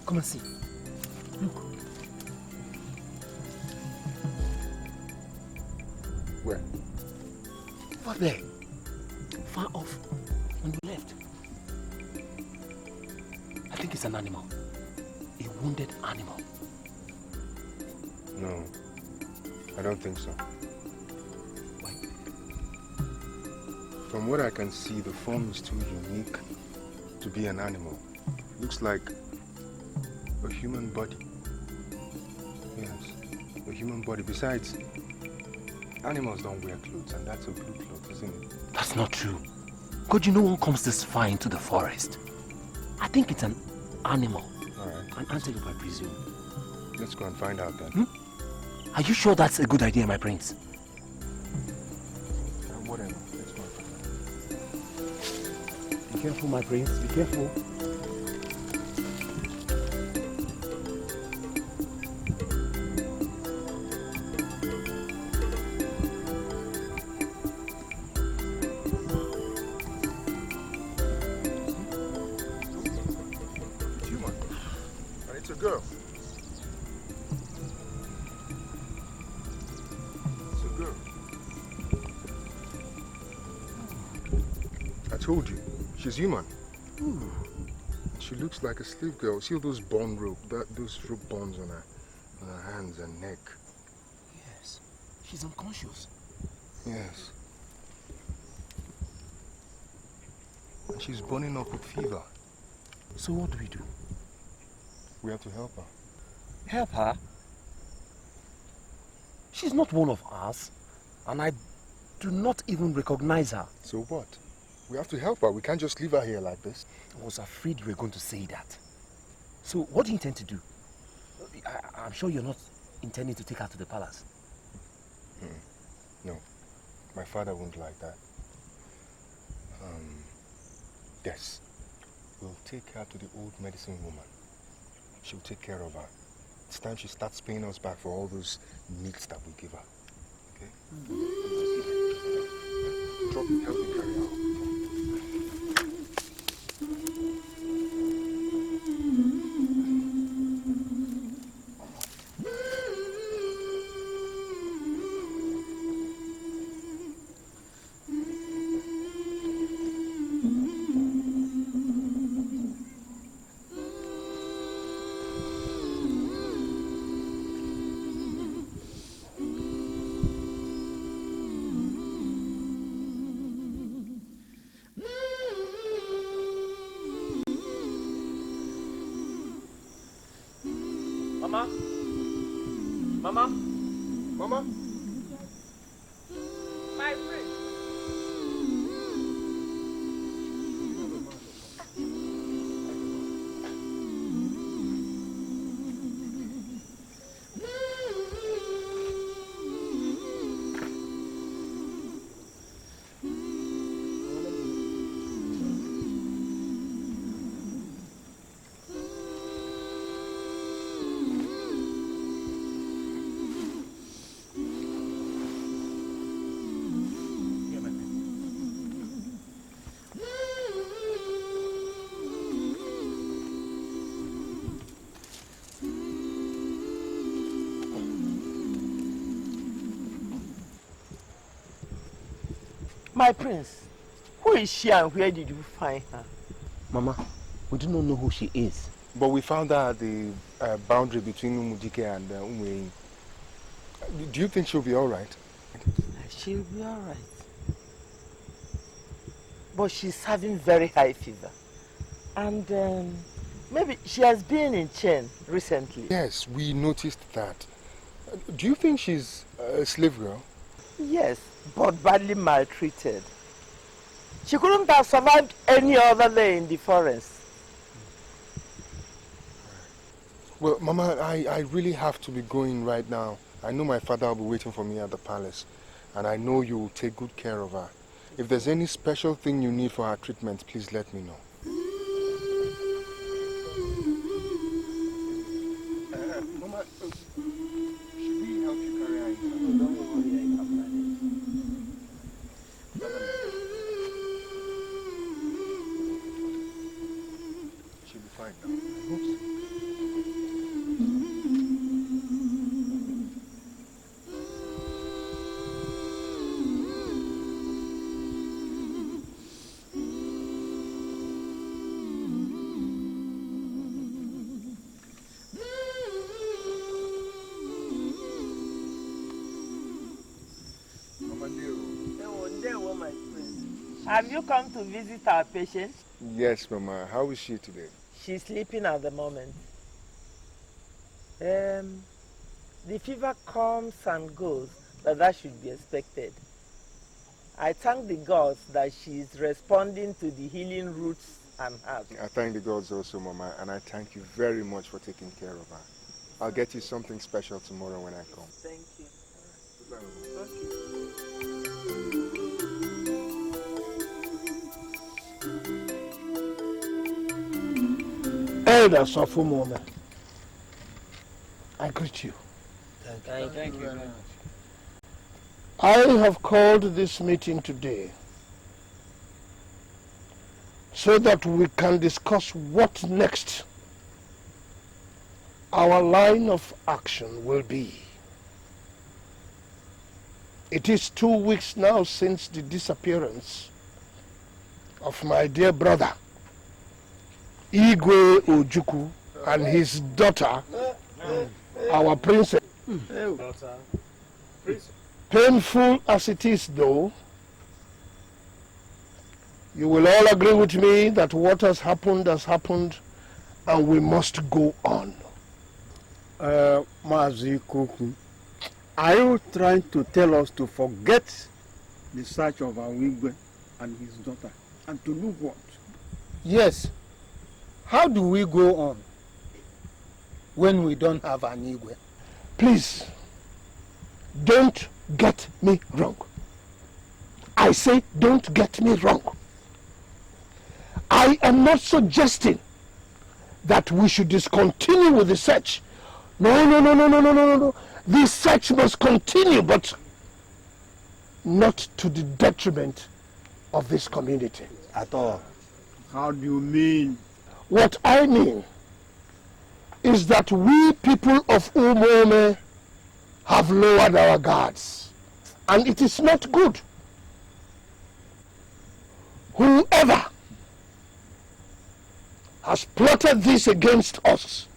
Come and see. Look. Where? Over there. Far off. On the left. I think it's an animal. A wounded animal. No. I don't think so. Why? From what I can see, the form is too unique to be an animal. Looks like a human body. Yes, a human body. Besides, animals don't wear clothes, and that's a blue cloth, isn't it? That's not true. God, you know one comes this far into the forest. I think it's an animal. Alright. An antelope, I presume. Let's go and find out then. Are you sure that's a good idea, my prince? Whatever. Let's go. Be careful, my prince. Be careful. And it's a girl. It's a girl. I told you, she's human. She looks like a slave girl. See all those bone rope, those rope bonds on her hands and neck. Yes. She's unconscious. Yes. And she's burning up with fever. So what do we do? We have to help her. Help her? She's not one of us. And I do not even recognize her. So what? We have to help her. We can't just leave her here like this. I was afraid you were going to say that. So what do you intend to do? I'm sure you're not intending to take her to the palace. No. My father won't like that. Yes. We'll take her to the old medicine woman. She'll take care of her. It's time she starts paying us back for all those meats that we give her. Okay? Drop me, help me carry her. Mama? Mama? Mama? My friend. My prince, who is she and where did you find her? Mama, we do not know who she is. But we found her at the boundary between Umudike and Umwei. Do you think she'll be alright? She'll be alright. But she's having very high fever. And maybe she has been in chain recently. Yes, we noticed that. Do you think she's a slave girl? Yes, but badly maltreated. She couldn't have survived any other day in the forest. Well, Mama, I really have to be going right now. I know my father will be waiting for me at the palace. And I know you will take good care of her. If there's any special thing you need for her treatment, please let me know. Mama, should we help you carry her inside? Don't worry, I can manage. She'll be fine now. I hope so. Have you come to visit our patient? Yes, Mama. How is she today? She's sleeping at the moment. The fever comes and goes, but that should be expected. I thank the gods that she is responding to the healing roots and herbs. I thank the gods also, Mama, and I thank you very much for taking care of her. I'll get you something special tomorrow when I come. Thank you. Goodbye, Mama. Okay. elders of Umome, I greet you. Thank you very much. I have called this meeting today so that we can discuss what next our line of action will be. It is 2 weeks now since the disappearance of my dear brother, Igwe Ojukwu, and his daughter, our princess. Painful as it is, though, you will all agree with me that what has happened, and we must go on. Mazi Ikekwu, are you trying to tell us to forget the search of our Igwe and his daughter, and to do what? Yes. How do we go on when we don't have an Igwe? Please, don't get me wrong. I say don't get me wrong. I am not suggesting that we should discontinue with the search. No. The search must continue, but not to the detriment of this community. At all. How do you mean? What I mean is that we people of Umome have lowered our guards, and it is not good. Whoever has plotted this against us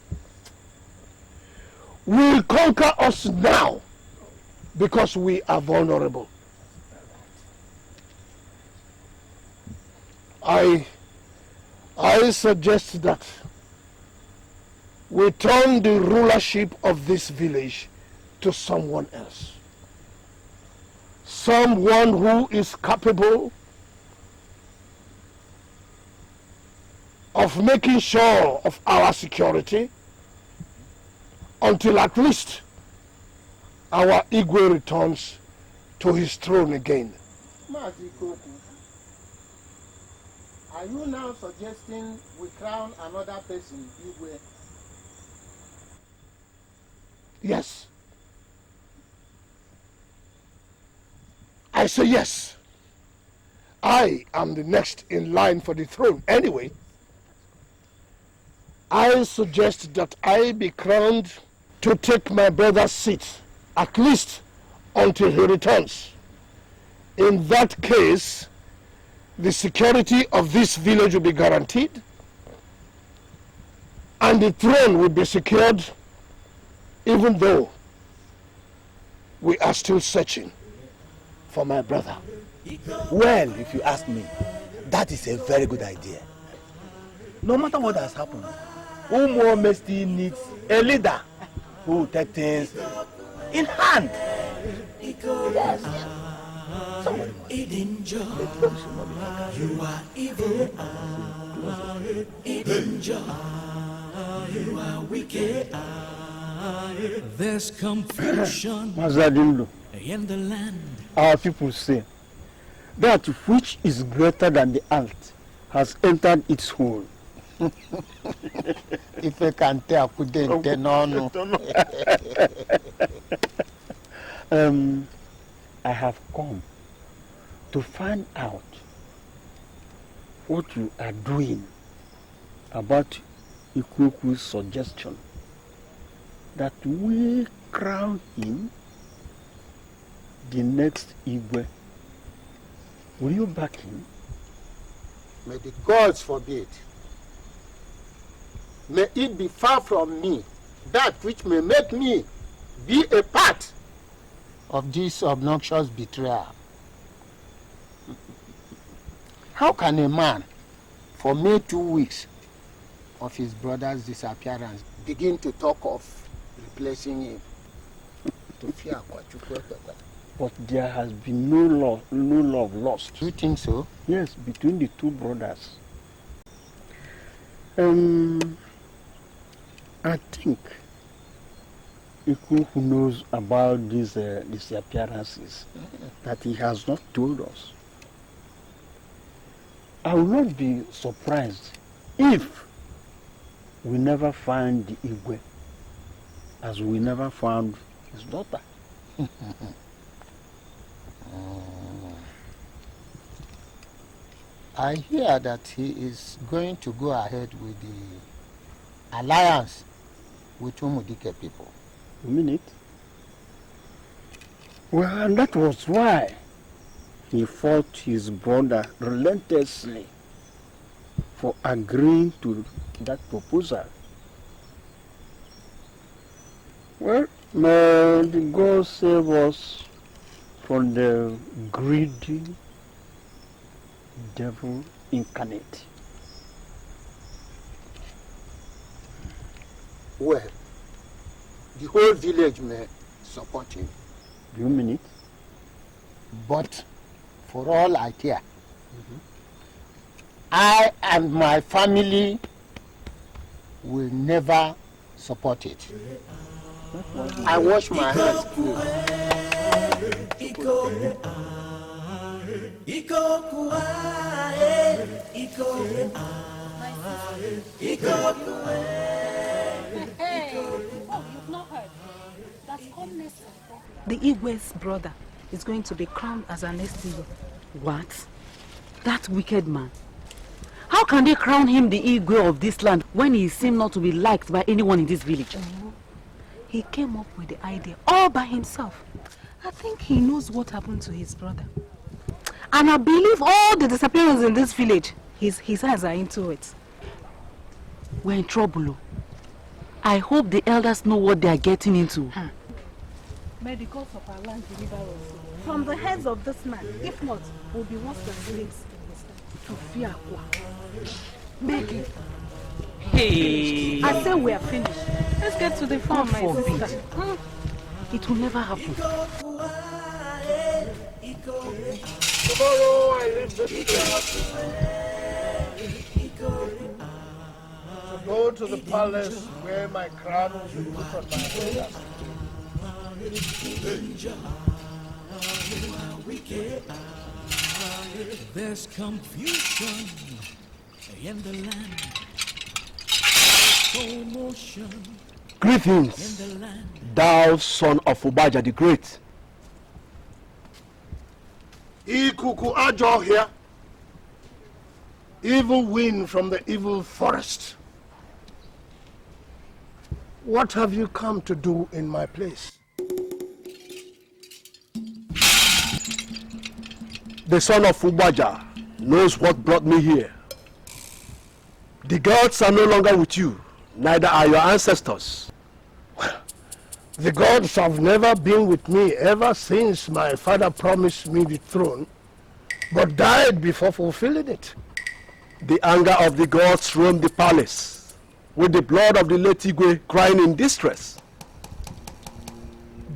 will conquer us now because we are vulnerable. I suggest that we turn the rulership of this village to someone else. Someone who is capable of making sure of our security until at least our Igwe returns to his throne again. Mazi Ikekwu, are you now suggesting we crown another person Igwe? Yes. I say yes. I am the next in line for the throne anyway. I suggest that I be crowned to take my brother's seat, at least until he returns. In that case, the security of this village will be guaranteed, and the throne will be secured, even though we are still searching for my brother. Well, if you ask me, that is a very good idea. No matter what has happened, Umome still needs a leader who will take things in hand. Yes. Somebody must. You are evil. Danger. You are wicked. There's confusion in the land. Our people say that which is greater than the earth has entered its hole. If I can tell, no. I have come to find out what you are doing about Ikekwu's suggestion that we crown him the next Igwe. Will you back him? May the gods forbid. May it be far from me that which may make me be a part of this obnoxious betrayal. How can a man, for mere 2 weeks of his brother's disappearance, begin to talk of replacing him? But there has been no love lost. Do you think so? Yes, between the two brothers. I think Ikekwu knows about these disappearances that he has not told us. I will not be surprised if we never find the Igwe, as we never found his daughter. I hear that he is going to go ahead with the alliance with Umudike people. You mean it? Well, and that was why he fought his brother relentlessly for agreeing to that proposal. Well, may the God save us from the greedy devil incarnate. Well, the whole village may support him. Do you mean it? But for all I care, I and my family will never support it. I wash my hands clean. The Igwe's brother is going to be crowned as an next Igwe. What? That wicked man. How can they crown him the Igwe of this land when he seemed not to be liked by anyone in this village? He came up with the idea all by himself. I think he knows what happened to his brother. And I believe all the disappearances in this village, his eyes are into it. We're in trouble. I hope the elders know what they are getting into. May the gods of our land deliver us from the hands of this man. If not, we'll be worse than slaves to fear. Make it. Hey. I say we are finished. Let's get to the farm, my sister. It will never happen. Tomorrow I leave this to go to the palace where my crown will be put on my head. There's confusion in the land. Commotion. Greetings, thou son of Ubaja the Great. Ikekwu ajo here. Evil wind from the evil forest. What have you come to do in my place? The son of Ubaja knows what brought me here. The gods are no longer with you, neither are your ancestors. The gods have never been with me ever since my father promised me the throne, but died before fulfilling it. The anger of the gods roamed the palace, with the blood of the late Igwe crying in distress.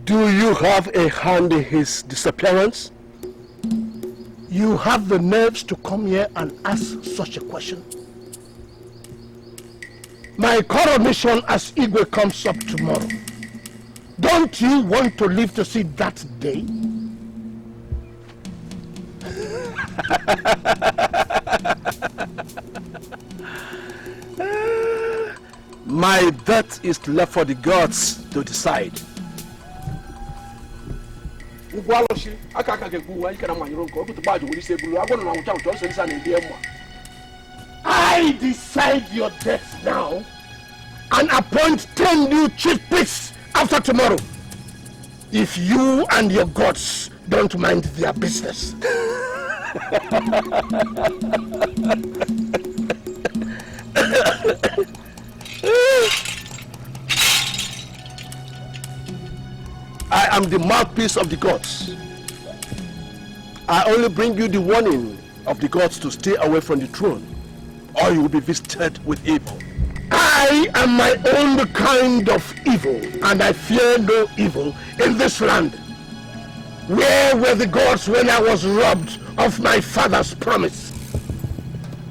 Do you have a hand in his disappearance? You have the nerves to come here and ask such a question? My coronation as Igwe comes up tomorrow. Don't you want to live to see that day? My death is left for the gods to decide. I decide your death now and appoint 10 new chief priests after tomorrow, if you and your gods don't mind their business. I am the mouthpiece of the gods. I only bring you the warning of the gods to stay away from the throne, or you will be visited with evil. I am my own kind of evil, and I fear no evil in this land. Where were the gods when I was robbed of my father's promise?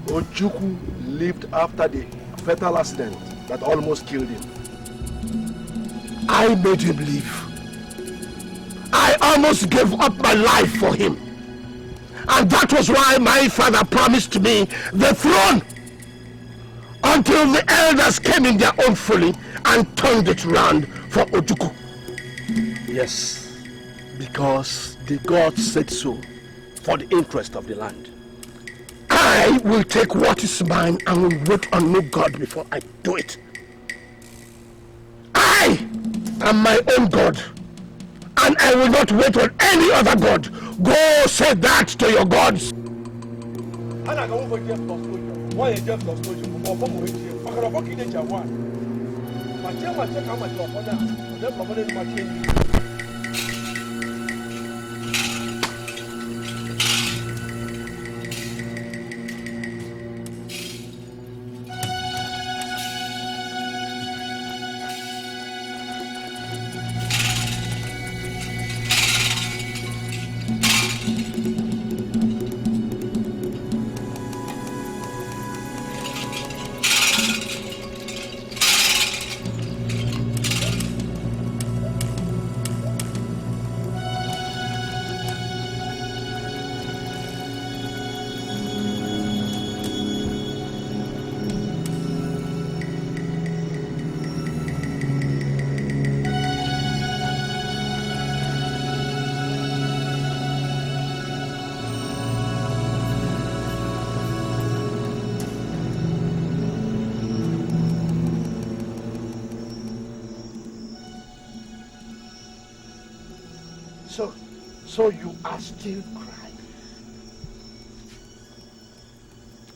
Chukwu lived after the fatal accident that almost killed him. I made him live. I almost gave up my life for him. And that was why my father promised me the throne. until the elders came in their own folly and turned it round for Ojukwu. Yes, because the gods said so, for the interest of the land. I will take what is mine and will wait on no God before I do it. I am my own God, and I will not wait on any other God. Go say that to your gods. So you are still crying.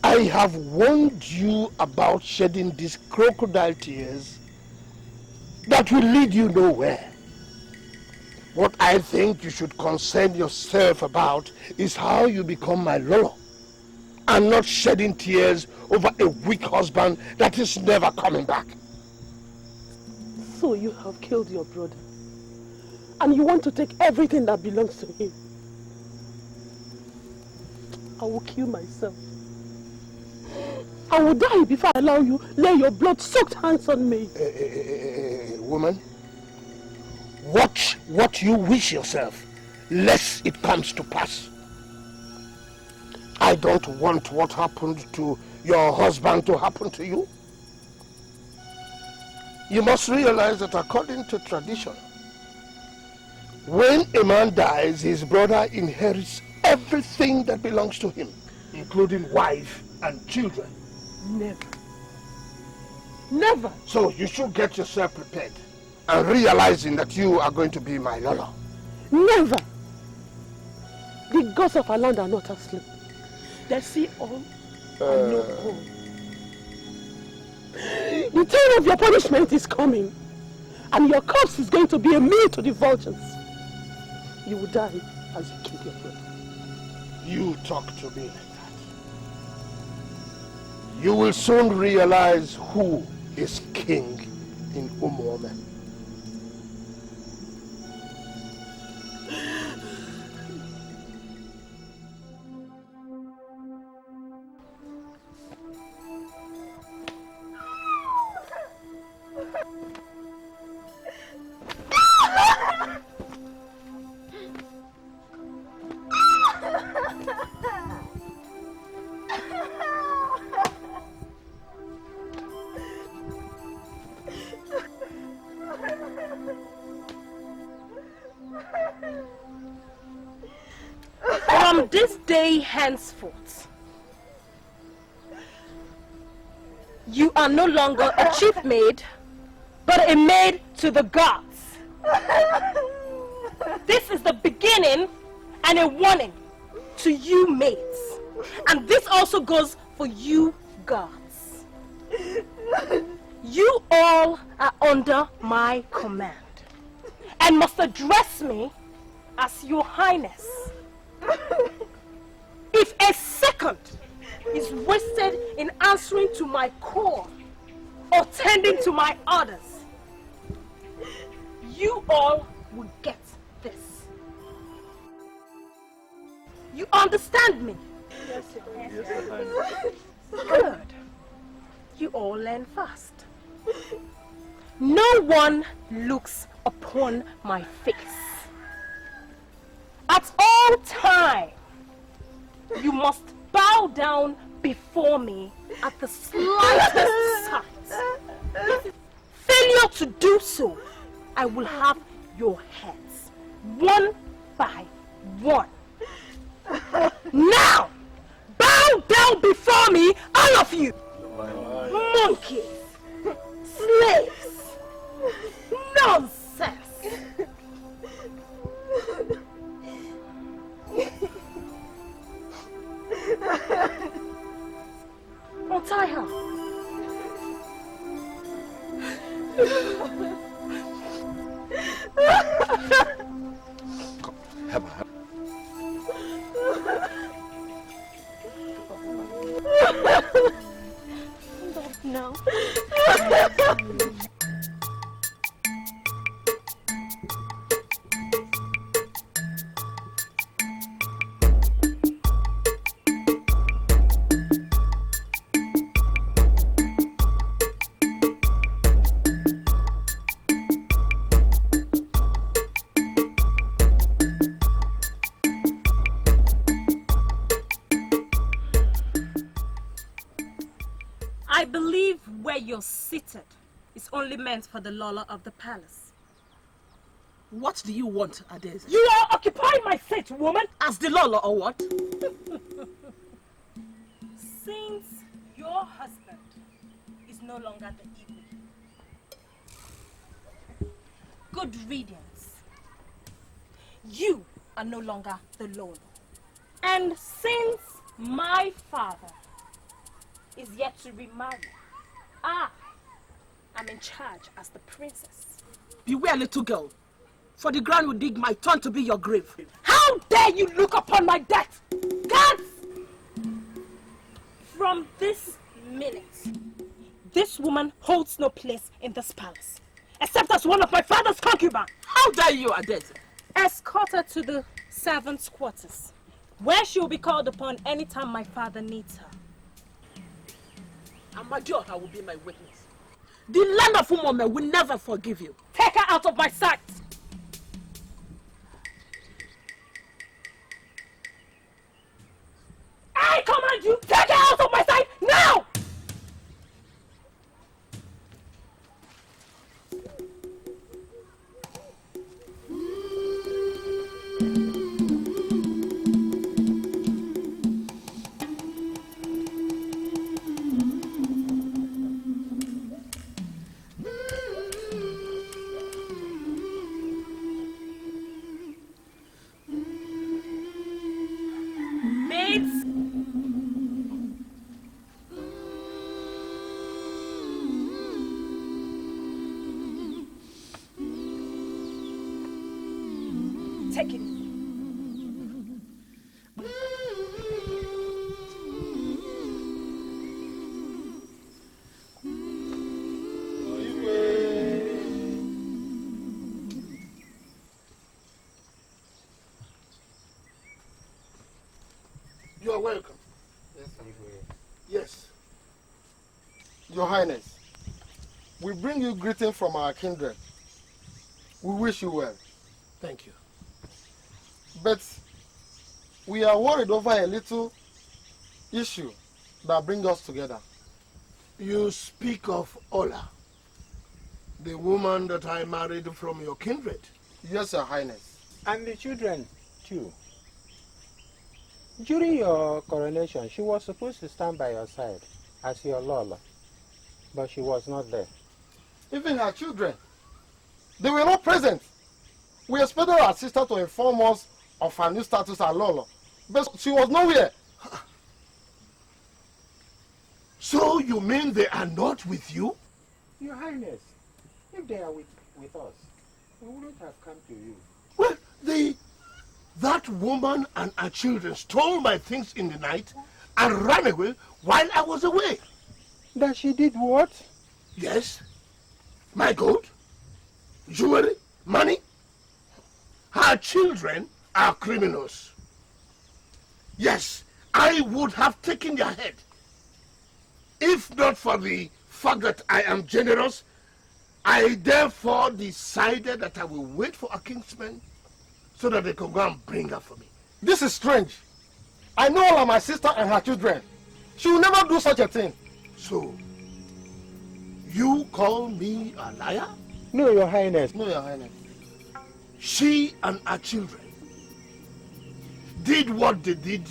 I have warned you about shedding these crocodile tears that will lead you nowhere. What I think you should concern yourself about is how you become my Lolo, and not shedding tears over a weak husband that is never coming back. So you have killed your brother, and you want to take everything that belongs to him. I will kill myself. I will die before I allow you lay your blood-soaked hands on me. Woman, watch what you wish yourself, lest it comes to pass. I don't want what happened to your husband to happen to you. You must realize that according to tradition, when a man dies, his brother inherits everything that belongs to him, including wife and children. Never. Never. So you should get yourself prepared and realizing that you are going to be my Lolo. Never. The gods of our land are not asleep. They see all and know all. The time of your punishment is coming, and your corpse is going to be a meal to the vultures. You will die as you kill your brother. You talk to me like that. You will soon realize who is king in Umuome. From this day henceforth, you are no longer a chief maid, but a maid to the gods. This is the beginning and a warning to you maids. And this also goes for you gods. You all are under my command and must address me as your highness. If a second is wasted in answering to my call or tending to my orders, you all will get this. You understand me? Yes, yes. Good. You all learn fast. No one looks upon my face. At all time, you must bow down before me at the slightest sight. Failure to do so, I will have your heads, one by one. Now, bow down before me, all of you. Monkeys, slaves, nonsense. Untie her. Come, have her. No. I believe where you're seated is only meant for the Lola of the palace. What do you want, Adeze? You are occupying my seat, woman! As the Lola or what? Since your husband is no longer the Igwe, good riddance. You are no longer the Lola. And since my father is yet to remarry, I am in charge as the princess. Beware, little girl, for the ground will dig my turn to be your grave. How dare you look upon my death? Guards! From this minute, this woman holds no place in this palace, except as one of my father's concubines. How dare you, Adeze? Escort her to the servants' quarters, where she will be called upon anytime my father needs her. Amadioha will be my witness. The land of Umome will never forgive you. Take her out of my sight! I command you, take her out of my sight now! Take it. You are welcome. Yes. Your Highness, we bring you greeting from our kindred. We wish you well. Thank you. But we are worried over a little issue that brings us together. You speak of Ola, the woman that I married from your kindred? Yes, Your Highness. And the children, too. During your coronation, she was supposed to stand by your side as your Lola, but she was not there. Even her children, they were not present. We expected our sister to inform us of her new status as Lolo, but she was nowhere. So you mean they are not with you? Your Highness, if they are with us, we wouldn't have come to you. Well, that woman and her children stole my things in the night and ran away while I was away. That she did what? Yes. My gold, jewelry, money. Her children are criminals. Yes, I would have taken their head. If not for the fact that I am generous, I therefore decided that I will wait for a kinsman so that they can go and bring her for me. This is strange. I know all of my sister and her children. She will never do such a thing. So, you call me a liar? No, Your Highness. No, Your Highness. She and her children did what they did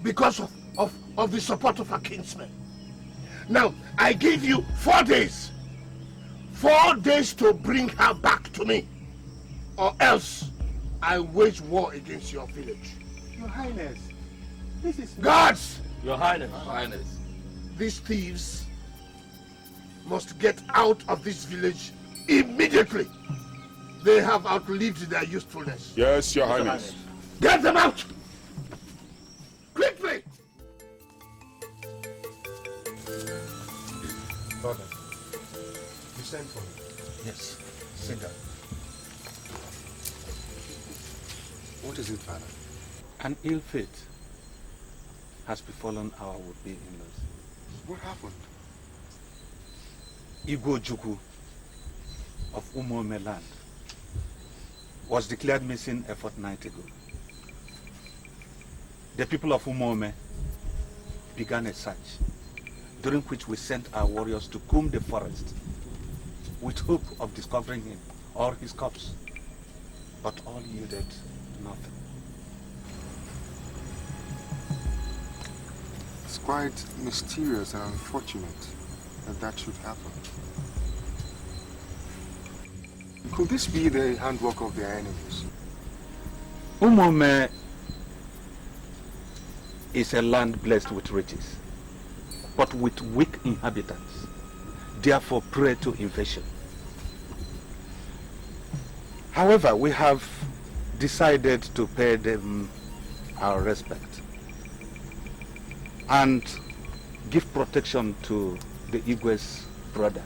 because of the support of her kinsmen. Now, I give you 4 days. 4 days to bring her back to me. Or else, I wage war against your village. Your Highness, this is... Guards! Your Highness. Your Highness. These thieves must get out of this village immediately. They have outlived their usefulness. Yes, Your Highness. Get them out! Quickly! Father, you sent for me? Yes, sit down. What is it, Father? An ill fate has befallen our would-be in-laws. What happened? Igwe of Umome land was declared missing a fortnight ago. The people of Umome began a search, during which we sent our warriors to comb the forest with hope of discovering him or his corpse, but all yielded nothing. It's quite mysterious and unfortunate that should happen. Could this be the handwork of their enemies? Umome is a land blessed with riches, but with weak inhabitants, therefore prey to invasion. However, we have decided to pay them our respect and give protection to the Igwe's brother,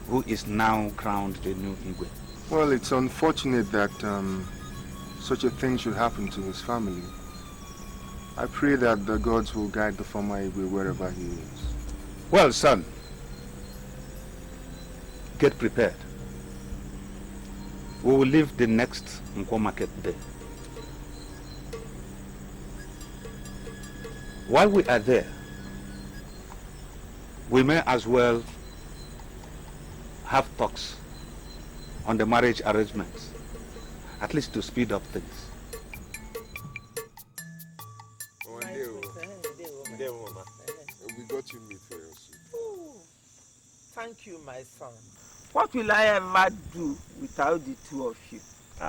who is now crowned the new Igwe. Well, it's unfortunate that such a thing should happen to his family. I pray that the gods will guide the former Igwe wherever he is. Well, son, get prepared. We will leave the next Nkwo market day. While we are there, we may as well have talks on the marriage arrangements, at least to speed up things. We got you meat for your soup. Ooh, thank you, my son. What will I ever do without the two of you?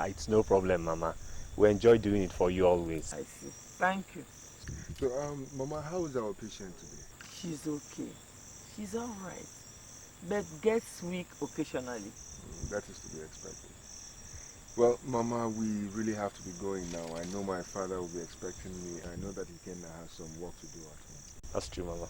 It's no problem, Mama. We enjoy doing it for you always. I see. Thank you. So, Mama, how is our patient today? She's okay. She's all right. But gets weak occasionally. That is to be expected. Well, Mama, we really have to be going now. I know my father will be expecting me. I know that he has some work to do at home. That's true, Mama.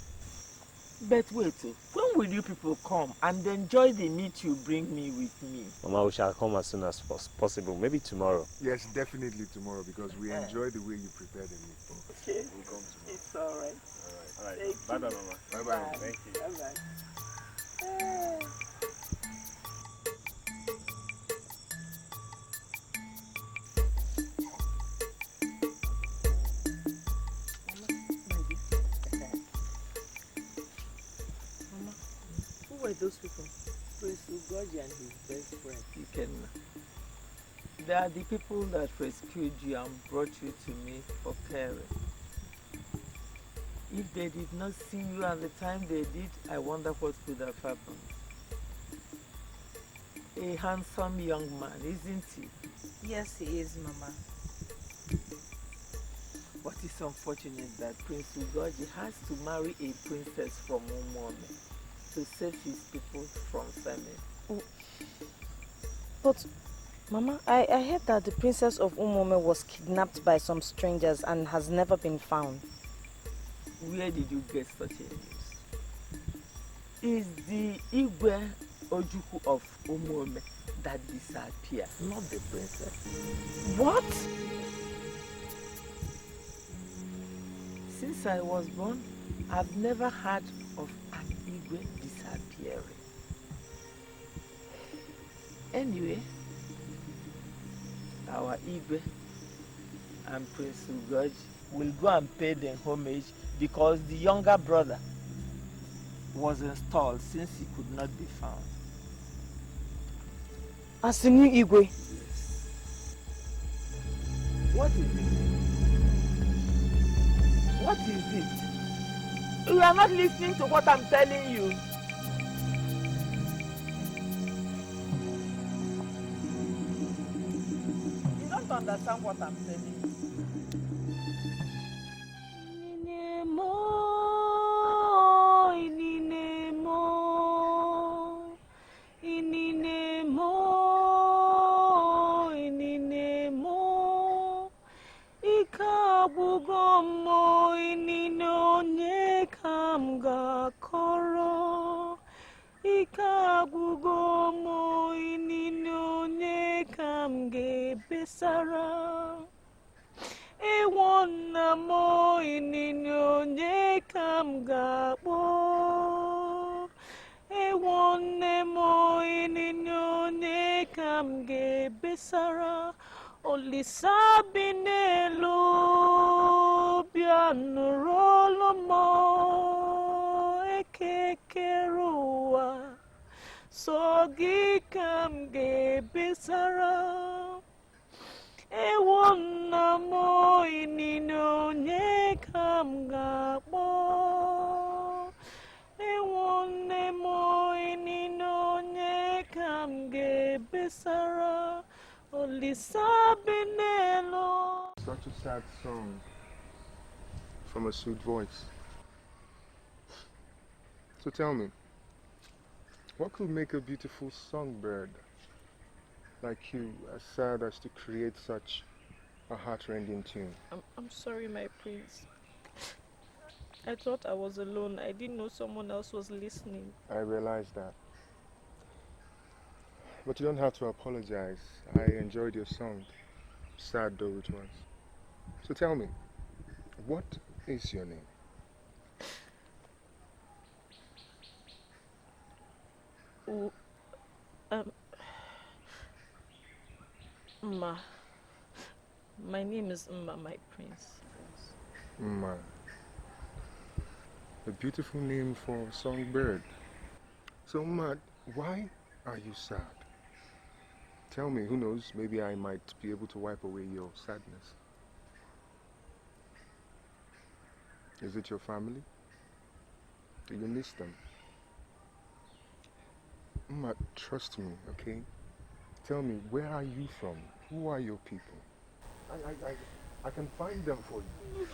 But wait, when will you people come and enjoy the meat you bring me with me? Mama, we shall come as soon as possible. Maybe tomorrow. Yes, definitely tomorrow, because we enjoy the way you prepare the meat. Okay. We'll come tomorrow. It's all right. All right. Bye-bye, Mama. Bye-bye. Thank you. Bye-bye. Who were those people? Prince Ugoji and his best friend. They are the people that rescued you and brought you to me for caring. If they did not see you at the time they did, I wonder what could have happened. A handsome young man, isn't he? Yes, he is, Mama. But it's unfortunate that Prince Ugoji has to marry a princess from Umome to save his people from famine. But, Mama, I heard that the princess of Umome was kidnapped by some strangers and has never been found. Where did you get such a news? Is the Igwe Ojukwu of Umome that disappeared, not the princess. What? Since I was born, I've never heard of an Igwe disappearing. Anyway, our Igwe and Prince Ugoji will go and pay them homage because the younger brother was installed since he could not be found. As the new Igwe? What is it? What is it? You are not listening to what I'm telling you. You don't understand what I'm telling you. Besara Ewonna mo inino nye kam gabo Ewonne mo inino nye kam ge besara Olisa binelo bianurolo mo ekekerua Sogi kam ge besara Ewonna mo inino nye kam gabo Ewonne mo inino nye kam ge besara Olisa benelo. Such a sad song from a sweet voice. So tell me, what could make a beautiful songbird like you as sad as to create such a heart-rending tune? I'm sorry, my prince. I thought I was alone. I didn't know someone else was listening. I realize that. But you don't have to apologize. I enjoyed your song, sad though it was. So tell me, what is your name? Ma. My name is Mma, my prince. Mma. A beautiful name for a songbird. So Mma, why are you sad? Tell me, who knows, maybe I might be able to wipe away your sadness. Is it your family? Do you miss them? Mma, trust me, okay? Tell me, where are you from? Who are your people? I can find them for you.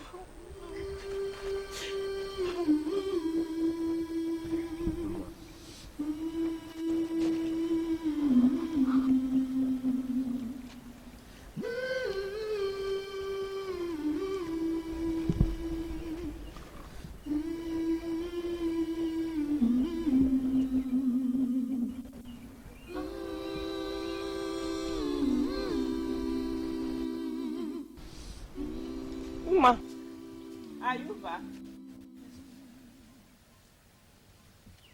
Uma, are you back?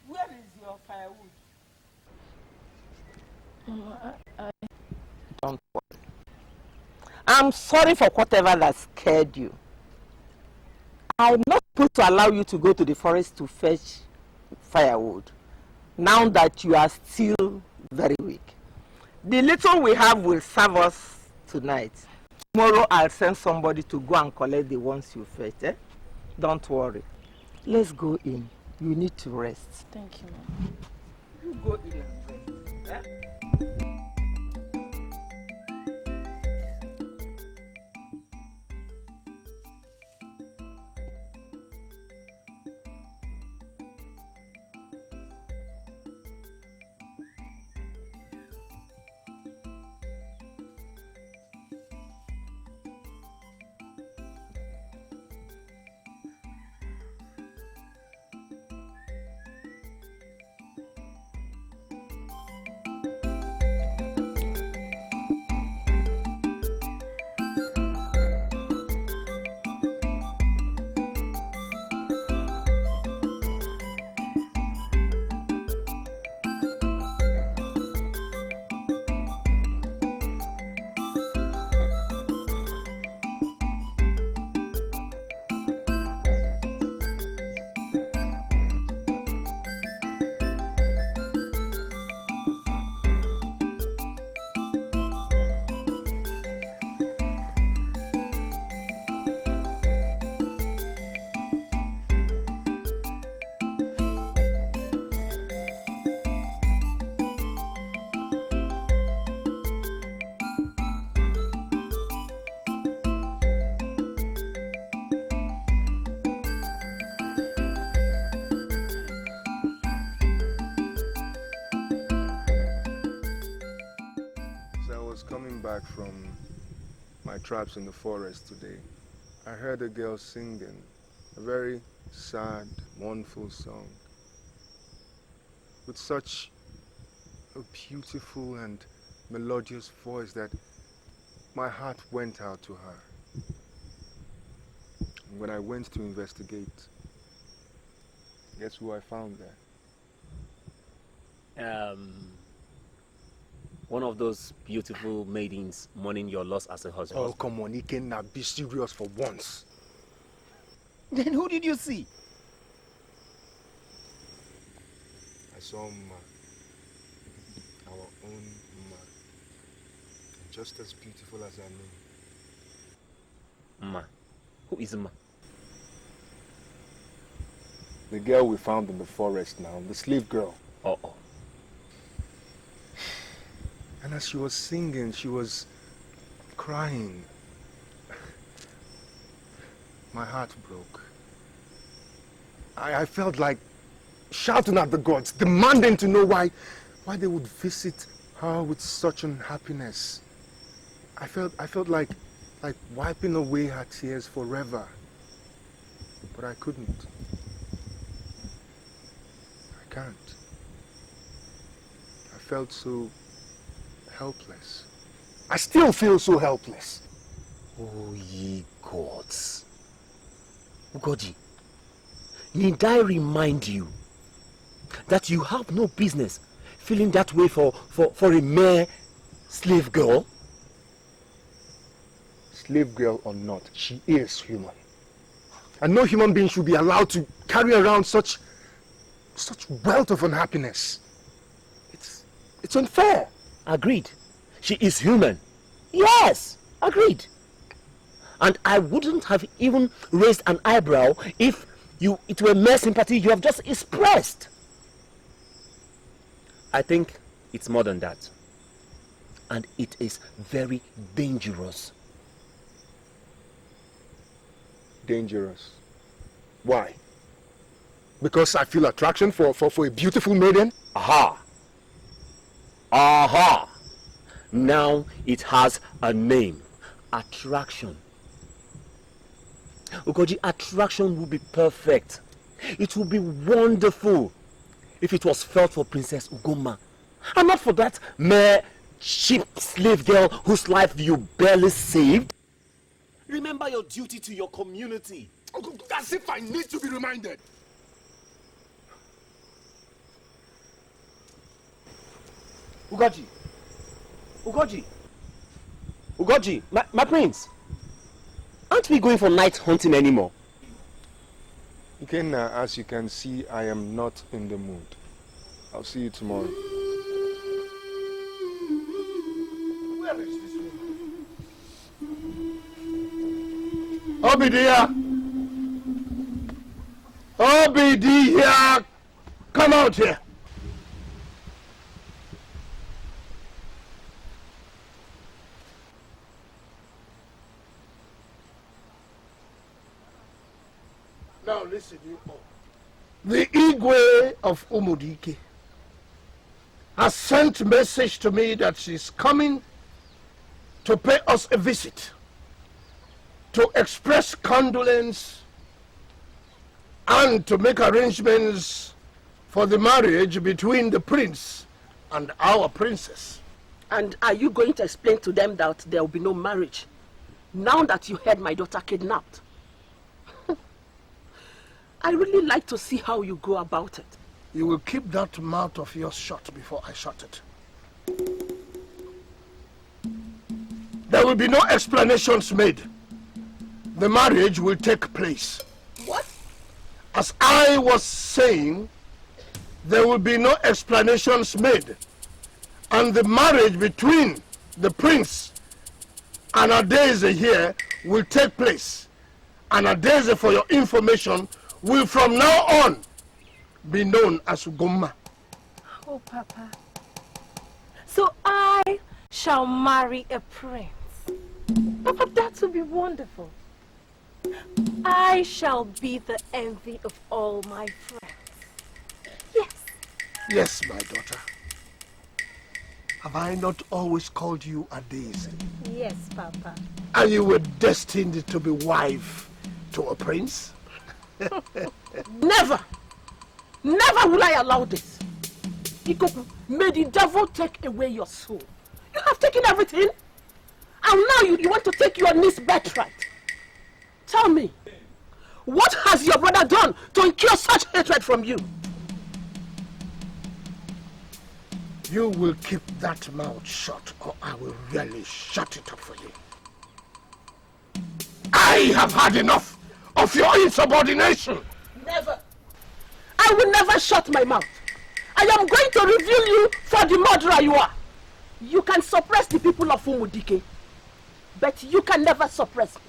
Where is your firewood? Don't worry. I'm sorry for whatever that scared you. I'm not supposed to allow you to go to the forest to fetch firewood, now that you are still very weak. The little we have will serve us tonight. Tomorrow I'll send somebody to go and collect the ones you fetch. Eh? Don't worry. Let's go in. You need to rest. Thank you, Mom. You go in and rest. Eh? back from my traps in the forest today, I heard a girl singing a very sad, mournful song with such a beautiful and melodious voice that my heart went out to her. And when I went to investigate, guess who I found there? One of those beautiful maidens mourning your loss as a husband. Oh, come on, Ikenna, be serious for once. Then who did you see? I saw Ma, our own Ma, just as beautiful as her name. Ma? Who is Ma? The girl we found in the forest now, the slave girl. Uh-oh. And as she was singing, she was crying. My heart broke. I felt like shouting at the gods, demanding to know why they would visit her with such unhappiness. I felt like wiping away her tears forever. But I couldn't. I can't. I felt so helpless. I still feel so helpless. Oh, ye gods. Ugoji, need I remind you that you have no business feeling that way for a mere slave girl? Slave girl or not, she is human. And no human being should be allowed to carry around such wealth of unhappiness. It's unfair. Agreed. She is human. Yes, agreed. And I wouldn't have even raised an eyebrow if it were mere sympathy you have just expressed. I think it's more than that. And it is very dangerous. Dangerous? Why? Because I feel attraction for a beautiful maiden? Aha! Aha! Now it has a name. Attraction. Ugoji, attraction would be perfect. It would be wonderful if it was felt for Princess Ugoma. And not for that mere cheap slave girl whose life you barely saved. Remember your duty to your community. As if I need to be reminded. Ugoji. Ugoji. Ugoji, my prince. Aren't we going for night hunting anymore? Ikenna, as you can see, I am not in the mood. I'll see you tomorrow. Where is this woman? Obidia! Obidia! Come out here! Now listen, you all. The Igwe of Umudike has sent a message to me that she's coming to pay us a visit, to express condolence and to make arrangements for the marriage between the prince and our princess. And are you going to explain to them that there will be no marriage now that you had my daughter kidnapped? I really like to see how you go about it. You will keep that mouth of yours shut before I shut it. There will be no explanations made. The marriage will take place. What? As I was saying, there will be no explanations made. And the marriage between the prince and Adeze here will take place. And Adeze, for your information, will from now on be known as Ugoma. Oh, Papa. So I shall marry a prince. Papa, that will be wonderful. I shall be the envy of all my friends. Yes. Yes, my daughter. Have I not always called you a daisy? Yes, Papa. And you were destined to be wife to a prince? Never! Never will I allow this. Ikekwu, may the devil take away your soul. You have taken everything. And now you want to take your niece's birthright. Tell me, what has your brother done to incur such hatred from you? You will keep that mouth shut, or I will really shut it up for you. I have had enough of your insubordination. Never. I will never shut my mouth. I am going to reveal you for the murderer you are. You can suppress the people of Umudike, but you can never suppress me.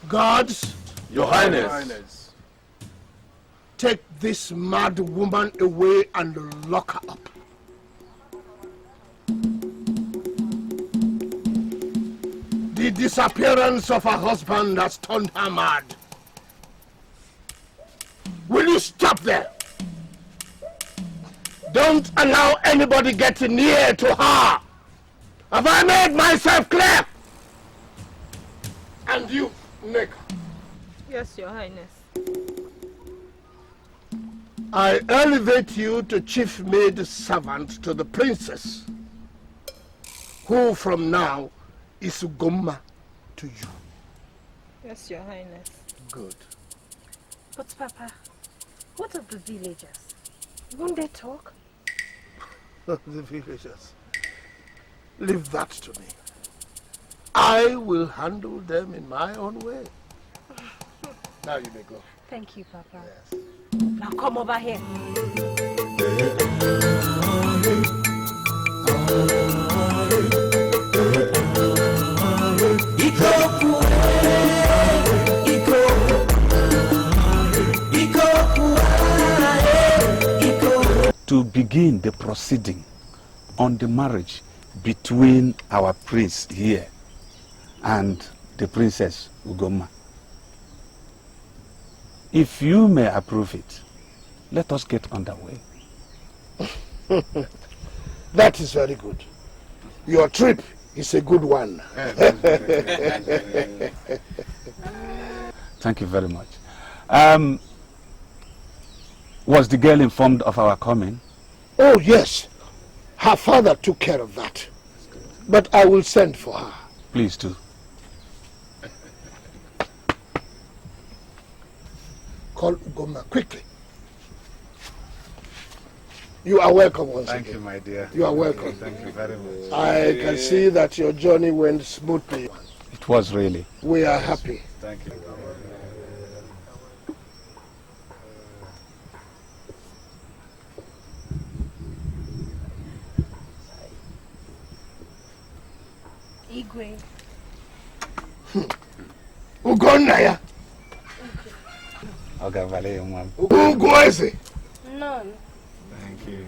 Guards, Your Highness. Take this mad woman away and lock her up. The disappearance of her husband has turned her mad. Will you stop there? Don't allow anybody getting near to her. Have I made myself clear? And you, Nick. Yes, Your Highness. I elevate you to chief maid servant to the princess, who from now is Ugomma to you. Yes, Your Highness. Good. But Papa, what of the villagers? Won't they talk? The villagers. Leave that to me. I will handle them in my own way. Now you may go. Thank you, Papa. Yes. Now come over here. To begin the proceeding on the marriage between our prince here and the princess Ugomma. If you may approve it, let us get underway. That is very good. Your trip is a good one. Thank you very much. Was the girl informed of our coming? Oh, yes. Her father took care of that. But I will send for her. Please do. Call Ugomma quickly. You are welcome once again. Thank you, my dear. You are welcome. Thank you very much. I can see that your journey went smoothly. It was really. We are happy. Thank you. Igwe. Ugonnaya. Ugweze. None. Thank you.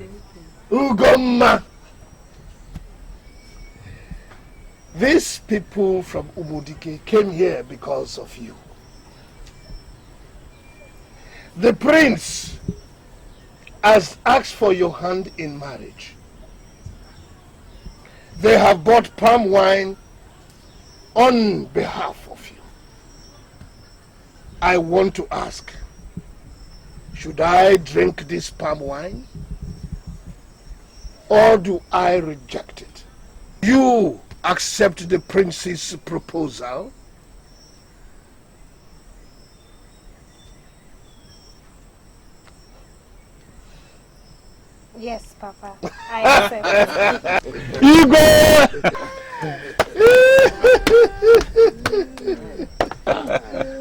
Ugomma. These people from Umudike came here because of you. The prince has asked for your hand in marriage. They have bought palm wine on behalf of you. I want to ask, should I drink this palm wine? Or do I reject it? You accept the prince's proposal? Yes, Papa. I accept.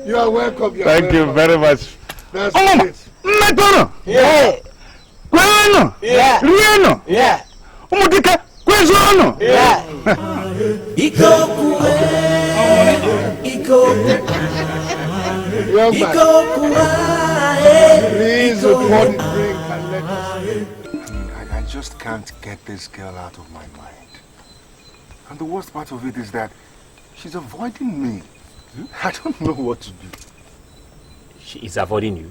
You are welcome. Thank you very much. That's it. Metono. Yeah. Kwano. Yeah. Rieno. Yeah. Umudike kwezono. Yeah. Ikekwu. Please report the drink and let us. I just can't get this girl out of my mind. And the worst part of it is that she's avoiding me. I don't know what to do. She is avoiding you?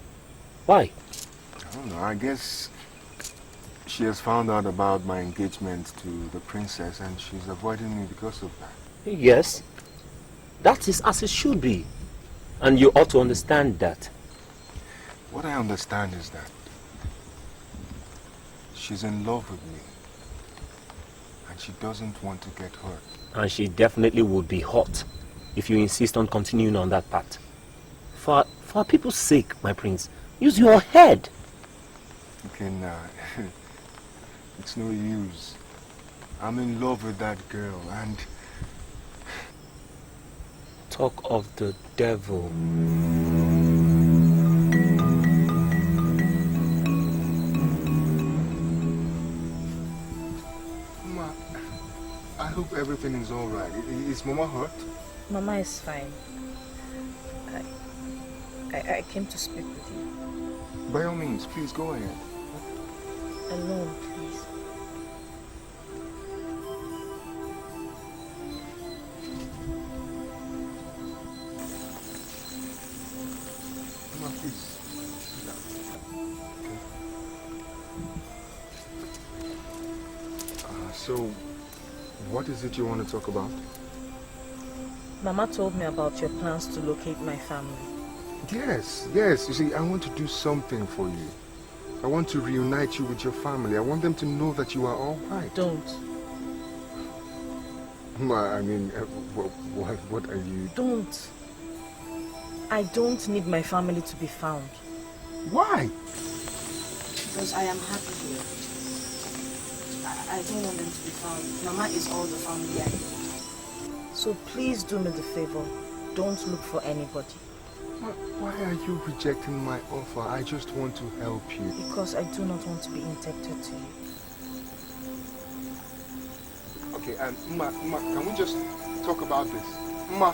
Why? I don't know. I guess She has found out about my engagement to the princess and she's avoiding me because of that. Yes, that is as it should be. And you ought to understand that. What I understand is that she's in love with me and she doesn't want to get hurt. And she definitely would be hurt if you insist on continuing on that path. For people's sake, my prince, use your head. Okay, nah. It's no use. I'm in love with that girl and... Talk of the devil. Ma, I hope everything is alright. Is Mama hurt? Mama is fine. I came to speak with you. By all means, please go ahead. Alone, please. Mama, please. So, what is it you want to talk about? Mama told me about your plans to locate my family. Yes. You see, I want to do something for you. I want to reunite you with your family. I want them to know that you are all right. Don't. I mean, what are you... Don't. I don't need my family to be found. Why? Because I am happy here. I don't want them to be found. Mama is all the family I need. So please do me the favor. Don't look for anybody. Why are you rejecting my offer? I just want to help you. Because I do not want to be indebted to you. Okay, and Ma, can we just talk about this? Ma.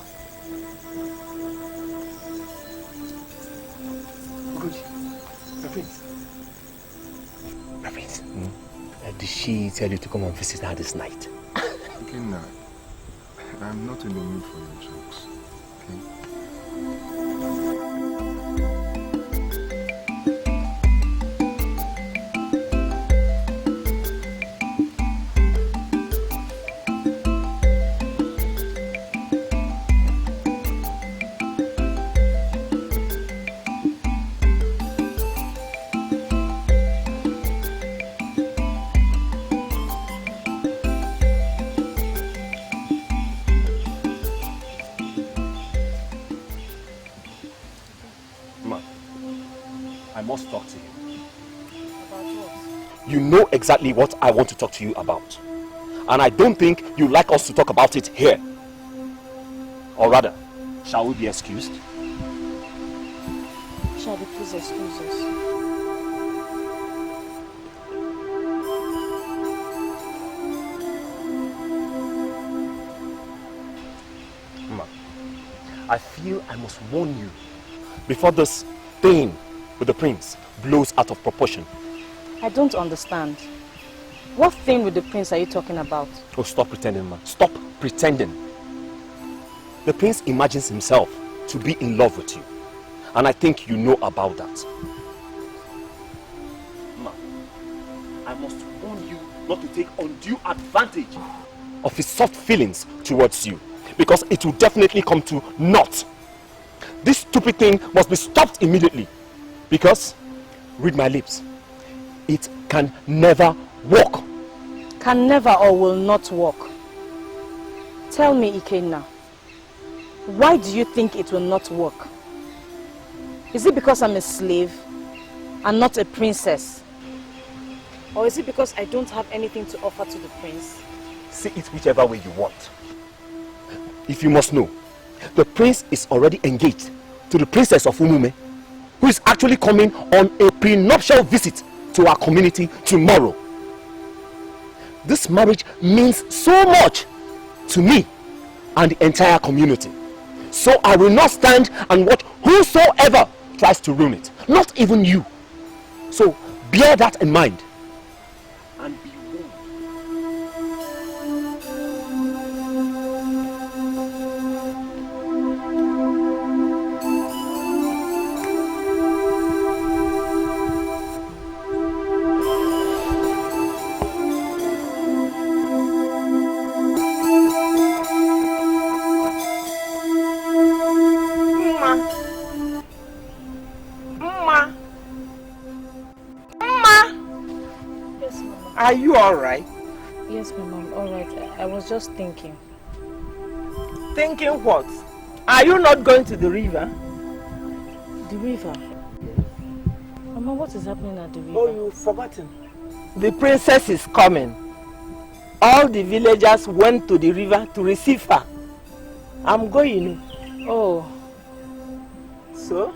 My prince. Did she tell you to come and visit her this night? Okay, now. I'm not in the mood for your jokes. Okay? You know exactly what I want to talk to you about. And I don't think you like us to talk about it here. Or rather, shall we be excused? Shall we please excuse us? Ma, I feel I must warn you before this thing with the prince blows out of proportion. I don't understand. What thing with the prince are you talking about? Oh, stop pretending, man. Stop pretending. The prince imagines himself to be in love with you. And I think you know about that. Ma, I must warn you not to take undue advantage of his soft feelings towards you. Because it will definitely come to naught. This stupid thing must be stopped immediately. Because, read my lips, it can never work. Can never or will not work. Tell me, Ikenna, why do you think it will not work? Is it because I'm a slave and not a princess? Or is it because I don't have anything to offer to the prince? See it whichever way you want. If you must know, the prince is already engaged to the princess of Umume, who is actually coming on a prenuptial visit to our community tomorrow. This marriage means so much to me and the entire community. So I will not stand and watch whosoever tries to ruin it. Not even you. So bear that in mind. And be Are you alright? Yes, Mama, I'm alright. I was just thinking. Thinking what? Are you not going to the river? The river? Mama, what is happening at the river? Oh, you've forgotten. The princess is coming. All the villagers went to the river to receive her. I'm going. Oh. So?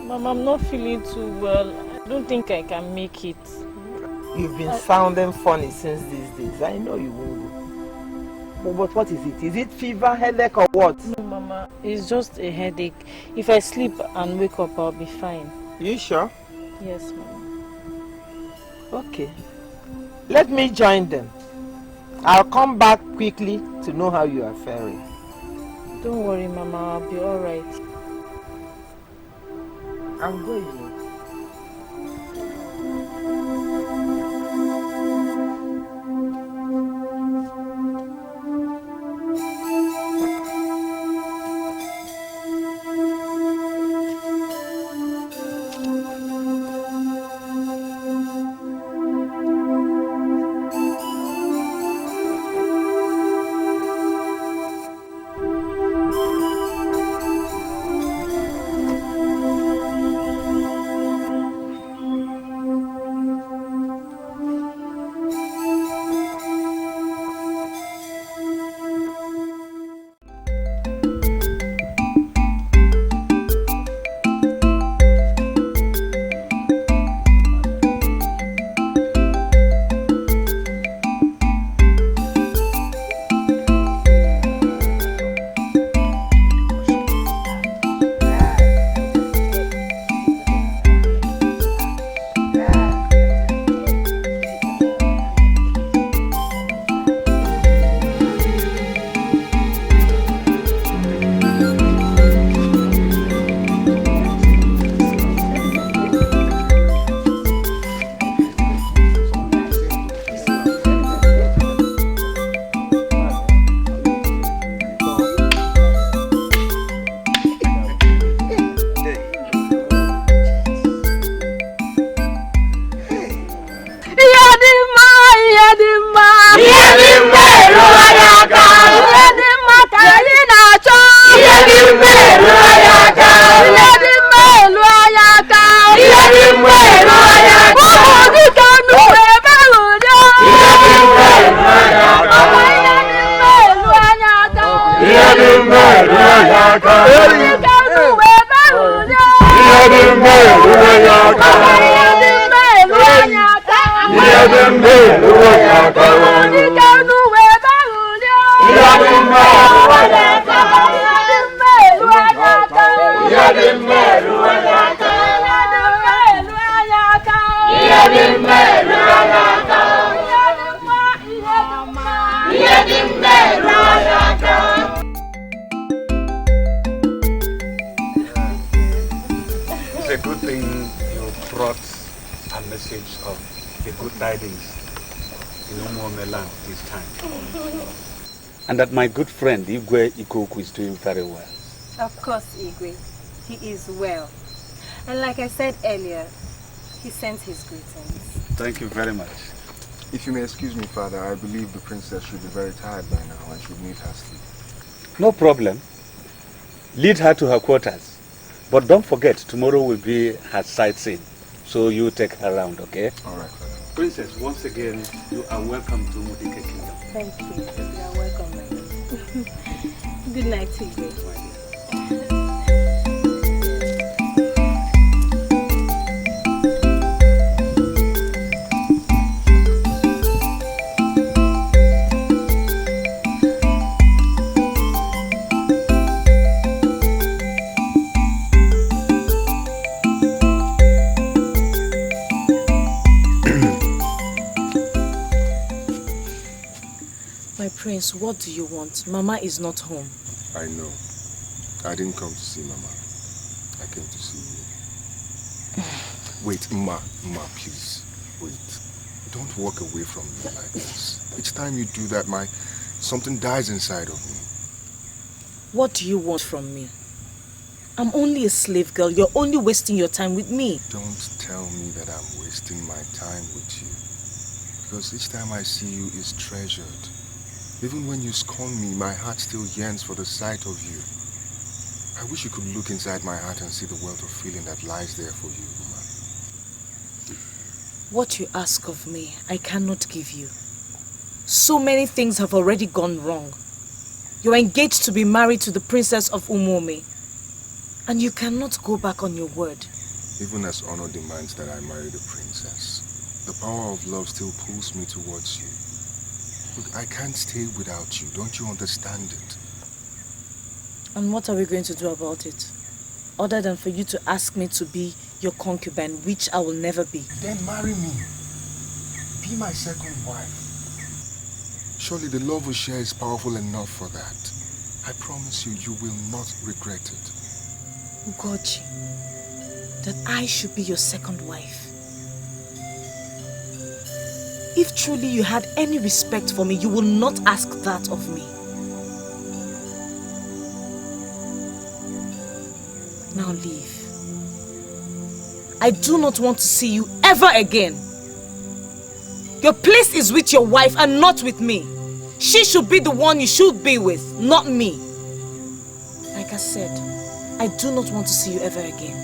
Mama, I'm not feeling too well. I don't think I can make it. You've been sounding funny since these days. I know you won't go. But what is it? Is it fever, headache or what? No, Mama. It's just a headache. If I sleep and wake up, I'll be fine. You sure? Yes, Mama. Okay. Let me join them. I'll come back quickly to know how you are faring. Don't worry, Mama. I'll be alright. I'm going. And that my good friend Oge Ikekwu is doing very well. Of course, Igwe. He is well. And like I said earlier, he sends his greetings. Thank you very much. If you may excuse me, Father, I believe the princess should be very tired by now and should need her sleep. No problem. Lead her to her quarters. But don't forget, tomorrow will be her sightseeing. So you take her around, okay? All right, Father. Princess, once again, you are welcome to Mudike Kingdom. Thank you. You are welcome, my lord. Good night, Igwe. Prince, what do you want? Mama is not home. I know. I didn't come to see Mama. I came to see you. Wait, Ma, please. Wait. Don't walk away from me like this. Each time you do that, something dies inside of me. What do you want from me? I'm only a slave girl. You're only wasting your time with me. Don't tell me that I'm wasting my time with you. Because each time I see you is treasured. Even when you scorn me, my heart still yearns for the sight of you. I wish you could look inside my heart and see the wealth of feeling that lies there for you, woman. What you ask of me, I cannot give you. So many things have already gone wrong. You're engaged to be married to the princess of Umome. And you cannot go back on your word. Even as honor demands that I marry the princess, the power of love still pulls me towards you. Look, I can't stay without you. Don't you understand it? And what are we going to do about it? Other than for you to ask me to be your concubine, which I will never be. Then marry me. Be my second wife. Surely the love we share is powerful enough for that. I promise you, you will not regret it. Ugochi, that I should be your second wife. If truly you had any respect for me, you will not ask that of me. Now leave. I do not want to see you ever again. Your place is with your wife and not with me. She should be the one you should be with, not me. Like I said, I do not want to see you ever again.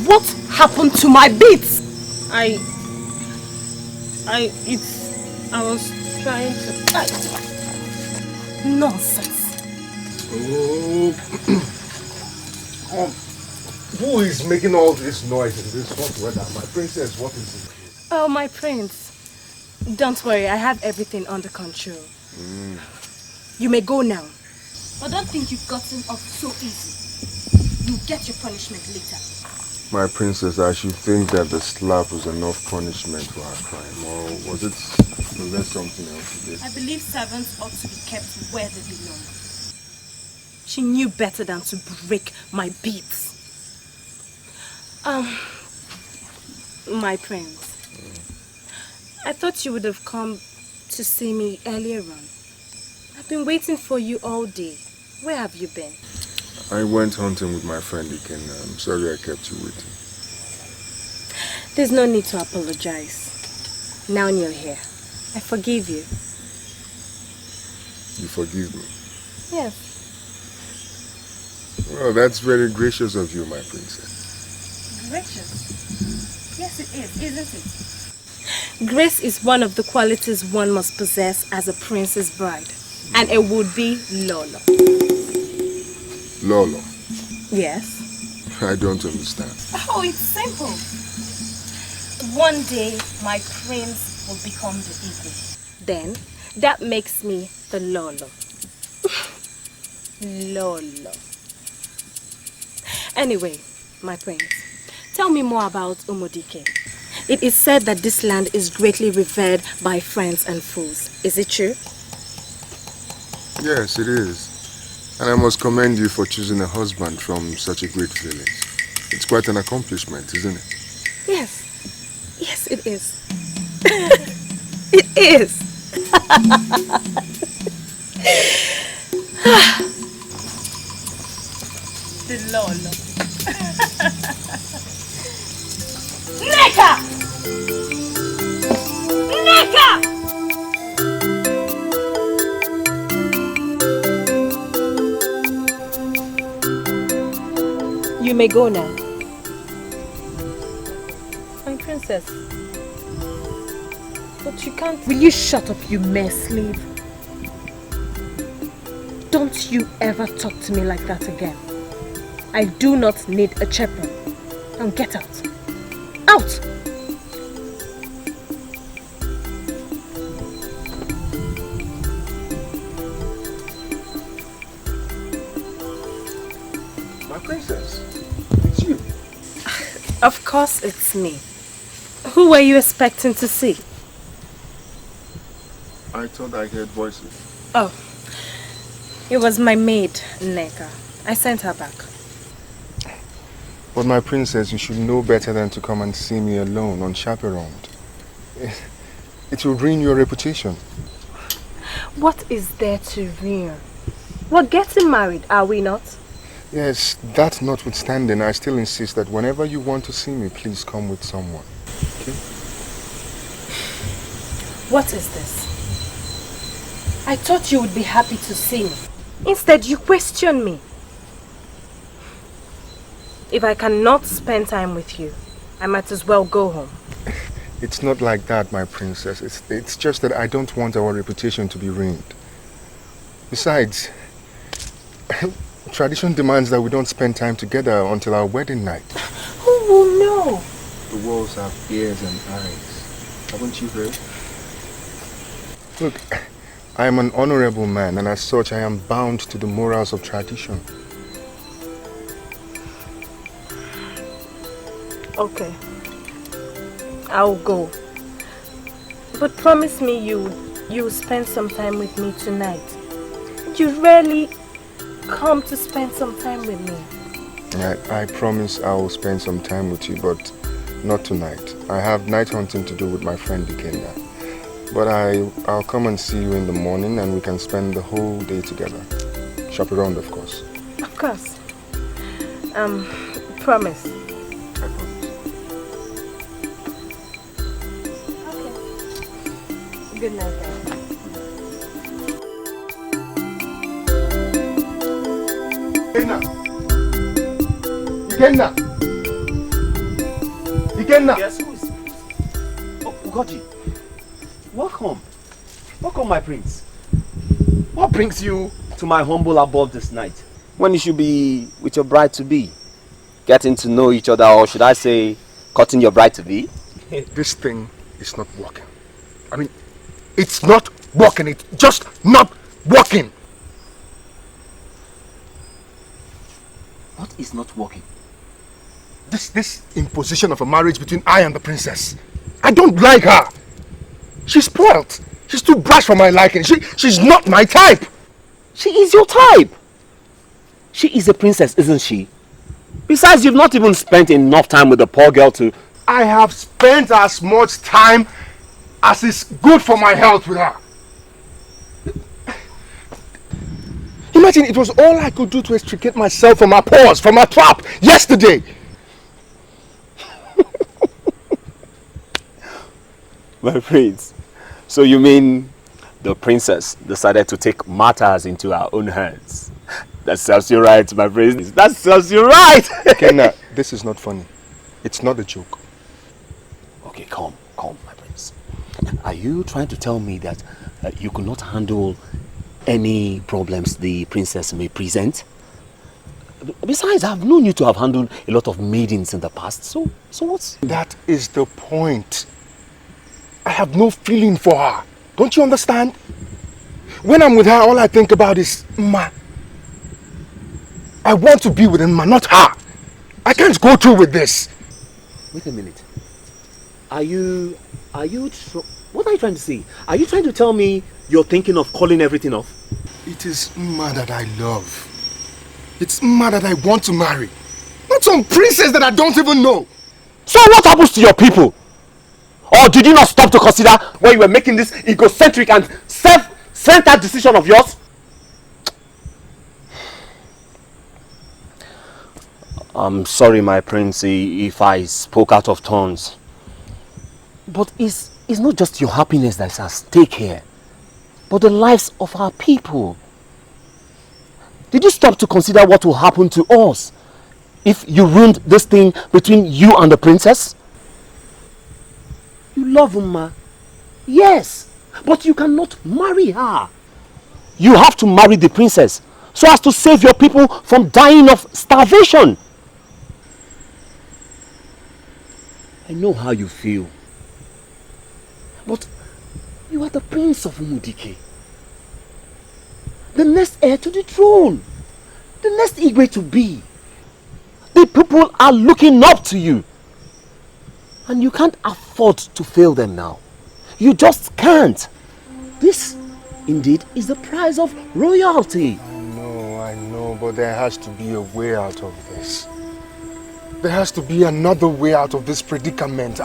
What happened to my beats? I was trying to... Nonsense. Oh. Who is making all this noise in this hot weather? My princess, what is it? Oh, my prince. Don't worry, I have everything under control. You may go now. But don't think you've gotten off so easy. You'll get your punishment later. My princess, I should think that the slap was enough punishment for her crime. Or was there something else she did? I believe servants ought to be kept where they belong. She knew better than to break my beats. My prince, I thought you would have come to see me earlier on. I've been waiting for you all day. Where have you been? I went hunting with my friend Ikekwu. I'm sorry I kept you waiting. There's no need to apologize. Now you're here. I forgive you. You forgive me? Yes. Well, that's very gracious of you, my princess. Gracious? Yes, it is, isn't it? Grace is one of the qualities one must possess as a prince's bride. And it would be Lolo. Lolo? Yes. I don't understand. Oh, it's simple. One day, my prince will become the Igwe. Then, that makes me the Lolo. Lolo. Anyway, my prince, tell me more about Umodike. It is said that this land is greatly revered by friends and foes. Is it true? Yes, it is. And I must commend you for choosing a husband from such a great village. It's quite an accomplishment, isn't it? Yes. Yes, it is. It is. The Lolo. Neka! Neka! You may go now. My princess. But you can't... Will you shut up, you mere slave? Don't Don't you ever talk to me like that again. I do not need a chaperone. Now get out. Out! My princess, it's you. Of course it's me. Who were you expecting to see? I thought I heard voices. Oh, it was my maid, Neka. I sent her back. But my princess, you should know better than to come and see me alone, unchaperoned. It will ruin your reputation. What is there to ruin? We're getting married, are we not? Yes, that notwithstanding, I still insist that whenever you want to see me, please come with someone. Okay? What is this? I thought you would be happy to see me. Instead, you question me. If I cannot spend time with you, I might as well go home. It's not like that, my princess. It's just that I don't want our reputation to be ruined. Besides, tradition demands that we don't spend time together until our wedding night. Who will know? The walls have ears and eyes. Haven't you heard? Look, I am an honorable man, and as such I am bound to the morals of tradition. Okay. I'll go. But promise me you'll spend some time with me tonight. You rarely come to spend some time with me. I promise I will spend some time with you, but not tonight. I have night hunting to do with my friend Ikekwu. But I'll come and see you in the morning and we can spend the whole day together. Chaperoned, of course. Of course. Promise. I promise. Good night, guys. Ikekwu! Yes, who is? Oh, Ugoji. Welcome. Welcome, my prince. What brings you to my humble abode this night? When you should be with your bride-to-be. Getting to know each other, or should I say, cutting your bride-to-be? This thing is not working. I mean, it's not working. It's just not working. What is not working? This imposition of a marriage between I and the princess. I don't like her. She's spoiled. She's too brash for my liking. She's not my type. She is your type. She is a princess, isn't she? Besides, you've not even spent enough time with the poor girl to... I have spent as much time as is good for my health with her. Imagine it was all I could do to extricate myself from her paws, from her trap, yesterday. My prince, so you mean the princess decided to take matters into her own hands? That serves you right, my prince. That serves you right. Kenna, this is not funny. It's not a joke. Okay, calm, my prince. Are you trying to tell me that you could not handle any problems the princess may present? Besides, I've known you to have handled a lot of maidens in the past, so what's... That is the point. I have no feeling for her. Don't you understand? When I'm with her, all I think about is Ma. I want to be with Ma, not her. I can't go through with this. Wait a minute. What are you trying to say? Are you trying to tell me you're thinking of calling everything off? It is Ma that I love. It's Ma that I want to marry. Not some princess that I don't even know. So what happens to your people? Or did you not stop to consider when you were making this egocentric and self-centered decision of yours? I'm sorry, my prince, if I spoke out of turns. But it's not just your happiness that's at stake here, but the lives of our people. Did you stop to consider what will happen to us if you ruined this thing between you and the princess? You love Umma. Yes, but you cannot marry her. You have to marry the princess so as to save your people from dying of starvation. I know how you feel. But you are the prince of Umudike. The next heir to the throne. The next Igwe to be. The people are looking up to you. And you can't afford to fail them now. You just can't. This, indeed, is the price of royalty. I know, but there has to be a way out of this. There has to be another way out of this predicament.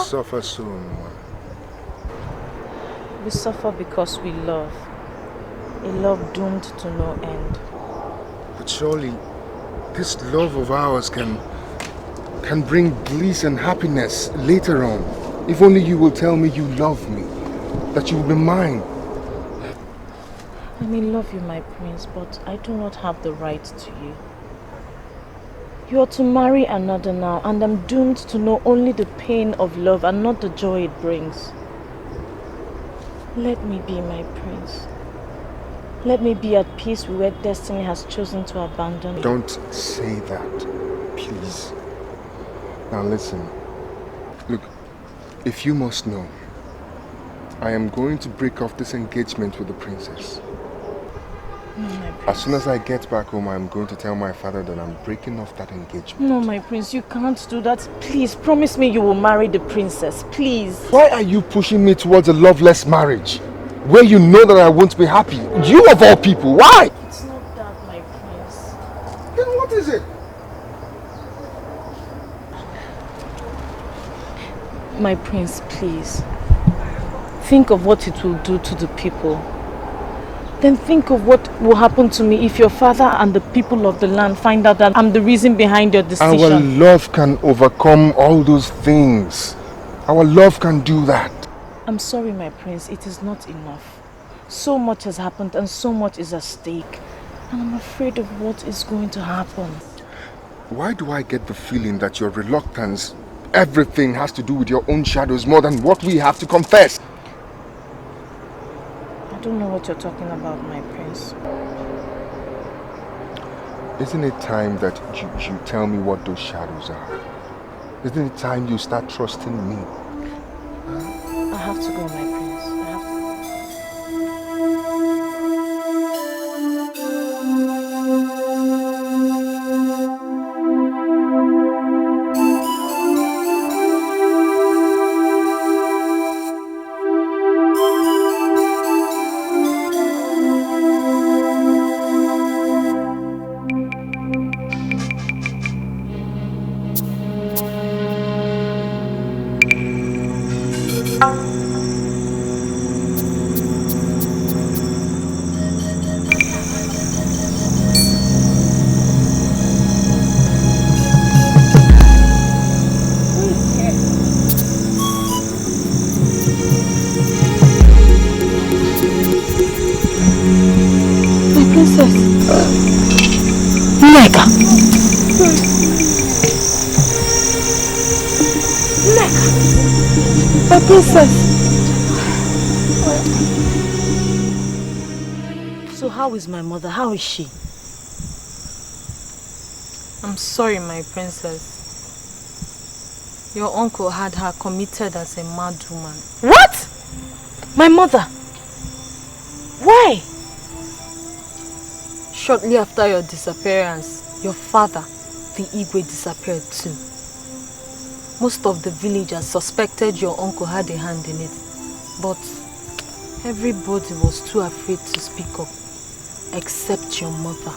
Suffer so much? We suffer because we love. A love doomed to no end. But surely this love of ours can bring bliss and happiness later on. If only you will tell me you love me, that you will be mine. I may love you, my prince, but I do not have the right to you. You are to marry another now, and I'm doomed to know only the pain of love and not the joy it brings. Let me be my prince. Let me be at peace with where destiny has chosen to abandon me. Don't say that, please. Now listen. Look, if you must know, I am going to break off this engagement with the princess. No, my prince. As soon as I get back home, I'm going to tell my father that I'm breaking off that engagement. No, my prince, you can't do that. Please, promise me you will marry the princess, please. Why are you pushing me towards a loveless marriage? Where you know that I won't be happy? You of all people, why? It's not that, my prince. Then what is it? My prince, please. Think of what it will do to the people. Then think of what will happen to me if your father and the people of the land find out that I'm the reason behind your decision. Our love can overcome all those things. Our love can do that. I'm sorry, my prince, it is not enough. So much has happened and so much is at stake. And I'm afraid of what is going to happen. Why do I get the feeling that your reluctance, everything has to do with your own shadows more than what we have to confess? I don't know what you're talking about, my prince. Isn't it time that you tell me what those shadows are? Isn't it time you start trusting me? I have to go, my prince. I have to. So how is my mother? How is she? I'm sorry, my princess. Your uncle had her committed as a mad woman. What? My mother? Why? Shortly after your disappearance, your father, the Igwe, disappeared too. Most of the villagers suspected your uncle had a hand in it, but everybody was too afraid to speak up, except your mother.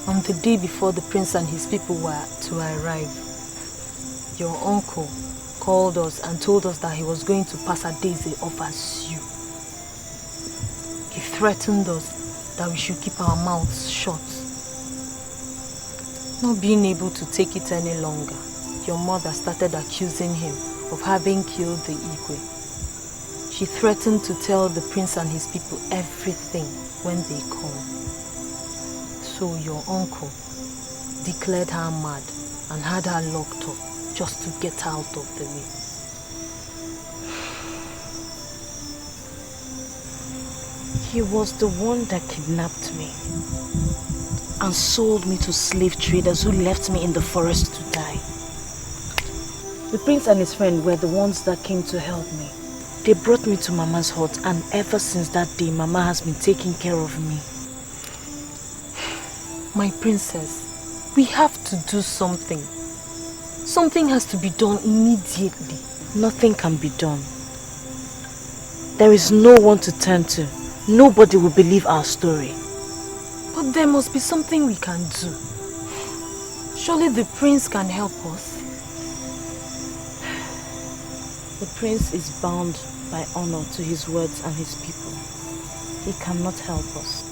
On the day before the prince and his people were to arrive, your uncle called us and told us that he was going to pass Adeze off as you. He threatened us that we should keep our mouths shut. Not being able to take it any longer, your mother started accusing him of having killed the Igwe. She threatened to tell the prince and his people everything when they come. So your uncle declared her mad and had her locked up just to get out of the way. He was the one that kidnapped me and sold me to slave traders who left me in the forest to die. The prince and his friend were the ones that came to help me. They brought me to Mama's hut, and ever since that day, Mama has been taking care of me. My princess, we have to do something. Something has to be done immediately. Nothing can be done. There is no one to turn to. Nobody will believe our story. But there must be something we can do. Surely the prince can help us. The prince is bound by honor to his words and his people. He cannot help us.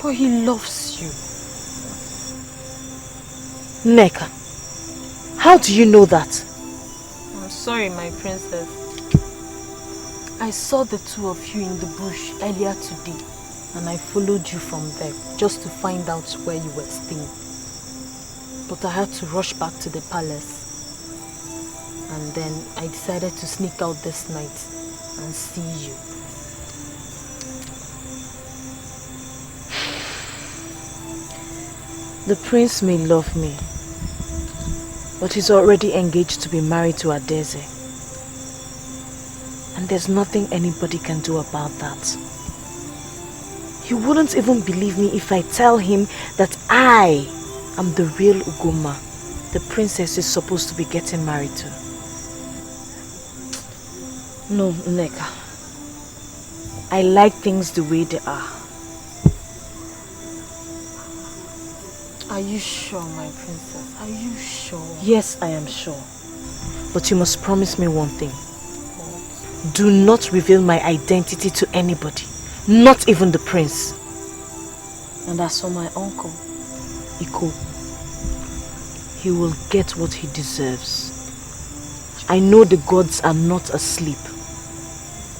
But he loves you. Neka, how do you know that? I'm sorry, my princess. I saw the two of you in the bush earlier today, and I followed you from there just to find out where you were staying. But I had to rush back to the palace. And then I decided to sneak out this night and see you. The prince may love me, but he's already engaged to be married to Adeze. And there's nothing anybody can do about that. He wouldn't even believe me if I tell him that I am the real Ugoma the princess is supposed to be getting married to. No, Neka. I like things the way they are. Are you sure, my princess? Are you sure? Yes, I am sure. But you must promise me one thing. Do not reveal my identity to anybody. Not even the prince. And as for my uncle, Iko, he will get what he deserves. I know the gods are not asleep.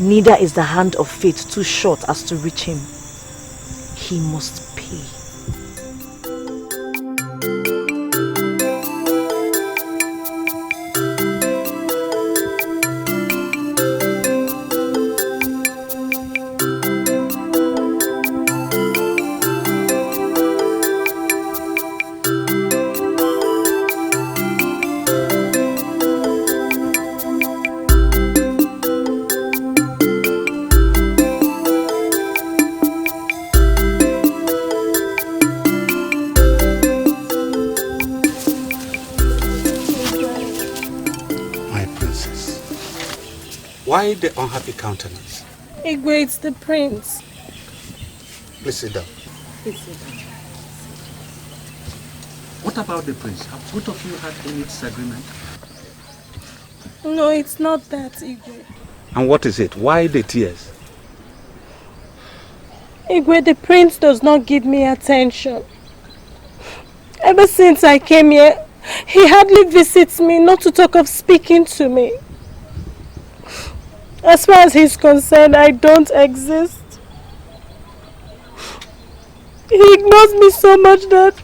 Neither is the hand of fate too short as to reach him. He must pay. Why the unhappy countenance? Igwe, it's the prince. Please sit down. Please sit down. What about the prince? Have both of you had any disagreement? No, it's not that, Igwe. And what is it? Why the tears? Igwe, the prince does not give me attention. Ever since I came here, he hardly visits me, not to talk of speaking to me. As far as he's concerned, I don't exist. He ignores me so much that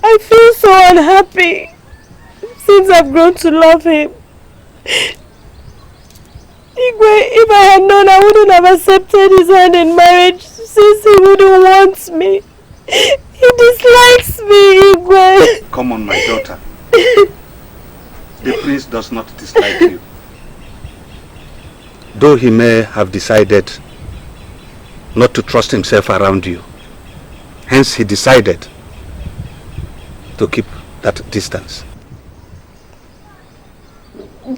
I feel so unhappy since I've grown to love him. Igwe, if I had known, I wouldn't have accepted his hand in marriage since he wouldn't want me. He dislikes me, Igwe. Come on, my daughter. The prince does not dislike you. Though he may have decided not to trust himself around you. Hence he decided to keep that distance.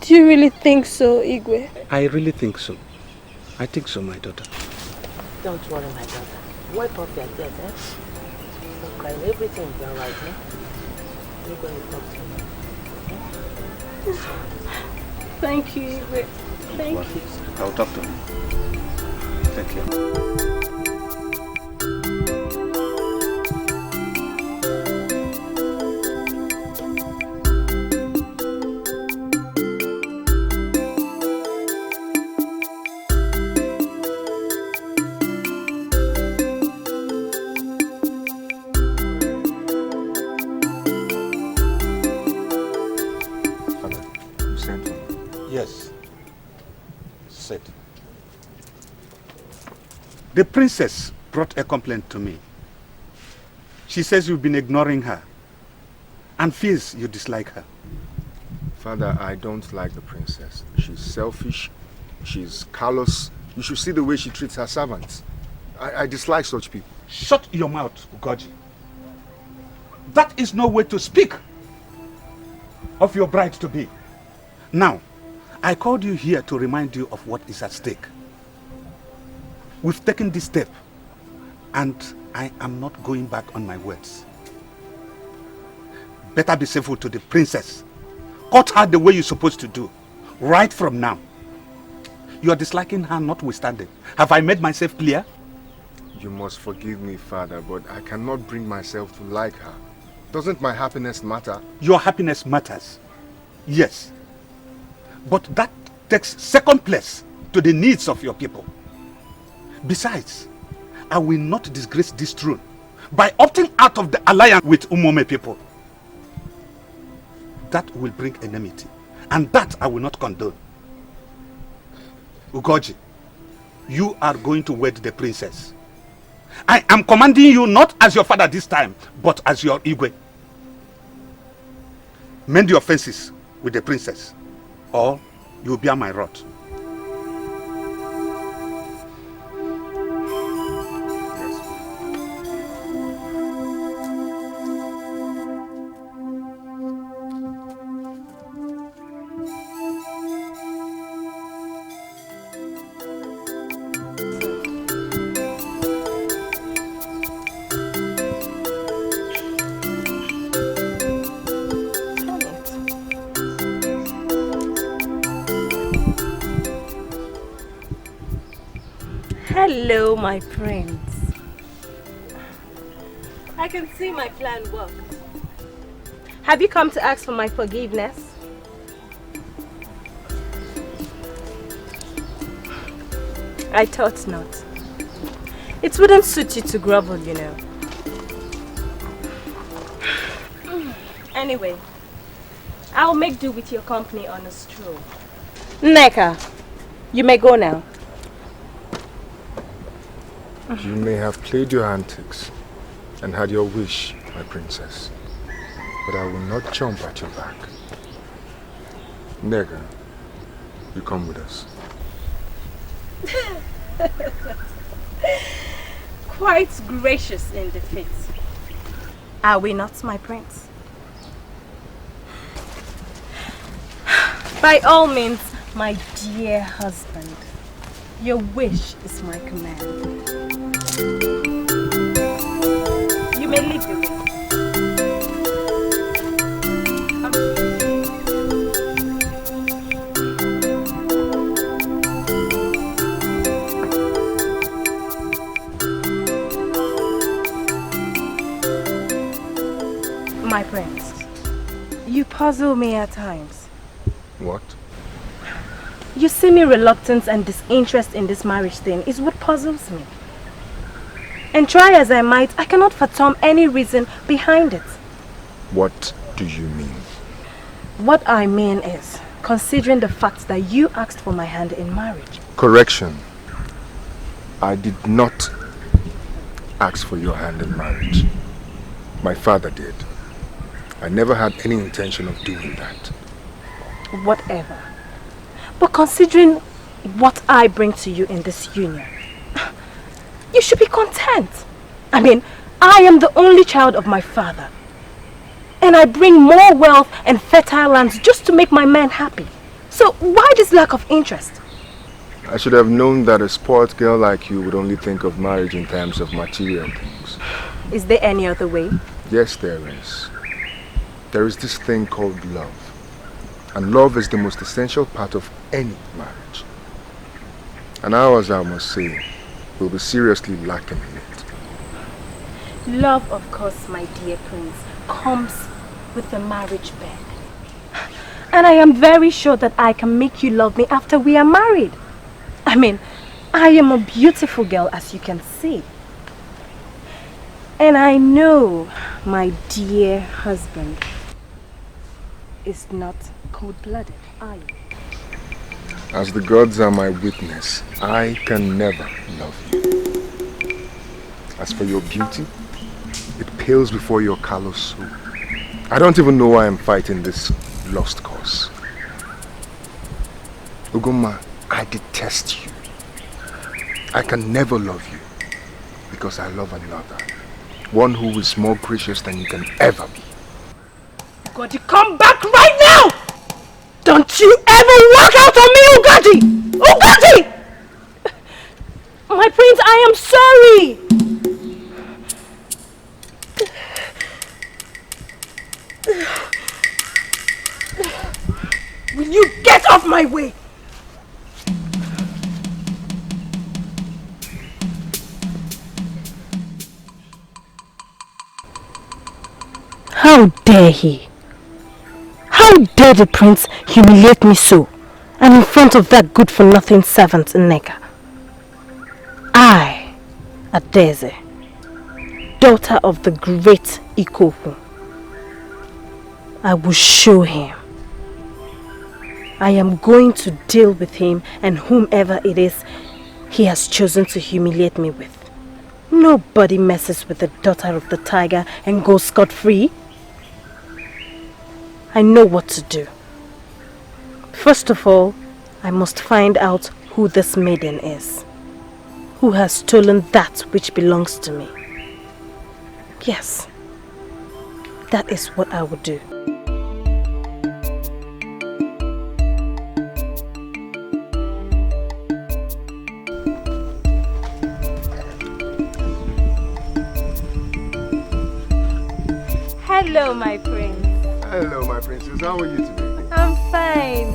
Do you really think so, Igwe? I really think so. I think so, my daughter. Don't worry, my daughter. Wipe off your tears, eh? Don't cry. Everything will be alright, eh? You're going to talk to me. Thank you, Igwe. Thank you. I'll talk to him. Take care. Yes. Sit. The princess brought a complaint to me. She says you've been ignoring her and feels you dislike her. Father, I don't like the princess. She's selfish. She's callous. You should see the way she treats her servants. I dislike such people. Shut your mouth, Ugoji. That is no way to speak of your bride-to-be. Now, I called you here to remind you of what is at stake. We've taken this step, and I am not going back on my words. Better be civil to the princess. Cut her the way you're supposed to do, right from now. You are disliking her notwithstanding. Have I made myself clear? You must forgive me, Father, but I cannot bring myself to like her. Doesn't my happiness matter? Your happiness matters, yes. But that takes second place to the needs of your people. Besides, I will not disgrace this throne by opting out of the alliance with Umome people. That will bring enmity, and that I will not condone. Ugoji, you are going to wed the princess. I am commanding you not as your father this time, but as your Igwe. Mend your fences with the princess, or you'll bear my wrath. Hello, my prince. I can see my plan worked. Have you come to ask for my forgiveness? I thought not. It wouldn't suit you to grovel, you know. Anyway, I'll make do with your company on a stroll. Nneka, you may go now. You may have played your antics and had your wish, my princess, but I will not jump at your back. Nega, you come with us. Quite gracious in defeat. Are we not, my prince? By all means, my dear husband, your wish is my command. You may leave the way. My prince, you puzzle me at times. What? You see me reluctance and disinterest in this marriage thing is what puzzles me. And try as I might, I cannot fathom any reason behind it. What do you mean? What I mean is, considering the fact that you asked for my hand in marriage. Correction. I did not ask for your hand in marriage. My father did. I never had any intention of doing that. Whatever. But considering what I bring to you in this union, you should be content. I mean, I am the only child of my father. And I bring more wealth and fertile lands just to make my man happy. So why this lack of interest? I should have known that a spoiled girl like you would only think of marriage in terms of material things. Is there any other way? Yes, there is. There is this thing called love. And love is the most essential part of any marriage. And ours, I must say, will be seriously lacking in it. Love, of course, my dear prince, comes with the marriage bed. And I am very sure that I can make you love me after we are married. I mean, I am a beautiful girl, as you can see. And I know my dear husband is not cold-blooded, are you? As the gods are my witness, I can never love you. As for your beauty, it pales before your callous soul. I don't even know why I'm fighting this lost cause. Ugoma, I detest you. I can never love you because I love another. One who is more gracious than you can ever be. Ugodi, come back right now! Don't you ever walk out on me, Ugodi! Ugodi! My prince, I am sorry! Will you get off my way? How dare he? How dare the prince humiliate me so, and in front of that good-for-nothing servant Nneka? I, Adeze, daughter of the great Ikekwu, I will show him. I am going to deal with him and whomever it is he has chosen to humiliate me with. Nobody messes with the daughter of the tiger and goes scot-free. I know what to do. First of all, I must find out who this maiden is. Who has stolen that which belongs to me. Yes, that is what I will do. Hello, my prince. Hello, my princess. How are you today? I'm fine.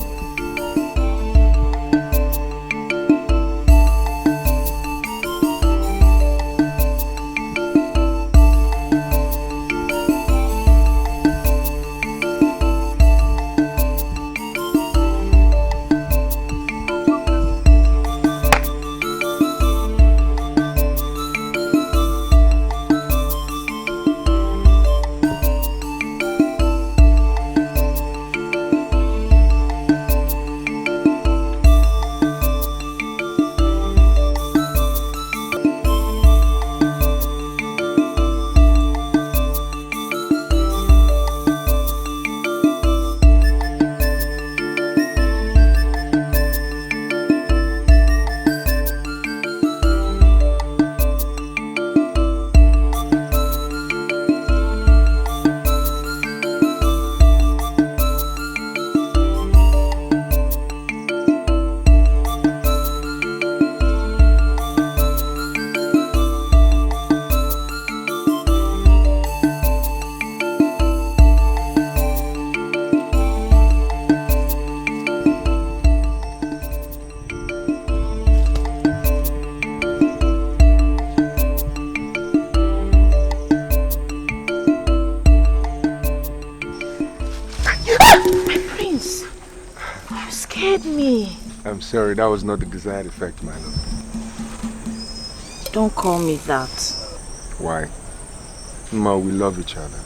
I'm sorry, that was not the desired effect, my love. Don't call me that. Why? Ma, we love each other.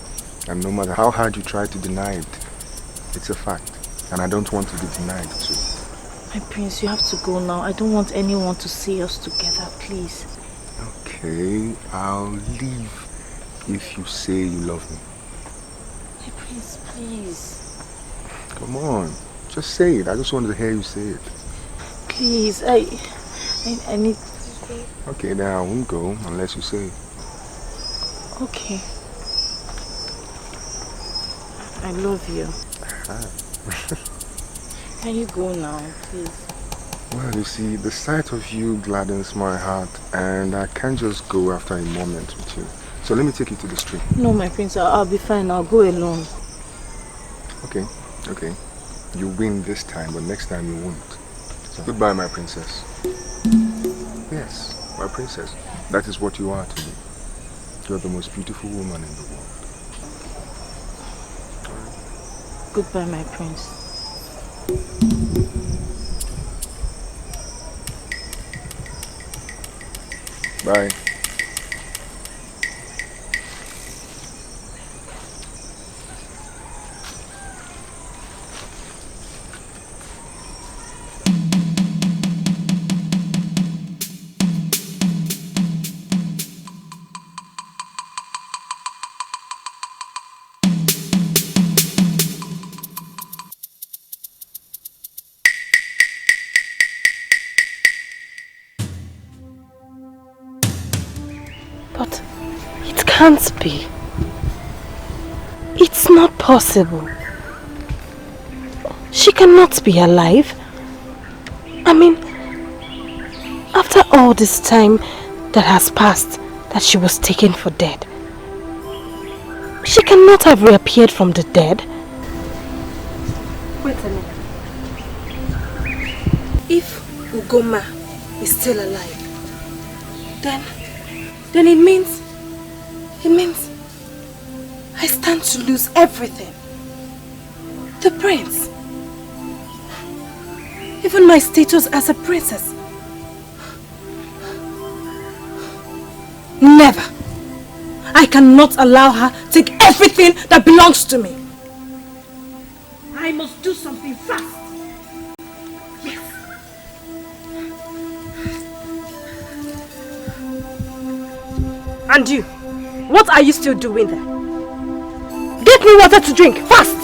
And no matter how hard you try to deny it, it's a fact. And I don't want to be denied too. My prince, you have to go now. I don't want anyone to see us together, please. Okay, I'll leave. if you say you love me? Hey, Prince, please. Come on, just say it. I just wanted to hear you say it. Please, I need... Okay, then I won't go unless you say it. Okay. I love you. Can you go now, please? Well, you see, the sight of you gladdens my heart, and I can't just go after a moment with you. So let me take you to the street. No, my prince, I'll be fine. I'll go alone. Okay, okay. You win this time, but next time you won't. So goodbye, my princess. Yes, my princess. That is what you are to me. You're the most beautiful woman in the world. Goodbye, my prince. Bye. But it can't be. It's not possible. She cannot be alive. I mean, after all this time that has passed, that she was taken for dead, she cannot have reappeared from the dead. Wait a minute. If Ugoma is still alive, then it means I stand to lose everything. The prince. Even my status as a princess. Never. I cannot allow her to take everything that belongs to me. I must do something fast. Yes. And you, what are you still doing there? Get me water to drink, fast!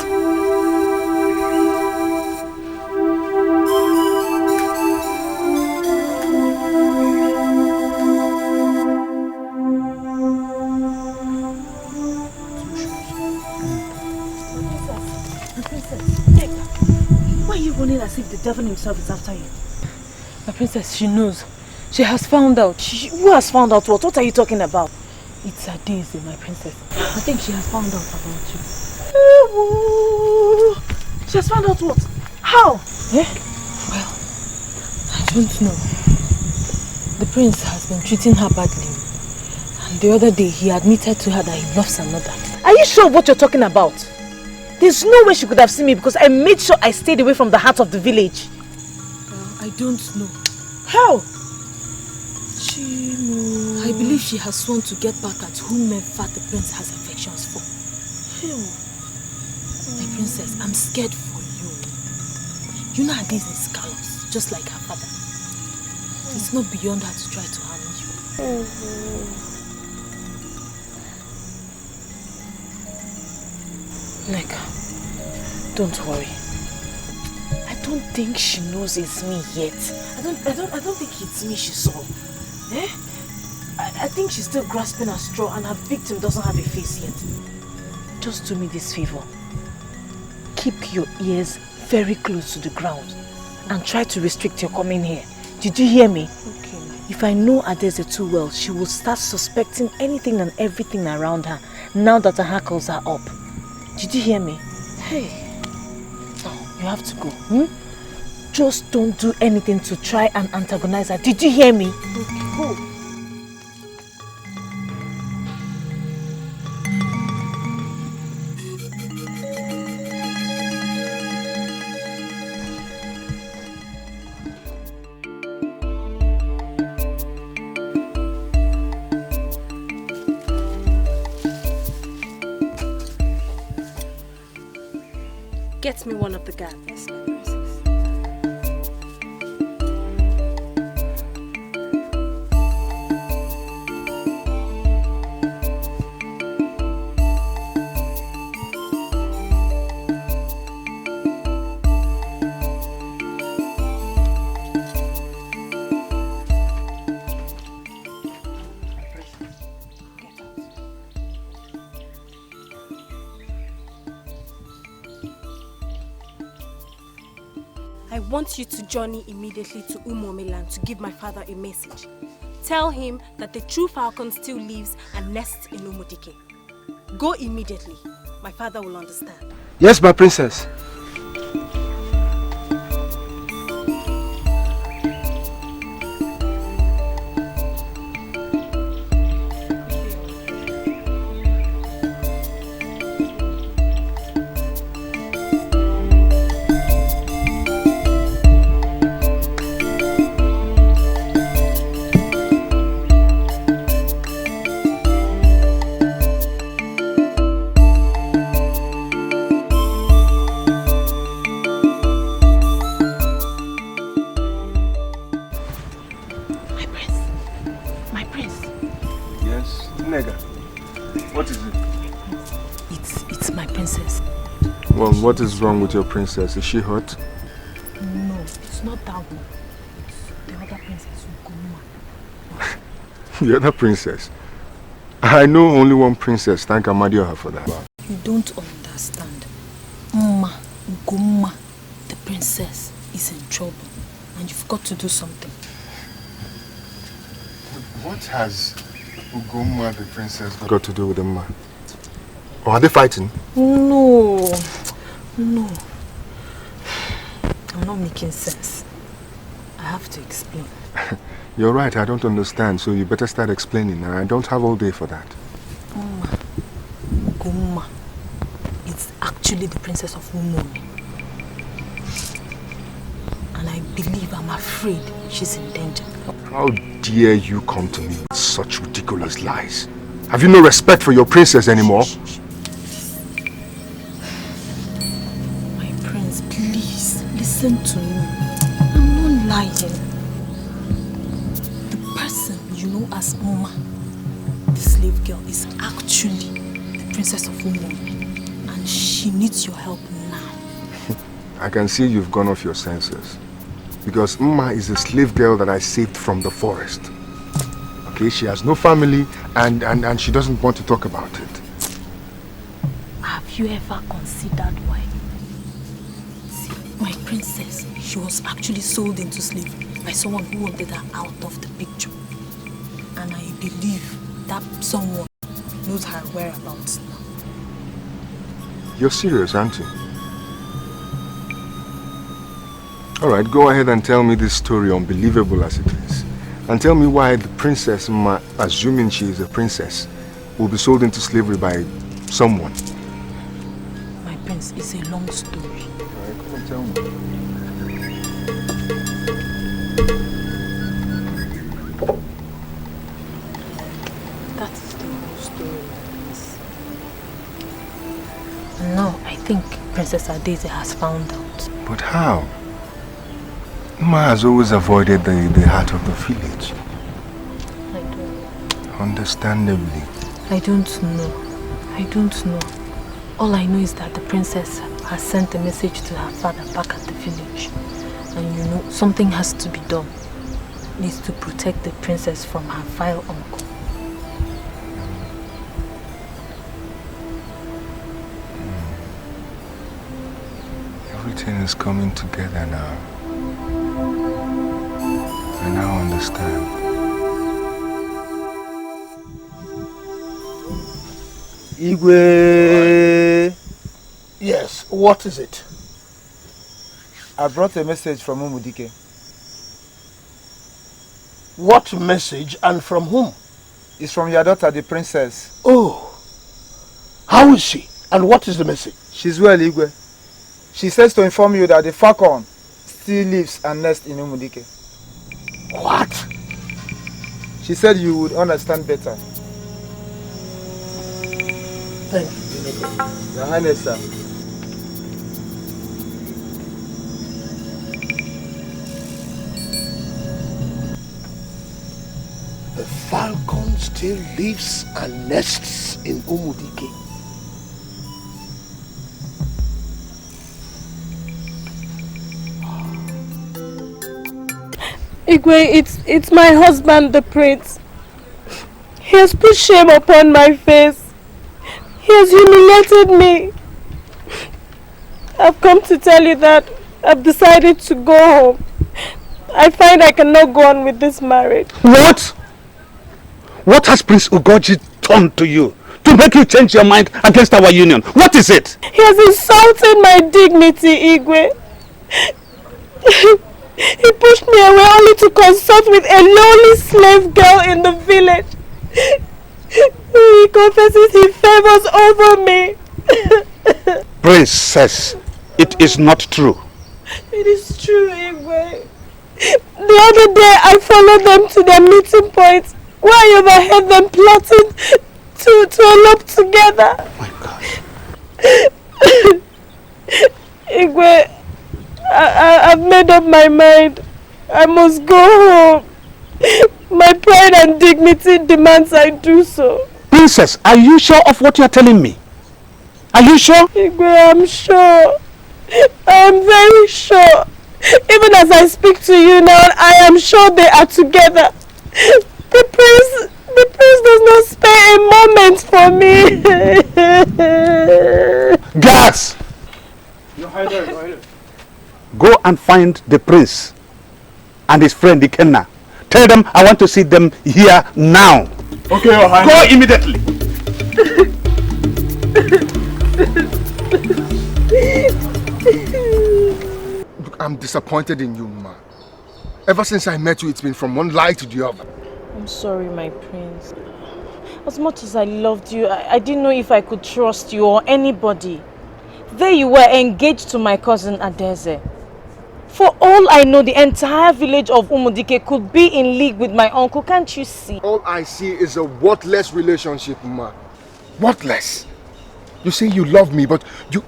Why are you running as if the devil himself is after you? My princess, she knows. She has found out. Who has found out what? What are you talking about? It's a Daisy, my princess. I think she has found out about you. She has found out what? How? Eh? Well, I don't know. The prince has been treating her badly. And the other day, he admitted to her that he loves another. Are you sure of what you're talking about? There's no way she could have seen me because I made sure I stayed away from the heart of the village. I don't know. How? I believe she has sworn to get back at whomever the prince has affections for. My princess, I'm scared for you. You know her days is callous, just like her father. It's not beyond her to try to harm you. Neka, don't worry. I don't think she knows it's me yet. I don't think it's me she saw. Eh? I think she's still grasping a straw and her victim doesn't have a face yet. Just do me this favor. Keep your ears very close to the ground and try to restrict your coming here. Did you hear me? Okay. If I know Adeze too well, she will start suspecting anything and everything around her now that her hackles are up. Did you hear me? Hey. Now, you have to go. Just don't do anything to try and antagonize her. Did you hear me? Okay, go. Get me one of the guards. Yes, my princess. I want you to journey immediately to Umomeland to give my father a message. Tell him that the true falcon still lives and nests in Umudike. Go immediately. My father will understand. Yes, my princess. What is wrong with your princess? Is she hurt? No, it's not that one. It's the other princess, Ugoma. The other princess? I know only one princess. Thank Amadioha for that. You don't understand. Ugoma, the princess, is in trouble. And you've got to do something. What has Ugoma, the princess, got to do with the man? Or are they fighting? No. No. I'm not making sense. I have to explain. You're right, I don't understand, so you better start explaining. I don't have all day for that. Guma. It's actually the princess of Umoni. And I believe, I'm afraid, she's in danger. How dare you come to me with such ridiculous lies? Have you no respect for your princess anymore? Listen to me. I'm not lying. The person you know as Uma, the slave girl, is actually the princess of Umoni. And she needs your help now. I can see you've gone off your senses. Because Uma is a slave girl that I saved from the forest. Okay, she has no family and she doesn't want to talk about it. Have you ever considered why? My princess, she was actually sold into slavery by someone who wanted her out of the picture. And I believe that someone knows her whereabouts now. You're serious, aren't you? Alright, go ahead and tell me this story, unbelievable as it is. And tell me why the princess, assuming she is a princess, will be sold into slavery by someone. My prince, it's a long story. Tell me. That is the whole story, Prince. And now I think Princess Adeze has found out. But how? Ma has always avoided the heart of the village. I don't. Understandably. I don't know. All I know is that the princess has sent a message to her father back at the village. And you know, something has to be done. Needs to protect the princess from her vile uncle. Everything is coming together now. I now understand. Igwe! Yes, what is it? I brought a message from Umudike. What message and from whom? It's from your daughter, the princess. Oh, how is she? And what is the message? She's well, Igwe. She says to inform you that the falcon still lives and nests in Umudike. What? She said you would understand better. Thank you, Your Highness, sir. The falcon still lives and nests in Umudike. Igwe, it's my husband, the prince. He has put shame upon my face. He has humiliated me. I've come to tell you that I've decided to go home. I find I cannot go on with this marriage. What? What has Prince Ugoji done to you to make you change your mind against our union? What is it? He has insulted my dignity, Igwe. He pushed me away only to consult with a lowly slave girl in the village. He confesses he favors over me. Princess, it is not true. It is true, Igwe. The other day I followed them to their meeting point where I overheard them plotting to elope together. Oh my God. Igwe, I've made up my mind. I must go home. My pride and dignity demands I do so. Princess, are you sure of what you are telling me? Are you sure? Igwe, I'm sure. I am very sure. Even as I speak to you now, I am sure they are together. The prince does not spare a moment for me. Guards! Go and find the prince and his friend Ikekwu. Tell them I want to see them here now. Okay, Your Highness. Go immediately. Look, I'm disappointed in you, ma. Ever since I met you, it's been from one lie to the other. I'm sorry, my prince. As much as I loved you, I didn't know if I could trust you or anybody. There you were, engaged to my cousin Adeze. For all I know, the entire village of Umudike could be in league with my uncle, can't you see? All I see is a worthless relationship, ma. Worthless. You say you love me, but you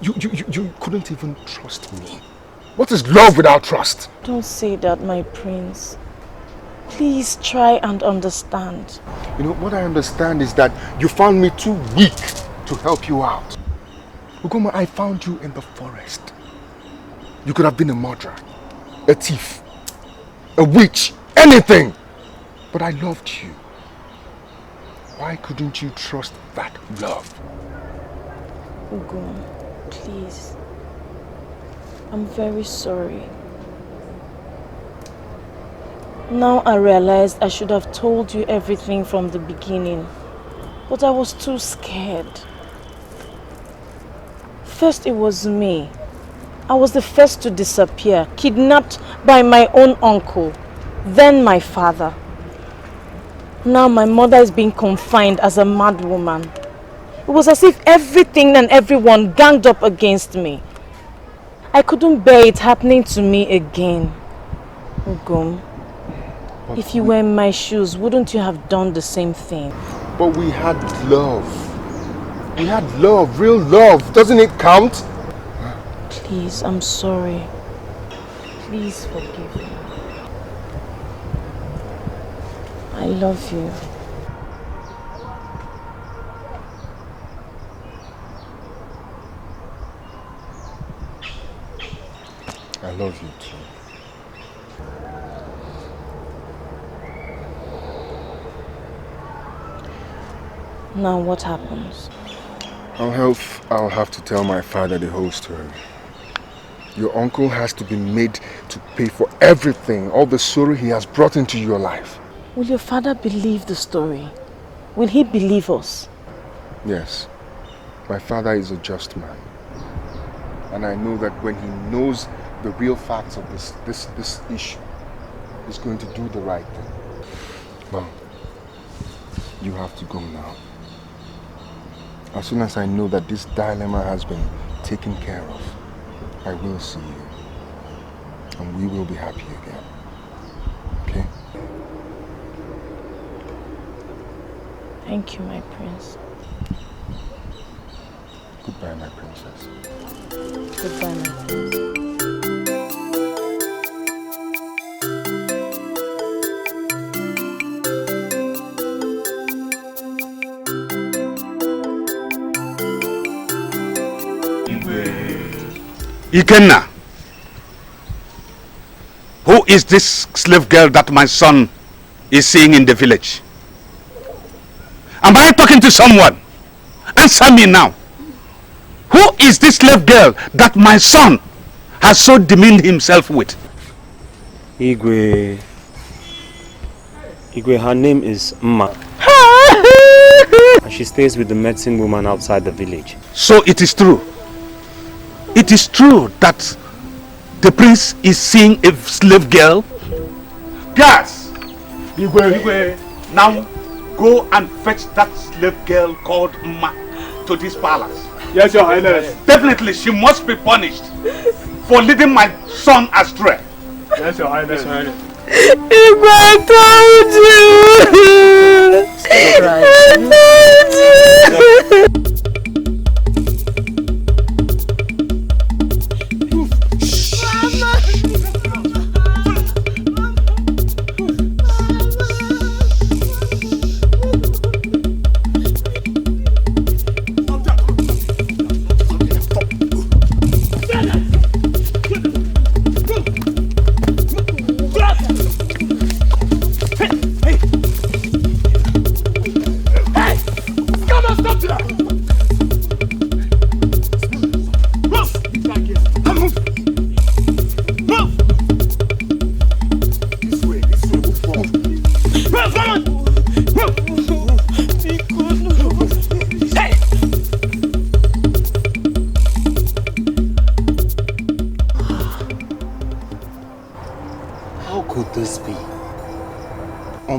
couldn't even trust me. What is love without trust? Don't say that, my prince. Please try and understand. You know, what I understand is that you found me too weak to help you out. Ugoma, I found you in the forest. You could have been a murderer, a thief, a witch, anything. But I loved you. Why couldn't you trust that love? Ugoma, please. I'm very sorry. Now I realized I should have told you everything from the beginning, but I was too scared. First it was me. I was the first to disappear, kidnapped by my own uncle, then my father. Now my mother is being confined as a mad woman. It was as if everything and everyone ganged up against me. I couldn't bear it happening to me again. Ugom, if you were in my shoes, wouldn't you have done the same thing? But we had love. We had love, real love. Doesn't it count? Please, I'm sorry. Please forgive me. I love you. I love you too. Now what happens? I'll have to tell my father the whole story. Your uncle has to be made to pay for everything, all the sorrow he has brought into your life. Will your father believe the story? Will he believe us? Yes. My father is a just man. And I know that when he knows the real facts of this issue, he's going to do the right thing. Mom, you have to go now. As soon as I know that this dilemma has been taken care of, I will see you. And we will be happy again. Okay? Thank you, my prince. Goodbye, my princess. Goodbye, my prince. Ikekwu, who is this slave girl that my son is seeing in the village? Am I talking to someone? Answer me now. Who is this slave girl that my son has so demeaned himself with? Igwe, her name is Mma. And she stays with the medicine woman outside the village. So it is true. It is true that the prince is seeing a slave girl? Guys! Igwe, now go and fetch that slave girl called Mma to this palace. Yes, Your Highness. Definitely she must be punished for leading my son astray. Yes, Your Highness. Yes, Your Highness. Igwe, I told you! I told you!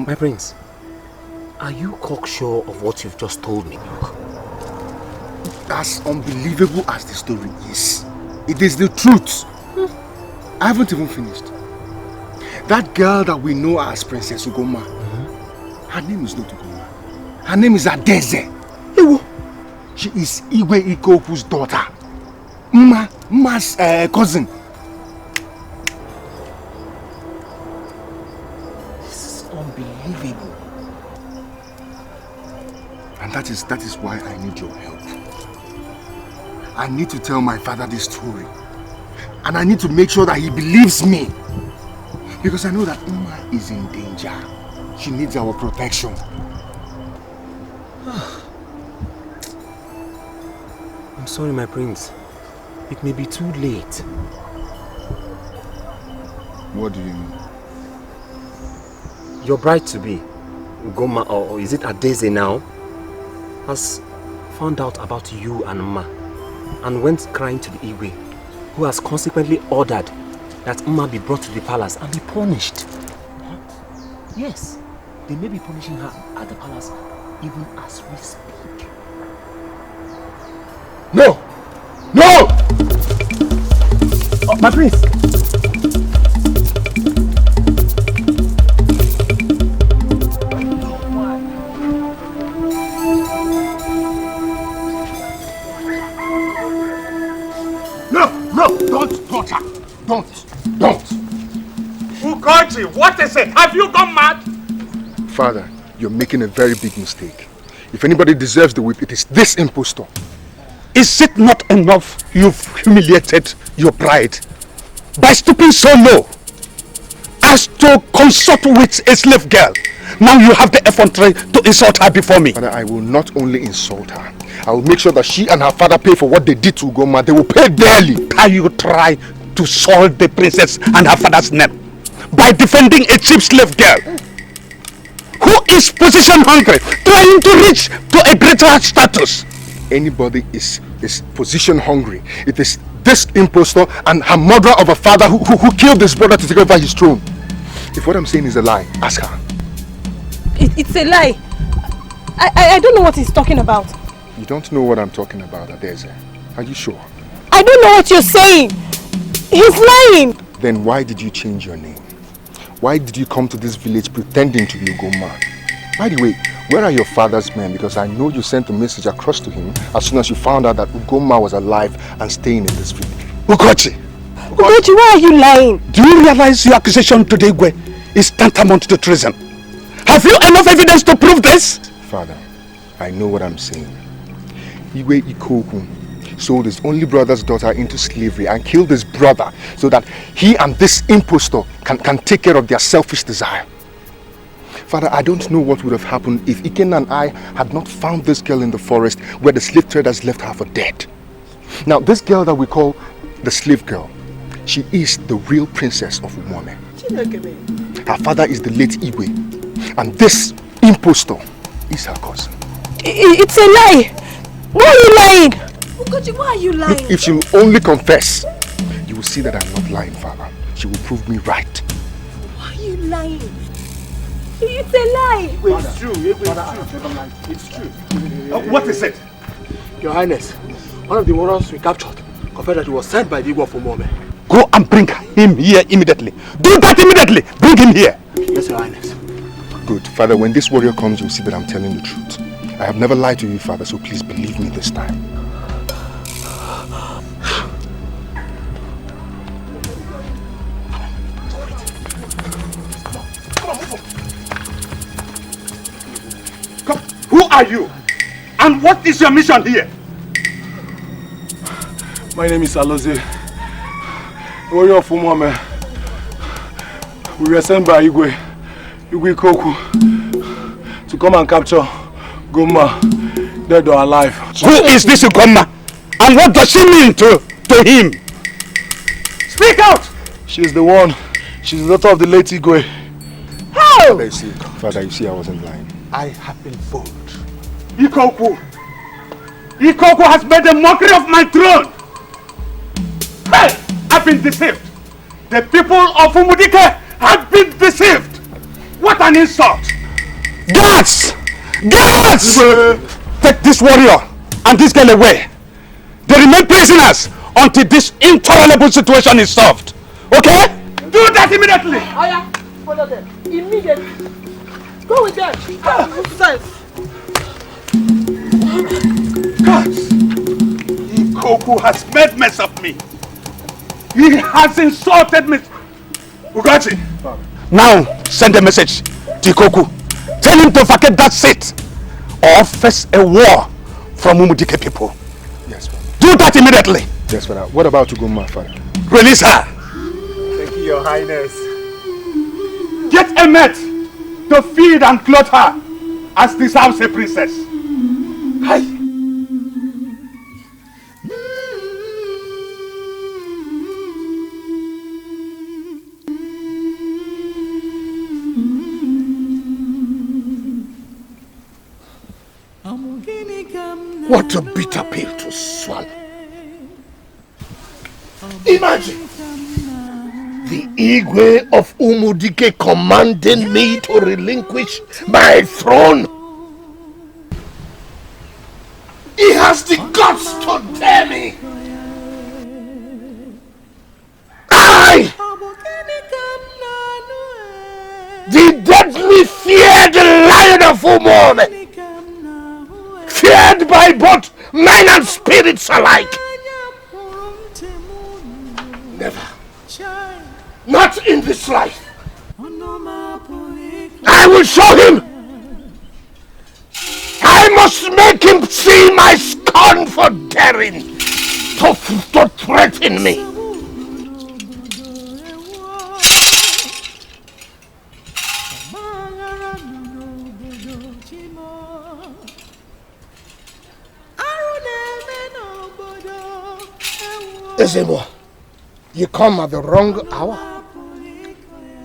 My prince, are you cocksure of what you've just told me? As unbelievable as the story is, it is the truth. I haven't even finished. That girl that we know as Princess Ugoma, her name is not Ugoma. Her name is Adeze. She is Igwe Ikokwu's daughter. Mma's cousin. Unbelievable. And that is why I need your help. I need to tell my father this story. And I need to make sure that he believes me. Because I know that Uma is in danger. She needs our protection. I'm sorry, my prince. It may be too late. What do you mean? Your bride-to-be, Ugoma, or is it Adeze now, has found out about you and Ma and went crying to the Igwe, who has consequently ordered that Uma be brought to the palace and be punished. What? Yes, they may be punishing her at the palace even as we speak. No! No! Oh, my prince! Don't. Ugoji, what is it? Have you gone mad? Father, you're making a very big mistake. If anybody deserves the whip, it is this impostor. Is it not enough you've humiliated your pride by stooping so low as to consort with a slave girl? Now you have the effrontery to insult her before me. Father, I will not only insult her, I will make sure that she and her father pay for what they did to Ugoma. They will pay dearly. Can you try to solve the princess and her father's name by defending a cheap slave girl who is position hungry, trying to reach to a greater status? Anybody is position hungry. It is this impostor and her murderer of a father who killed his brother to take over his throne. If what I'm saying is a lie, ask her. It's a lie. I don't know what he's talking about. You don't know what I'm talking about, Adeze. Are you sure? I don't know what you're saying. He's lying. Then why did you change your name? Why did you come to this village pretending to be Ugoma? By the way, where are your father's men? Because I know you sent a message across to him as soon as you found out that Ugoma was alive and staying in this village. Ugochi, why are you lying? Do you realize your accusation to the Igwe is tantamount to treason? Have you enough evidence to prove this? Father, I know what I'm saying. Igwe Ikekwu sold his only brother's daughter into slavery and killed his brother so that he and this impostor can take care of their selfish desire. Father, I don't know what would have happened if Ikenna and I had not found this girl in the forest where the slave traders left her for dead. Now, this girl that we call the slave girl She is the real princess of Umome. Her father is the late Igwe, and this impostor is her cousin. It's a lie! Why are you lying? Ugochi, why are you lying? Look, if she will only confess, you will see that I'm not lying, Father. She will prove me right. Why are you lying? It's a lie! It's true. It's true. What is it? Your Highness, one of the warriors we captured confessed that he was sent by the Igwe of Umome. Go and bring him here immediately. Do that immediately. Bring him here. Yes, Your Highness. Good. Father, when this warrior comes, you'll see that I'm telling the truth. I have never lied to you, Father, so please believe me this time. Come. Who are you? And what is your mission here? My name is Aloze, warrior of Umome. We were sent by Igwe Ikekwu, to come and capture Goma, dead or alive. Who is this Goma? And what does she mean to him? Speak out! She's the one. She's the daughter of the late Igwe. How? Father, you see I wasn't lying. I have been fooled. Ikekwu has made a mockery of my throne. Hey! I've been deceived. The people of Umudike have been deceived. What an insult! Guards! Guards! Take this warrior and this girl away. They remain prisoners until this intolerable situation is solved. Okay? Do that immediately! Aya, follow them. Immediately. Go with them. Guards! Ikekwu has made mess of me. He has insulted me. Ugachi, now send a message to Ikekwu. Tell him to vacate that seat or face a war from Umudike people. Yes, Father. Do that immediately. Yes, Father. What about Ugoma, Father? Release her. Thank you, Your Highness. Get a mate to feed and clothe her as deserves a princess. Hi. What a bitter pill to swallow. Imagine the Igwe of Umudike commanding me to relinquish my throne. He has the guts to dare me. I, the deadly feared lion of Umome, feared by both men and spirits alike. Never. Not in this life. I will show him. I must make him see my scorn for daring to threaten me. Ezemo, you come at the wrong hour.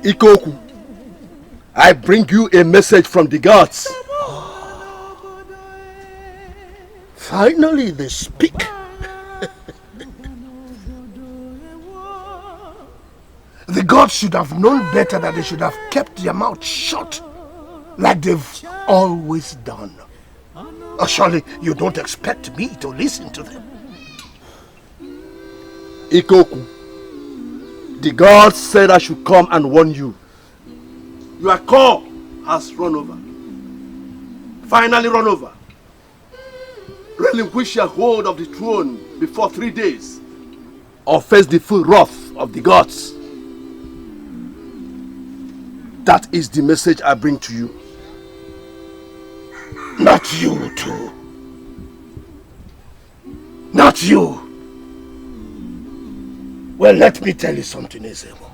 Ikekwu, I bring you a message from the gods. Finally they speak. The gods should have known better, that they should have kept their mouth shut, like they've always done. Surely you don't expect me to listen to them. Ikekwu, the gods said I should come and warn you. Your call has run over. Finally run over. Relinquish your hold of the throne before 3 days, or face the full wrath of the gods. That is the message I bring to you. Not you too. Not you. Well, let me tell you something, Ezemo.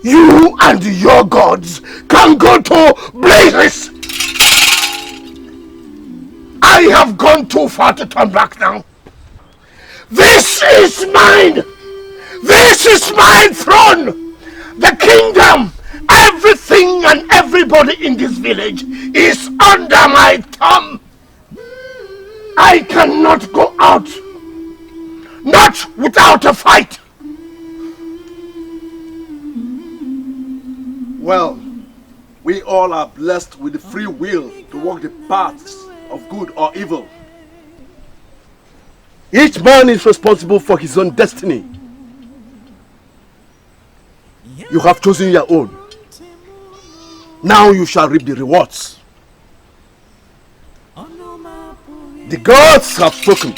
You and your gods can go to blazes. I have gone too far to turn back now. This is mine! This is my throne! The kingdom, everything and everybody in this village is under my thumb. I cannot go out, not without a fight. Well, we all are blessed with the free will to walk the paths of good or evil. Each man is responsible for his own destiny. You have chosen your own. Now you shall reap the rewards. The gods have spoken.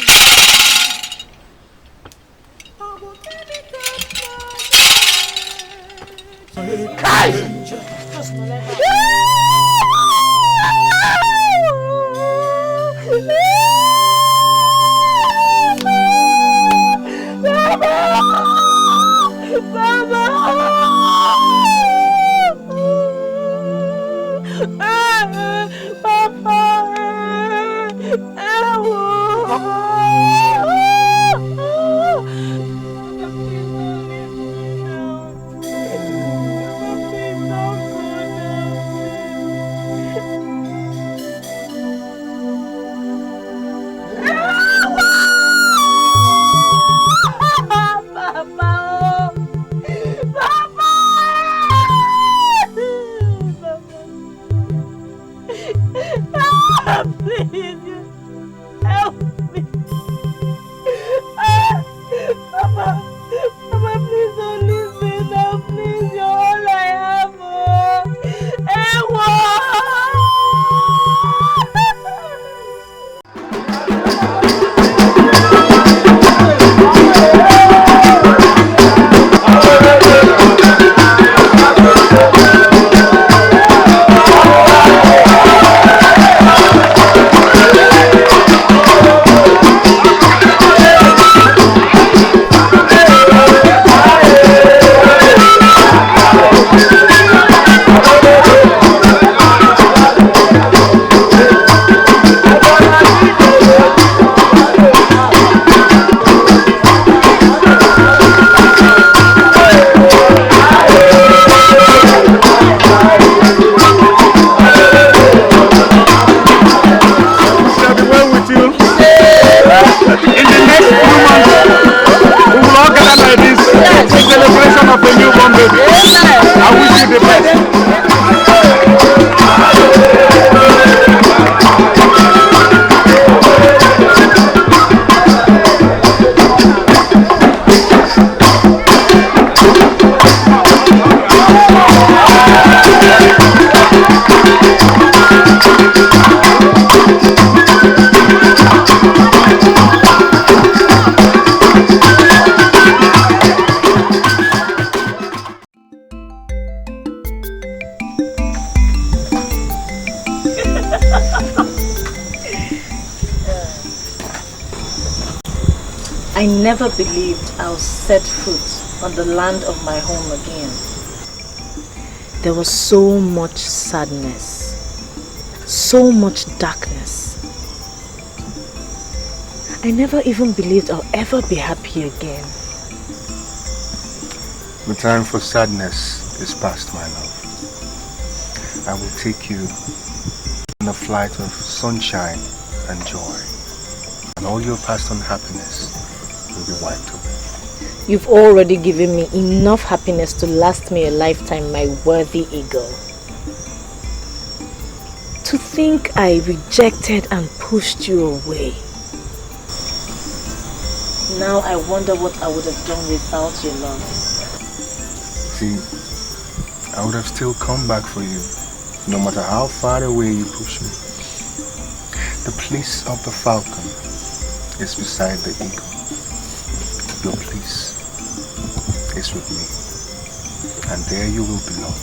I never believed I'll set foot on the land of my home again. There was so much sadness, so much darkness. I never even believed I'll ever be happy again. The time for sadness is past, my love. I will take you on a flight of sunshine and joy, and all your past unhappiness will be wiped away. You've already given me enough happiness to last me a lifetime, my worthy eagle. To think I rejected and pushed you away. Now I wonder what I would have done without your love. See, I would have still come back for you, no matter how far away you push me. The place of the falcon is beside the eagle. Your place is with me, and there you will belong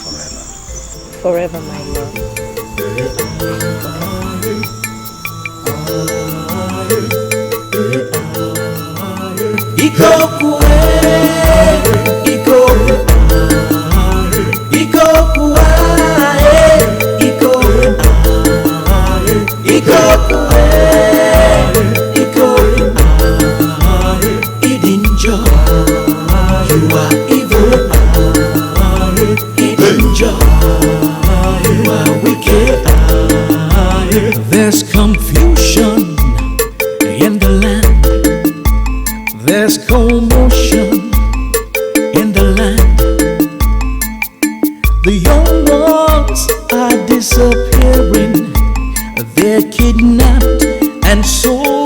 forever. Forever, my love. Ikekwu, Ikekwu, Ikekwu, Ikekwu, Ikekwu, The young ones are disappearing. They're kidnapped and sold